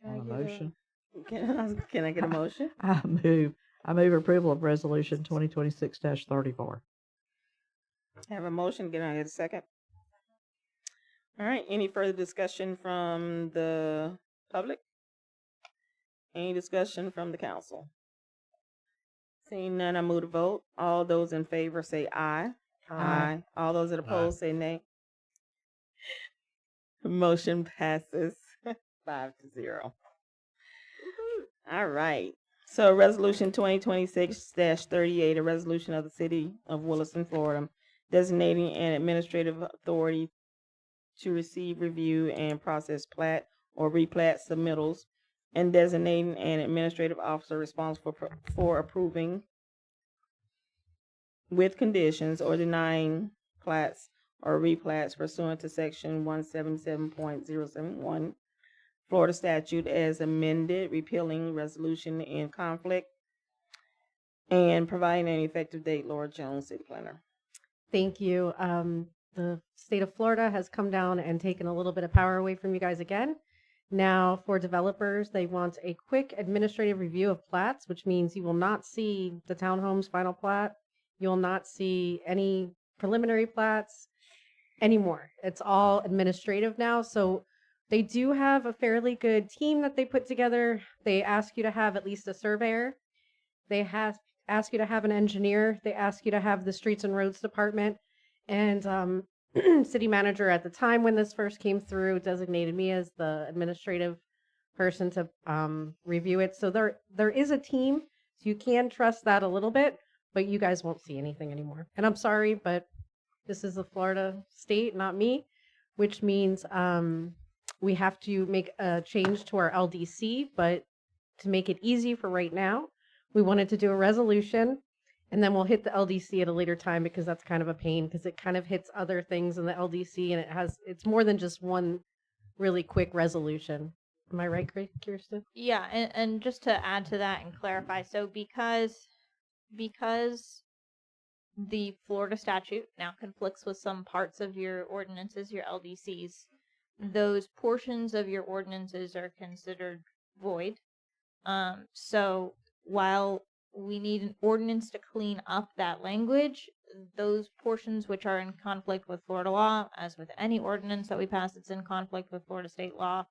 On a motion. Can I get a motion? I move approval of resolution 2026-34. Have a motion. Can I get a second? All right. Any further discussion from the public? Any discussion from the council? Seeing none, I move to vote. All those in favor say aye. Aye. All those that oppose say nay. Motion passes 5-0. All right. So resolution 2026-38, a resolution of the city of Williston, Florida, designating an administrative authority to receive, review, and process plat or replat submittals, and designating an administrative officer responsible for approving with conditions or denying plats or replats pursuant to section 177.071 Florida statute as amended, repealing resolution in conflict, and providing an effective date. Laura Jones, City Planner. Thank you. The state of Florida has come down and taken a little bit of power away from you guys again. Now, for developers, they want a quick administrative review of plats, which means you will not see the townhome's final plat. You will not see any preliminary plats anymore. It's all administrative now. So they do have a fairly good team that they put together. They ask you to have at least a surveyor. They ask you to have an engineer. They ask you to have the streets and roads department. And city manager at the time when this first came through designated me as the administrative person to review it. So there is a team, so you can trust that a little bit, but you guys won't see anything anymore. And I'm sorry, but This is the Florida state, not me, which means we have to make a change to our LDC, but to make it easy for right now, we wanted to do a resolution, and then we'll hit the LDC at a later time because that's kind of a pain because it kind of hits other things in the LDC, and it's more than just one really quick resolution. Am I right, Kiersten? Yeah, and just to add to that and clarify, so because the Florida statute now conflicts with some parts of your ordinances, your LDCs, those portions of your ordinances are considered void. So while we need an ordinance to clean up that language, those portions which are in conflict with Florida law, as with any ordinance that we pass that's in conflict with Florida state law,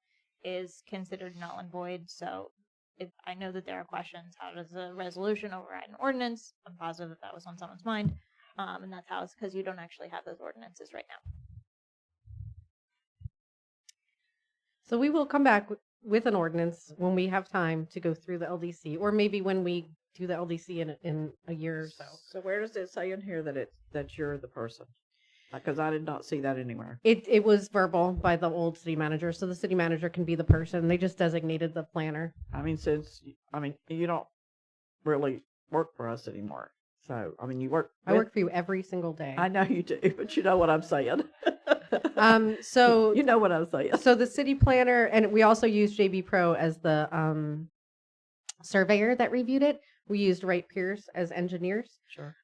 is considered null and void. So if I know that there are questions, how does a resolution override an ordinance? I'm positive that was on someone's mind. And that's how it's because you don't actually have those ordinances right now. So we will come back with an ordinance when we have time to go through the LDC, or maybe when we do the LDC in a year or so. So where does it say in here that you're the person? Because I did not see that anywhere. It was verbal by the old city manager, so the city manager can be the person. They just designated the planner. I mean, you don't really work for us anymore. So, I mean, I work for you every single day. I know you do, but you know what I'm saying. So you know what I'm saying. So the city planner, and we also used JB Pro as the surveyor that reviewed it. We used Wright Pierce as engineers. Sure.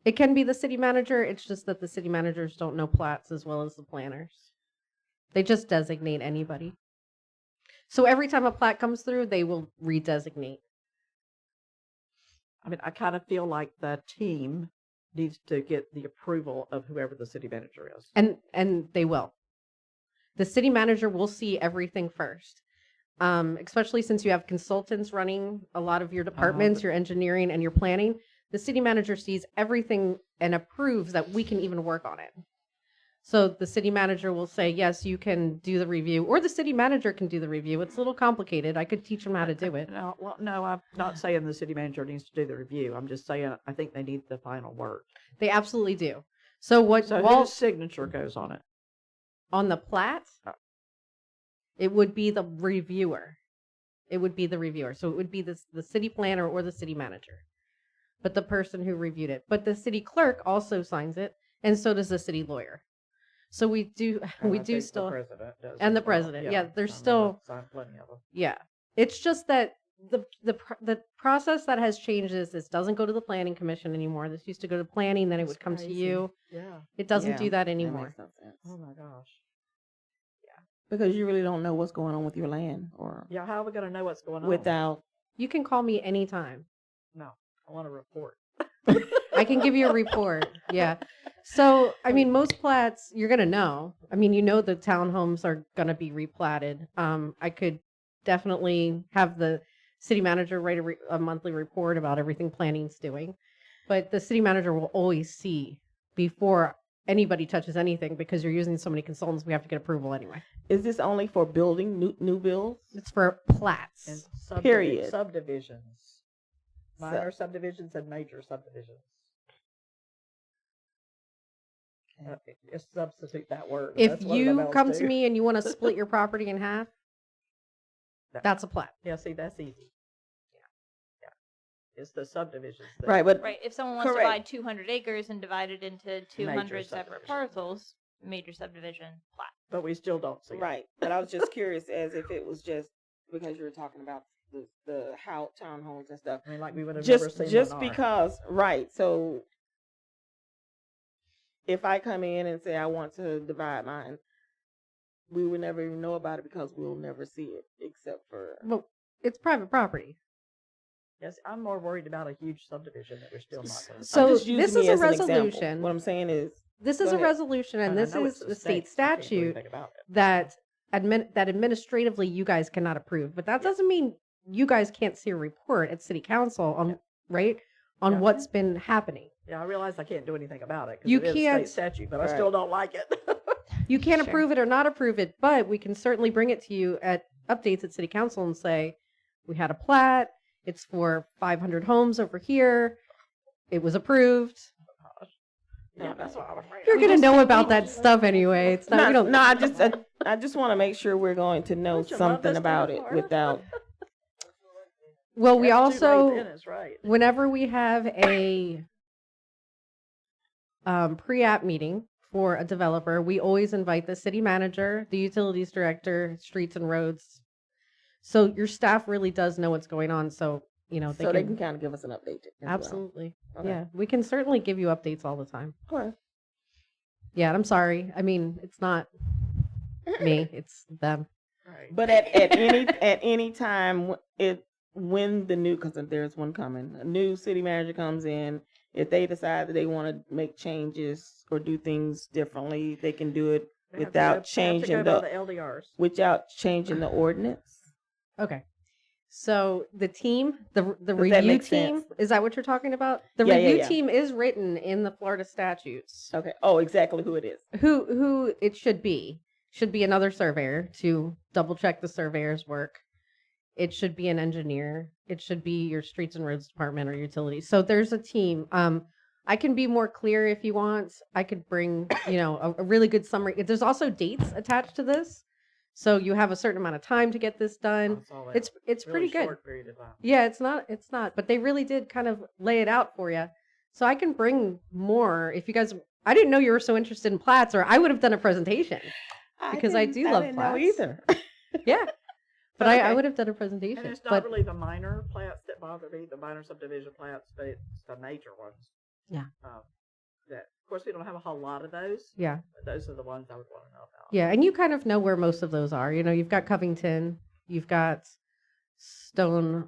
It can be the city manager. It's just that the city managers don't know plats as well as the planners. They just designate anybody. So every time a plat comes through, they will redesignate. I mean, I kind of feel like the team needs to get the approval of whoever the city manager is. And they will. The city manager will see everything first. Especially since you have consultants running a lot of your departments, your engineering and your planning. The city manager sees everything and approves that we can even work on it. So the city manager will say, yes, you can do the review, or the city manager can do the review. It's a little complicated. I could teach them how to do it. No, I'm not saying the city manager needs to do the review. I'm just saying I think they need the final word. They absolutely do. So whose signature goes on it? On the plat? It would be the reviewer. It would be the reviewer. So it would be the city planner or the city manager. But the person who reviewed it. But the city clerk also signs it, and so does the city lawyer. So we do still, the president does, and the president. Yeah, there's still signed plenty of them. Yeah, it's just that the process that has changed is this doesn't go to the planning commission anymore. This used to go to planning, then it would come to you. Yeah, it doesn't do that anymore. That makes no sense. Oh my gosh. Because you really don't know what's going on with your land, or how are we going to know what's going on without? You can call me anytime. No, I want a report. I can give you a report. Yeah. So, I mean, most plats you're going to know. I mean, you know the townhomes are going to be replatted. I could definitely have the city manager write a monthly report about everything planning's doing. But the city manager will always see before anybody touches anything, because you're using so many consultants, we have to get approval anyway. Is this only for building new builds? It's for plats. And period. Subdivisions. Minor subdivisions and major subdivisions. Just substitute that word. If you come to me and you want to split your property in half, that's a plat. Yeah, see, that's easy. Yeah. It's the subdivisions. Right, but if someone wants to buy 200 acres and divide it into 200 separate parcels, major subdivision plat. But we still don't see it. Right, but I was just curious as if it was just because you were talking about the how townhomes and stuff. I mean, like we would have never seen just Lennar. because, right? So if I come in and say I want to divide mine, we would never even know about it because we'll never see it except for. Well, it's private property. Yes, I'm more worried about a huge subdivision that we're still not going to. So this is a resolution. What I'm saying is, this is a resolution, and this is the state statute that administratively you guys cannot approve. But that doesn't mean you guys can't see a report at city council on on what's been happening. Yeah, I realize I can't do anything about it. You it is can't state statute, but I still don't like it. You can't approve it or not approve it, but we can certainly bring it to you at updates at city council and say, we had a plat. It's for 500 homes over here. It was approved. Yeah, that's what I'm afraid. You're gonna know about that stuff anyway. It's not. We don't. No, I just want to make sure we're going to know something about it without. Well, we That's too late also, then, it's right. whenever we have a pre-app meeting for a developer, we always invite the city manager, the utilities director, streets and roads. So your staff really does know what's going on. So, you know, They can kind of give us an update. as well. Absolutely. Okay. Yeah, we can certainly give you updates all the time. Okay. Yeah, I'm sorry. I mean, it's not me, it's them. But at any time, when the new, because there's one coming, a new city manager comes in, if they decide that they want to make changes or do things differently, they can do it without changing the LDRs. without changing the ordinance. Okay. So the team, the that review make team, sense? is that what you're talking about? The Yeah, yeah, review yeah. team is written in the Florida statutes. Okay. Oh, exactly who it is. Who it should be another surveyor to double check the surveyor's work. It should be an engineer. It should be your streets and roads department or utilities. So there's a team. I can be more clear if you want. I could bring, a really good summary. There's also dates attached to this. So you have a certain amount of time to get this done. It's Really pretty good. short period of time. Yeah, it's not, but they really did kind of lay it out for you. So I can bring more if you guys, I didn't know you were so interested in plats, or I would have done a presentation because I do love didn't plats. know either. Yeah. But Okay. I would have done a presentation. And it's not but really the minor plats that bother me, the minor subdivision plats, but it's the major ones. Yeah. That, of course, we don't have a whole lot of those. Yeah. But those are the ones I would want to know about. Yeah, and you kind of know where most of those are. You've got Covington, you've got Stone,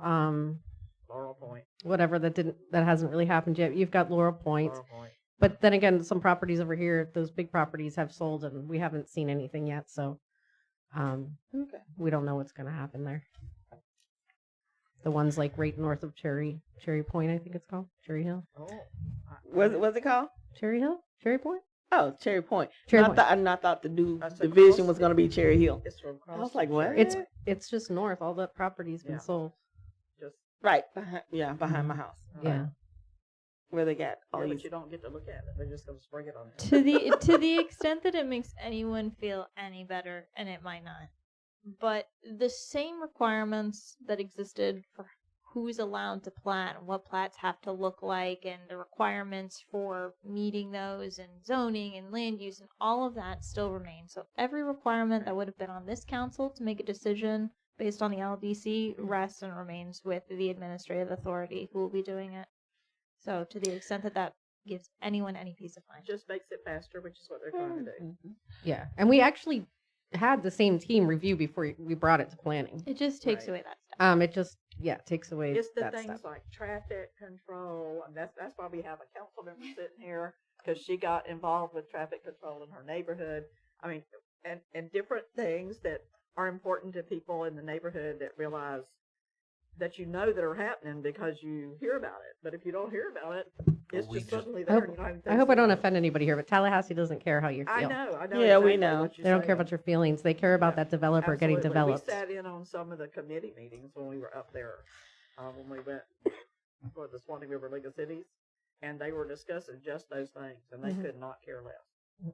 Laurel Point. whatever that hasn't really happened yet. You've got Laurel Point. Laurel Point. But then again, some properties over here, those big properties have sold and we haven't seen anything yet, so we don't know what's going to happen there. The ones like right north of Cherry Point, I think it's called. Cherry Hill. Oh. What's it called? Cherry Hill? Cherry Point? Oh, Cherry Point. Cherry I Point. thought the new division was going to be Cherry Hill. It's from I was like, what? It's just north. All that property's been sold. Just right behind my house. Yeah. Where they got all but these. you don't get to look at it. They're just going to spring it on you. To the extent that it makes anyone feel any better, and it might not, but the same requirements that existed for who's allowed to plat and what plats have to look like and the requirements for meeting those and zoning and land use and all of that still remains. So every requirement that would have been on this council to make a decision based on the LDC rests and remains with the administrative authority who will be doing it. So to the extent that that gives anyone any peace of mind. Just makes it faster, which is what they're trying to do. Yeah. And we actually had the same team review before we brought it to planning. It just takes away that stuff. It just takes away It's the that things stuff. like traffic control, and that's why we have a council member sitting here, because she got involved with traffic control in her neighborhood. I mean, and different things that are important to people in the neighborhood that realize that that are happening because you hear about it. But if you don't hear about it, it's just suddenly there. and you don't even I think hope I don't about it. offend anybody here, but Tallahassee doesn't care how you feel. I know. Yeah, we exactly know. what you're They don't care saying. about your feelings. They care about that developer getting Absolutely. developed. We sat in on some of the committee meetings when we were up there, when we went for the Swanee River League of Cities, and they were discussing just those things, and they Mhm. could not care less.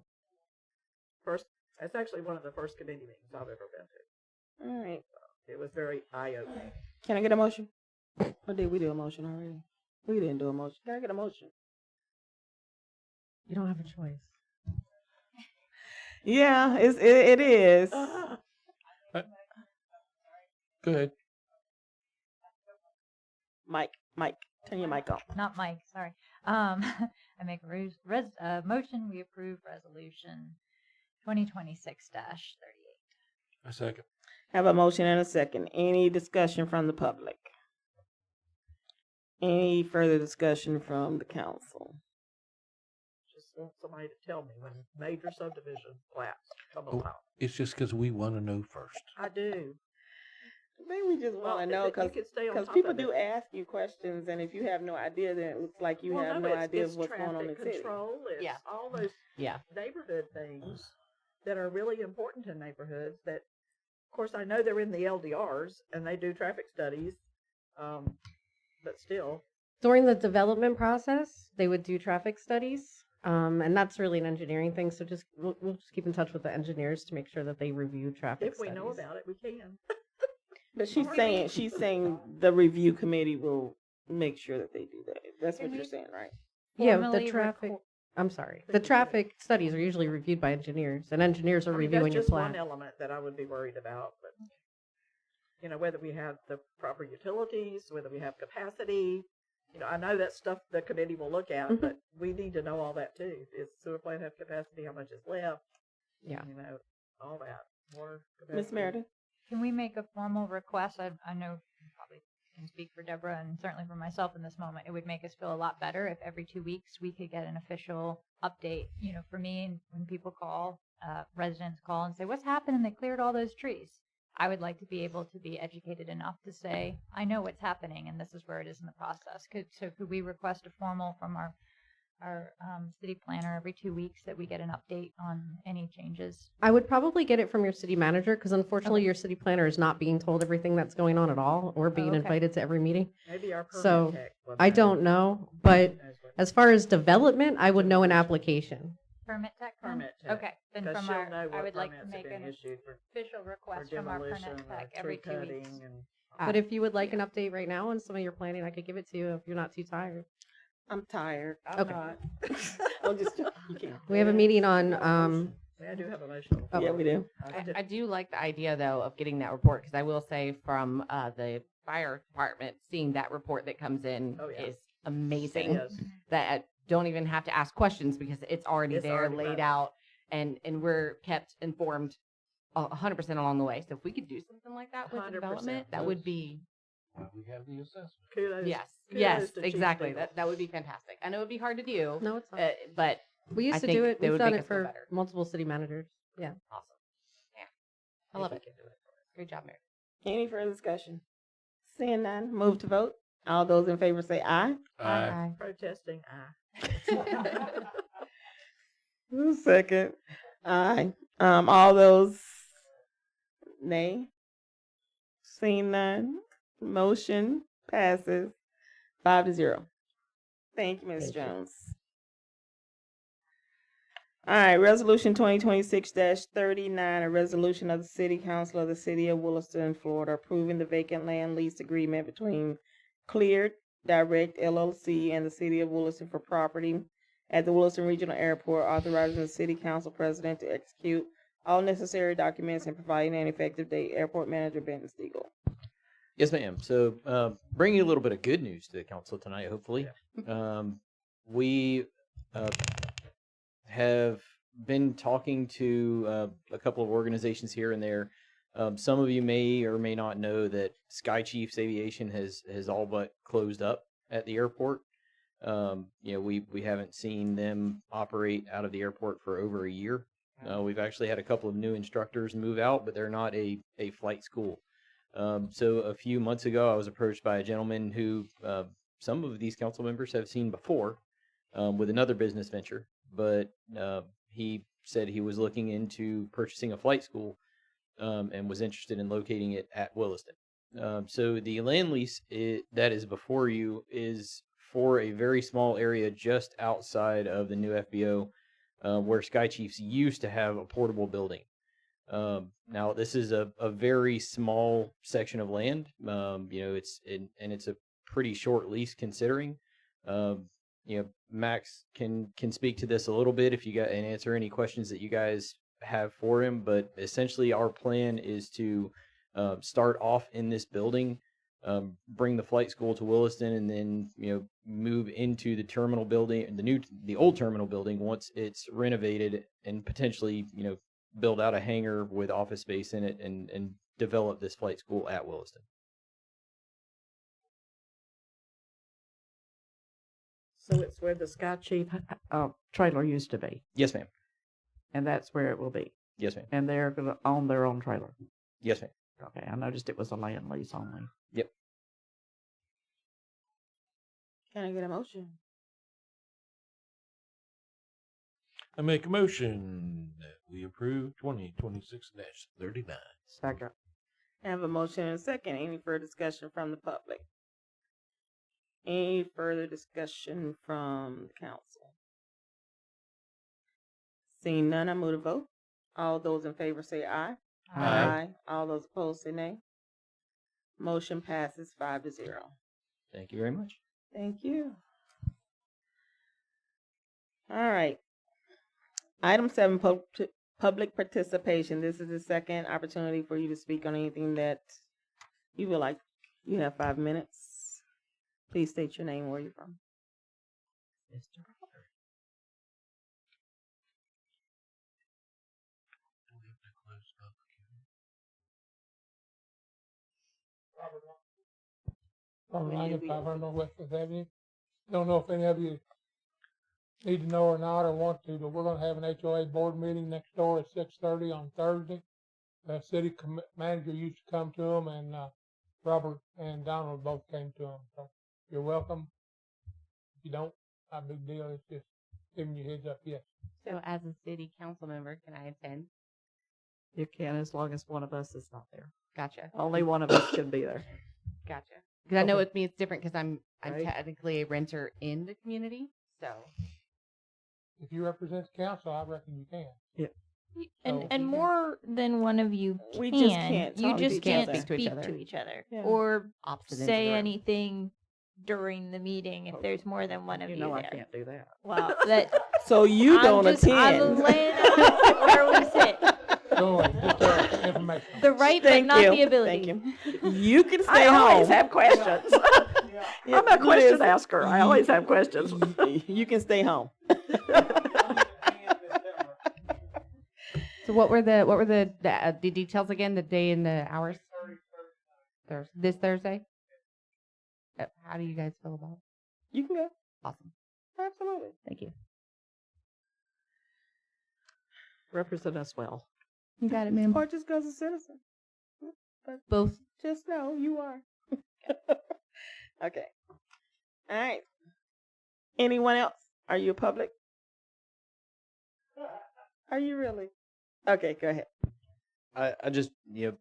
That's actually one of the first committee meetings I've ever been to. All right. It was very eye-opening. Can I get a motion? Or did we do a motion already? We didn't do a motion. Can I get a motion? You don't have a choice. Yeah, it is. Go ahead. Mike, turn your mic on. Not Mike, sorry. I make a motion, we approve resolution 2026-38. A second. Have a motion and a second. Any discussion from the public? Any further discussion from the council? Just want somebody to tell me when major subdivision plats come Oh, about. it's just because we want to know first. I do. Maybe we just want to know you could stay on because top people of do it. ask you questions, and if you have no idea, then it looks like you Well, have no, no it's- idea it's of what's going on in the traffic city. control, it's all those neighborhood things that are really important to neighborhoods that, of course, I know they're in the LDRs and they do traffic studies, but still. During the development process, they would do traffic studies. And that's really an engineering thing. So just we'll just keep in touch with the engineers to make sure that they review traffic If we know studies. about it, we can. But she's saying the review committee will make sure that they do that. That's what you're saying, right? Yeah, the Formally traffic. record- I'm sorry. The traffic studies are usually reviewed by engineers, and engineers are I mean, reviewing that's your just one plan. element that I would be worried about, but whether we have the proper utilities, whether we have capacity, I know that stuff the committee will look at, Mhm. but we need to know all that too. Does sewer plant have capacity? How much is left? Yeah. All that. Water capacity. Miss Meredith? Can we make a formal request? I know you probably can speak for Debra and certainly for myself in this moment. It would make us feel a lot better if every 2 weeks we could get an official update. For me, and when people call, residents call and say, "What's happening? They cleared all those trees." I would like to be able to be educated enough to say, "I know what's happening, and this is where it is in the process." Could we request a formal from our city planner every 2 weeks that we get an update on any changes? I would probably get it from your city manager because unfortunately your city planner is not being told everything that's going on at all or being okay. invited to every meeting. Maybe our permit So tech will I know. don't know, but as far as development, I would know an application. Permit tech? then? Permit tech, Okay, then 'cause from she'll our, know I what would like to permits have make been an issued for official request from our permit demolition, tech tree every 2 weeks. cutting, and But if you would like an update right now on some of your planning, I could give it to you if you're not too tired. I'm tired. I'm Okay. not. I'm just joking. We have a meeting on, I do have a motion. Oh. Yeah, we do. I do like the idea though of getting that report because I will say from the fire department, seeing that report that comes in Oh, yeah. is amazing. Yes. That I don't even have to ask questions because it's already It's there, already laid right. out, and we're kept informed 100% along the way. So if we could do something like that with the 100%. development, that would be Why we have the assessment. Kudos. yes, kudos yes, to Chief exactly. Steele. That would be fantastic. I know it'd be hard to do, No, it's not. but We used I to think do it. they We've would done make it us feel for better. multiple city managers. Yeah. Awesome. Yeah, I love it. Great job, Mary. Any further discussion? Seeing none, move to vote. All those in favor say aye. Aye. Protesting, aye. Second. Aye. All those nay. Seeing none, motion passes 5-0. Thank you, Ms. Jones. All right, resolution 2026-39, a resolution of the City Council of the City of Williston, Florida, approving the vacant land lease agreement between Cleared Direct LLC and the City of Williston for property at the Williston Regional Airport, authorizing the City Council President to execute all necessary documents and providing an effective date. Airport Manager Ben Stiegel. Yes, ma'am. So, bringing a little bit of good news to the council tonight, hopefully. We have been talking to a couple of organizations here and there. Some of you may or may not know that Sky Chiefs Aviation has all but closed up at the airport. We haven't seen them operate out of the airport for over a year. We've actually had a couple of new instructors move out, but they're not a flight school. So a few months ago, I was approached by a gentleman who some of these council members have seen before with another business venture, but he said he was looking into purchasing a flight school and was interested in locating it at Williston. So the land lease that is before you is for a very small area just outside of the new FBO where Sky Chiefs used to have a portable building. Now this is a very small section of land. It's a pretty short lease considering. Max can speak to this a little bit if you got and answer any questions that you guys have for him. But essentially, our plan is to start off in this building, bring the flight school to Williston, and then move into the terminal building, the old terminal building once it's renovated, and potentially build out a hangar with office space in it and develop this flight school at Williston. So it's where the Sky Chief trailer used to be, Yes, ma'am. and that's where it will be. Yes, ma'am. And they're going to own their own trailer. Yes, ma'am. Okay, I noticed it was a land lease only. Yep. Can I get a motion? I make a motion that we approve 2026-39. Second. I have a motion and a second. Any further discussion from the public? Any further discussion from the council? Seeing none, I move to vote. All those in favor say aye. Aye. All those opposed say nay. Motion passes 5-0. Thank you very much. Thank you. All right. Item 7, public participation. This is the second opportunity for you to speak on anything that you would like. You have 5 minutes. Please state your name, where you're from. Mr. Robert Lang, 500 Northwest Fifth Avenue. Don't know if any of you need to know or not or want to, but we're going to have an HOA board meeting next door at 6:30 on Thursday. The city manager used to come to them, and Robert and Donald both came to them. So you're welcome. If you don't, not a big deal. It's just giving you a heads up. Yes. So as a city council member, can I attend? You can, as long as one of us is not there. Gotcha. Only one of us can be there. Gotcha. Because I know Okay. with me it's different because I'm Right. technically a renter in the community. So If you represent the council, I reckon you can. Yeah. And more than one of you can. We just can't You talk to just each can't other. speak to each other Yeah. or opposite ends of say the room. anything during the meeting if there's more than one of You you know I there. can't do that. Well, that So you I'm don't just, attend. I'm laying out where we sit. Go ahead. Just information. The right, Thank but not you. the ability. Thank you. You can I stay always home. have questions. I'm a question asker. I always have questions. You can stay home. So what were the details again? The day and the hours? This Thursday. How do you guys feel about it? You can go. Awesome. Absolutely. Thank you. Represent us well. You got it, ma'am. Or just go as a citizen. But Both. just know you are. Okay. All right. Anyone else? Are you a public? Are you really? Okay, go ahead. I just,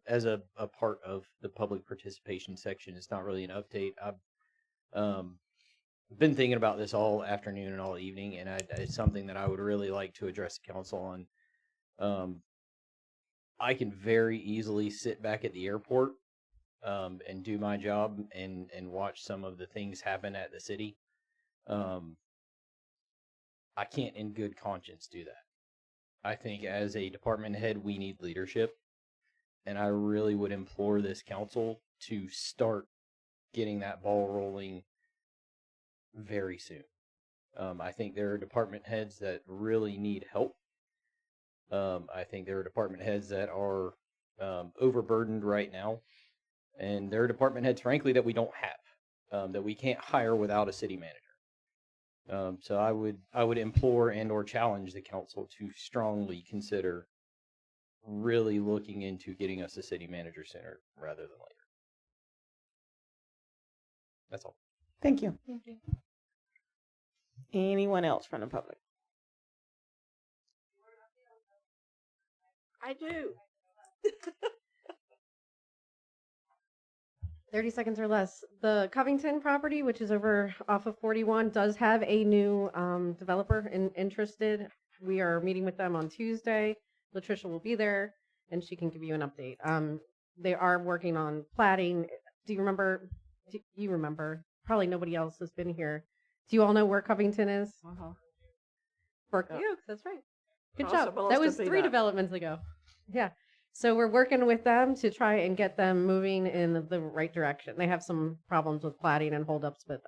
as a part of the public participation section, it's not really an update. I've been thinking about this all afternoon and all evening, and it's something that I would really like to address the council on. I can very easily sit back at the airport and do my job and watch some of the things happen at the city. I can't in good conscience do that. I think as a department head, we need leadership. And I really would implore this council to start getting that ball rolling very soon. I think there are department heads that really need help. I think there are department heads that are overburdened right now. And there are department heads, frankly, that we don't have, that we can't hire without a city manager. So I would implore and or challenge the council to strongly consider really looking into getting us a city manager sooner rather than later. That's all. Thank you. Anyone else from the public? I do. 30 seconds or less. The Covington property, which is over off of 41, does have a new developer interested. We are meeting with them on Tuesday. Latricia will be there, and she can give you an update. They are working on platting. Do you remember? You remember? Probably nobody else has been here. Do you all know where Covington is? Berkeley Oaks, that's right. Good Also job. belongs That to was 3 VDOT. developments ago. Yeah. So we're working with them to try and get them moving in the right direction. They have some problems with platting and holdups, but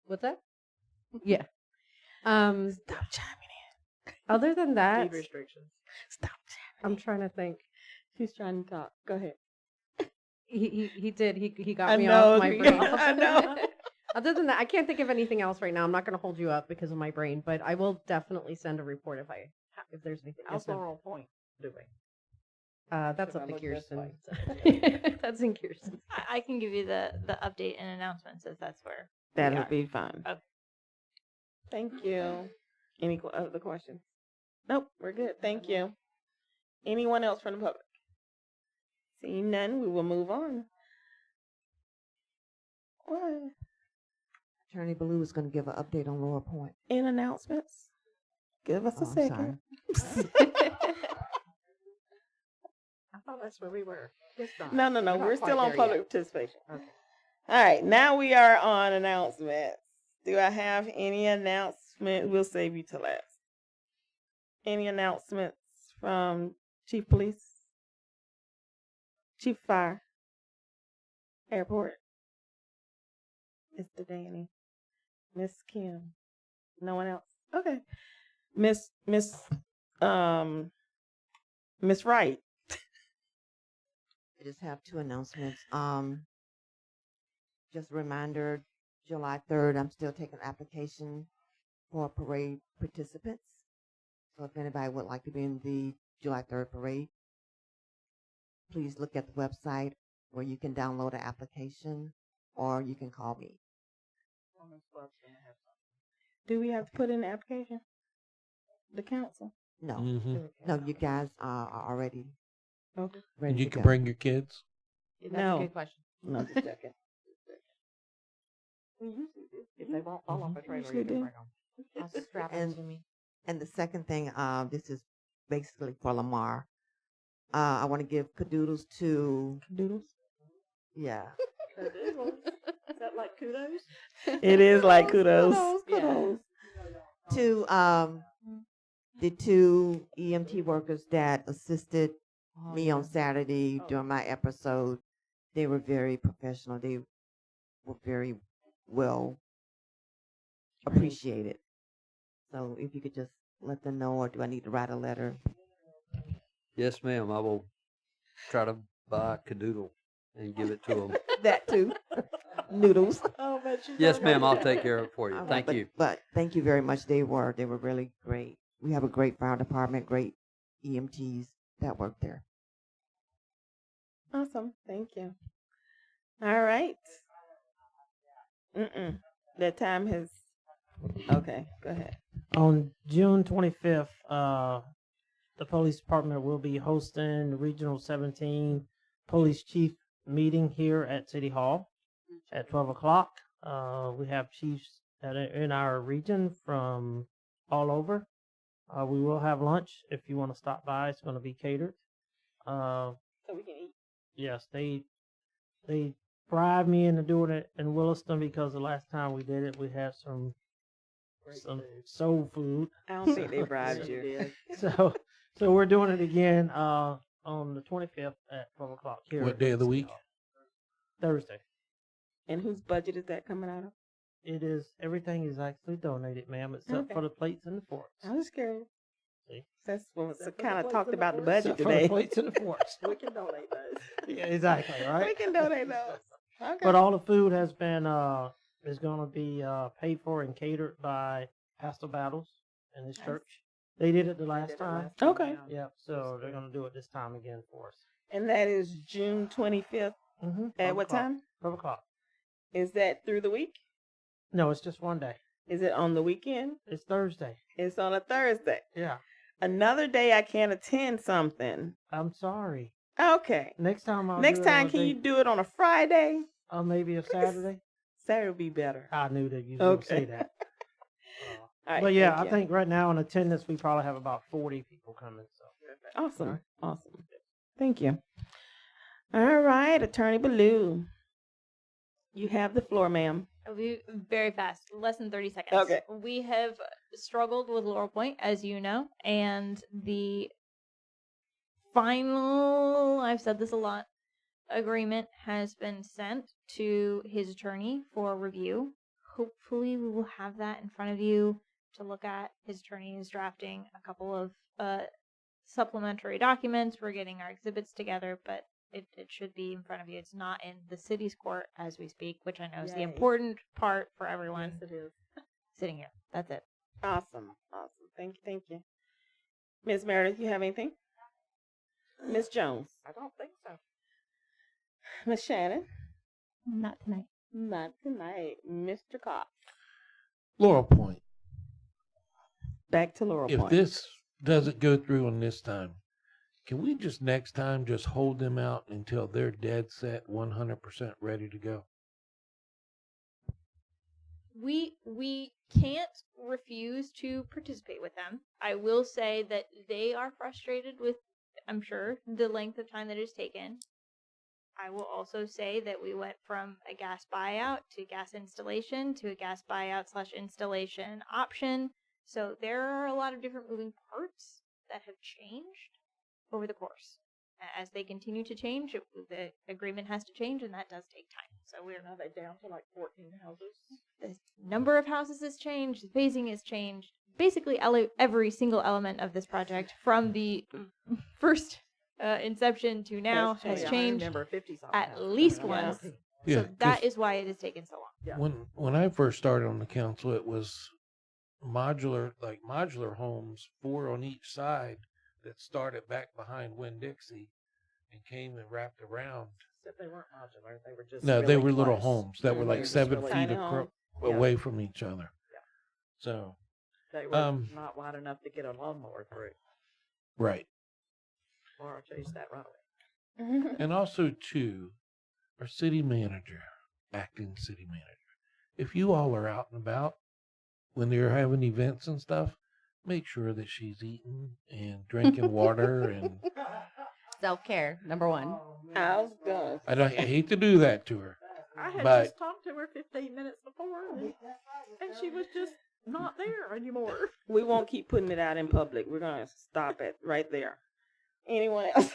what's that? Yeah. Stop chiming in. Other than that, Speed restrictions. Stop I'm trying to think. She's trying to talk. Go ahead. He did. He got I me know, off my brain. I know. Other than that, I can't think of anything else right now. I'm not going to hold you up because of my brain, but I will definitely send a report if there's anything. How's Yes, ma'am. Laurel Point doing? That's Should up I to look this Kiersten. way? That's in Kiersten. I can give you the update and announcements if that's where. That we would are. be fine. Okay. Thank you. Any other questions? Nope, we're good. Thank you. Anyone else from the public? Seeing none, we will move on. What? Attorney Ballou is going to give an update on Laurel Point. In announcements? Give us a Oh, I'm second. I thought that's where we were. It's not. No. We're not We're quite still on there public yet. participation. Okay. All right, now we are on announcements. Do I have any announcement? We'll save you to last. Any announcements from Chief Police, Chief Fire, Airport, Mr. Danny, Miss Kim? No one else. Okay, Miss Wright. I just have two announcements. Just a reminder, July 3rd, I'm still taking application for parade participants. So if anybody would like to be in the July 3rd parade, please look at the website where you can download an application or you can call me. Do we have to put in the application? The council? No, Mhm. no, you guys are already Okay. ready And you to can go. bring your kids. That's No. a good question. No, just checking. If they won't fall off a trailer, Usually you can do. bring them. I'll strap them to me. And the second thing, this is basically for Lamar. I want to give cadoodles to Doodles? yeah. Is that like kudos? It is like kudos. Yeah. To the two EMT workers that assisted me on Saturday during my episode. They were very professional. They were very well appreciated. So if you could just let them know, or do I need to write a letter? Yes, ma'am. I will try to buy a cadoodle and give it to them. That too. Noodles. Oh, but you Yes, don't ma'am. know I'll that. take care of it for you. All right, Thank but, you. But thank you very much. They were really great. We have a great fire department, great EMTs that work there. Awesome. Thank you. All right. That time has. Okay, go ahead. On June 25th, the police department will be hosting the Regional 17 Police Chief meeting here at City Hall at 12 o'clock. We have chiefs that are in our region from all over. We will have lunch if you want to stop by. It's going to be catered. So we can eat. Yes, they bribed me into doing it in Williston because the last time we did it, we had some soul food. I don't think they bribed you. So we're doing it again on the 25th at 12 o'clock here. What day of the week? Thursday. And whose budget is that coming out of? It is, everything is actually donated, ma'am, except Okay. for the plates and the forks. I was curious. See? That's what was Except for the kind of plates talked and the about the forks? budget Except for the today. plates and the forks. We can donate those. Yeah, exactly, right? We can donate those. Okay. But all the food has been, is going to be paid for and catered by Pastor Battles and his Nice. church. They did it the last time. Okay. Yeah, so they're going to do it this time again for us. And that is June 25th. Mm-hmm. At what time? 12 o'clock. Is that through the week? No, it's just one day. Is it on the weekend? It's Thursday. It's on a Thursday. Yeah. Another day I can't attend something. I'm sorry. Okay. Next time I'll Next do it on time, a can day- you do it on a Friday? Or maybe a Saturday? Saturday would be better. I knew that you would say that. All right, But yeah, thank I you. think right now in attendance we probably have about 40 people coming. So Awesome. Awesome. Thank you. All right, Attorney Ballou. You have the floor, ma'am. I'll be very fast, less than 30 seconds. Okay. We have struggled with Laurel Point, as you know, and the final, I've said this a lot, agreement has been sent to his attorney for review. Hopefully we will have that in front of you to look at. His attorney is drafting a couple of supplementary documents. We're getting our exhibits together, but it should be in front of you. It's not in the city's court as we speak, which I know is the Yay. important part for everyone Yes, it is. sitting here. That's it. Awesome. Awesome. Thank you. Thank you. Ms. Meredith, you have anything? Ms. Jones. I don't think so. Ms. Shannon. Not tonight. Not tonight. Mr. Cox. Laurel Point. Back to Laurel If Point. this doesn't go through on this time, can we just next time just hold them out until they're dead set 100% ready to go? We can't refuse to participate with them. I will say that they are frustrated with, I'm sure, the length of time that it's taken. I will also say that we went from a gas buyout to gas installation to a gas buyout / installation option. So there are a lot of different moving parts that have changed over the course. As they continue to change, the agreement has to change, and that does take time. So we're Now they're down to like 14 houses. the number of houses has changed, the phasing has changed. Basically, every single element of this project from the first inception to now has changed at least once. Yeah, So that is why it has taken so long. When I first started on the council, it was modular homes, 4 on each side, that started back behind Winn-Dixie and came and wrapped around. Except they weren't modular. They were just No, really they were little close. homes that were They like were just 7 really feet tiny homes. away from each other. So, They were not wide enough to get a lawnmower through. right. Laura chased that right away. And also, too, our city manager, acting city manager, if you all are out and about when they're having events and stuff, make sure that she's eating and drinking water. And Self-care, number one. I was gonna. I hate to do that to her, I had but just talked to her 15 minutes before, and she was just not there anymore. We won't keep putting it out in public. We're gonna stop it right there. Anyone else?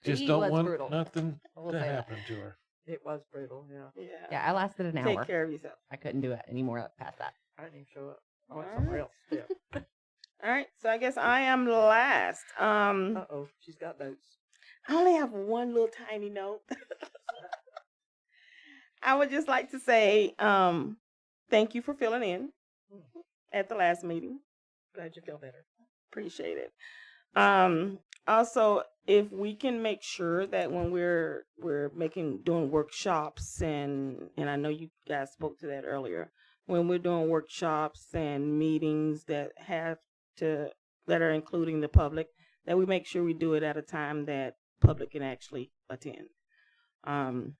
just He don't was want brutal. nothing We'll to say that. happen to her. It was brutal, yeah. Yeah, I lasted an Take hour. care of yourself. I couldn't do it anymore past that. I didn't even show up. I went somewhere else. Yeah. All right, so I guess I am last. Uh-oh, she's got notes. I only have one little tiny note. I would just like to say thank you for filling in at the last meeting. Glad you feel better. Appreciate it. Also, if we can make sure that when we're doing workshops and I know you guys spoke to that earlier, when we're doing workshops and meetings that are including the public, that we make sure we do it at a time that public can actually attend. So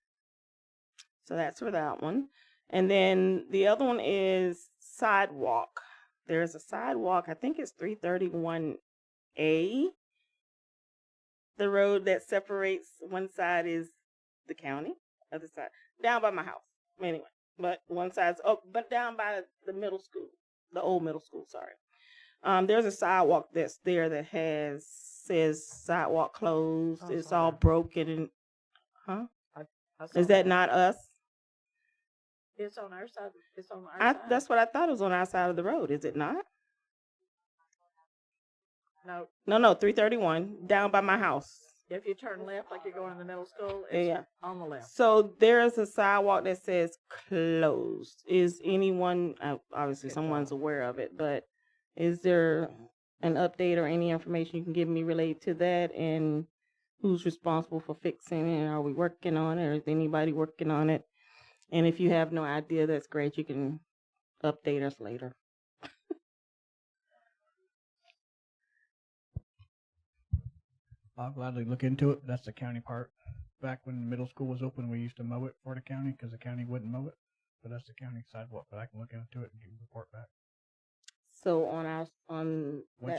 that's for that one. And then the other one is sidewalk. There's a sidewalk, I think it's 331A. The road that separates one side is the county, other side down by my house. Anyway, but one side's but down by the middle school, the old middle school. Sorry. There's a sidewalk that's there that says sidewalk closed. It's all broken and is that not us? It's on our side. It's on our side. That's what I thought. It was on our side of the road. Is it not? No, 331 down by my house. If you turn left like you're going in the middle school, it's on the left. So there's a sidewalk that says closed. Is anyone, obviously someone's aware of it, but is there an update or any information you can give me related to that, and who's responsible for fixing it? Are we working on it, or is anybody working on it? And if you have no idea, that's great. You can update us later. I'll gladly look into it. That's the county part. Back when the middle school was open, we used to mow it for the county because the county wouldn't mow it. But that's the county sidewalk. But I can look into it and give a report back. So on that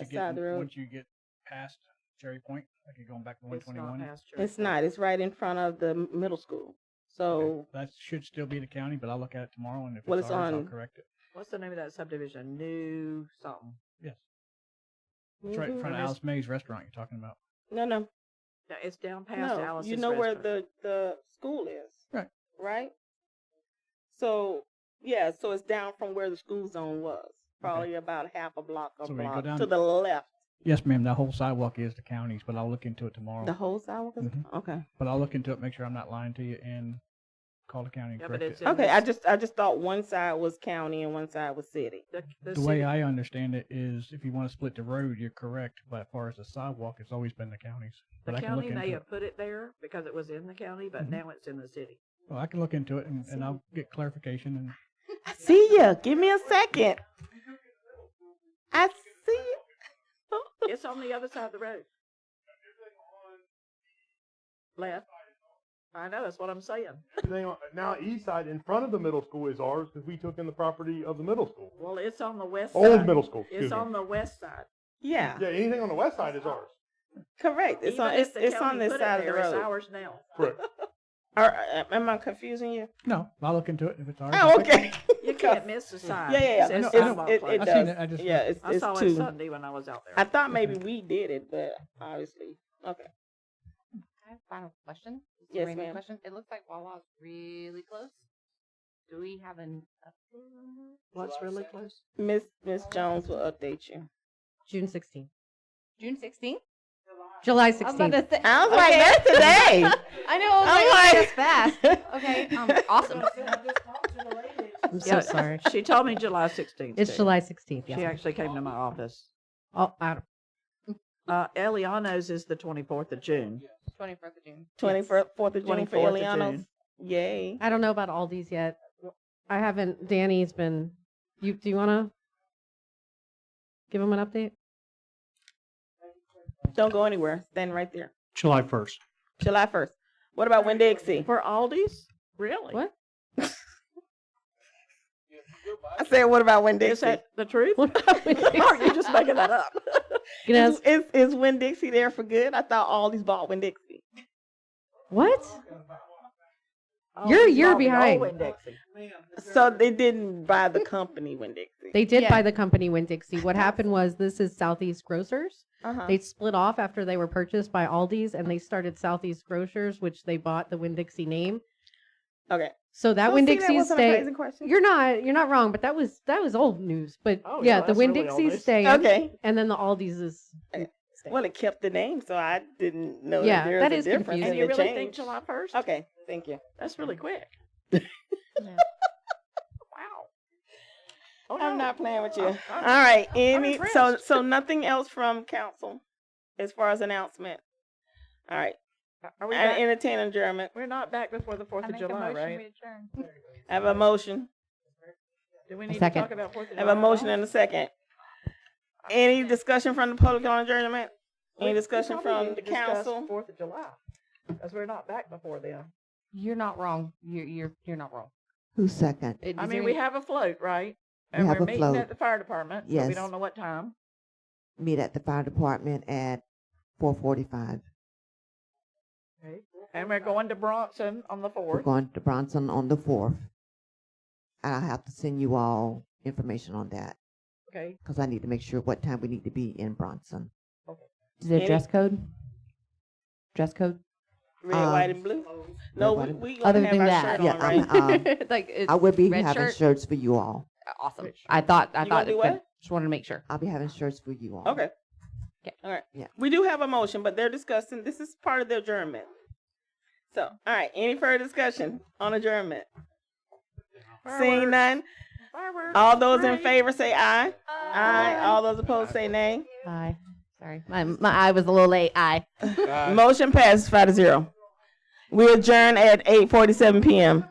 side of the road? Once you get past Cherry Point, like you're going back to 121. It's not. It's right in front of the middle school. So okay. That should still be the county, but I'll look at it tomorrow, and if it's ours, I'll correct it. What's the name of that subdivision? New something. Yes. It's right in front of Alice May's restaurant you're talking about. No. Yeah, it's down past Alice's you know restaurant. where the school is. Right. Right? So, yeah, so it's down from where the school zone was. Probably about half a block So we go down to the left. Yes, ma'am. The whole sidewalk is the county's, but I'll look into it tomorrow. The whole sidewalk is? Okay. But I'll look into it, make sure I'm not lying to you, and call the county and correct it. Okay, I just thought one side was county and one side was city. The way I understand it is, if you want to split the road, you're correct. But as far as the sidewalk, it's always been the county's. But The I can look county into may it. have put it there because it was in the county, but now it's in the city. Well, I can look into it, and I'll get clarification. And I see ya. Give me a second. I see you. It's on the other side of the road. Left. I know, that's what I'm saying. Now east side in front of the middle school is ours because we took in the property of the middle school. Well, it's on the west side. Old middle school, excuse It's me. on the west side. Yeah. Yeah, anything on the west side is ours. Correct. It's Even on. if the It's on county this put it side of the there, it's road. ours now. Correct. Am I confusing you? No, I'll look into it if it's ours. Oh, okay. You can't miss the sign. Yeah, yeah, yeah. It says It sidewalk does. closed. I've seen it, I just- yeah, it's I saw two. it Sunday when I was out there. I thought maybe we did it, but obviously, okay. I have a final question. Just a Yes, random ma'am. Question. It looks like Wawa's really close. Do we have an update on that? What's really close? Miss Jones will update you. June 16th. June 16th? July I was 16th. about to say. I was like, that's today. I know. I'm That's fast. Okay. Awesome. I'm so sorry. She told me July 16th. It's too. July 16th. She Yeah. actually came to my office. Oh, I don't. Eliano's is the 24th of June. 24th of June. 24th of June for 24th of Eliana's. June. Yay. I don't know about Aldi's yet. I haven't. Danny's been. Do you want to give him an update? Don't go anywhere. Stand right there. July 1st. July 1st. What about Winn-Dixie? For Aldi's? Really? What? I said, what about Winn-Dixie? Is that the truth? Or you're just making that up? You know, Is Winn-Dixie there for good? I thought Aldi's bought Winn-Dixie. what? Oh, You're a he's year bought the old behind. Winn-Dixie. So they didn't buy the company Winn-Dixie. They did Yeah. buy the company Winn-Dixie. What happened was this is Southeast Grocers. Uh-huh. They split off after they were purchased by Aldi's, and they started Southeast Grocers, which they bought the Winn-Dixie name. Okay. So that So see, Winn-Dixie wasn't a stayed. crazy question. You're not wrong, but that was old news. But Oh, yeah, yeah, the that's really old Winn-Dixie's news. staying. Okay. And then the Aldi's is. Well, it kept the name, so I didn't know Yeah, that there that was is a difference confusing. in And you the really change. think July 1st? Okay, thank you. That's really quick. Wow. Oh, I'm no. not playing with you. I'm- All right. I'm So nothing else from council as far as announcement. All right. Are we And back? entertain adjournment. We're not back before the 4th I of make a July, motion right? we adjourn. I have a motion. Do we need to second. talk about 4th of I July? have a at motion all? and a second. Any discussion from the public on adjournment? Any We discussion probably from need the to discuss council? 4th of July, because we're not back before then. You're not wrong. You're not wrong. Who's second? I mean, we have a float, right? We And have we're a meeting float. at the fire department, so we Yes. don't know what time. Meet at the fire department at 4:45. Okay. And we're going to Bronson on the We're 4th. going to Bronson on the 4th. I'll have to send you all information on that Okay. because I need to make sure what time we need to be in Bronson. Is there Any- a dress code? Dress code? Red, white, and blue? No, white, we, and- we Other gonna have than our that, shirt Yeah, on, right? Like it's I will be red having shirt? shirts for you all. Awesome. I thought You gonna do it what? could- just wanted to make sure. I'll be having shirts for you all. Okay. Okay. All right. Yeah. We do have a motion, but they're discussing. This is part of the adjournment. So, all right. Any further discussion on adjournment? Seeing none. Fireworks. All those in Parade. favor say aye. Aye. All those opposed say nay. Aye. Sorry. My eye was a little late. Aye. Motion passes 5-0. We adjourn at 8:47 p.m.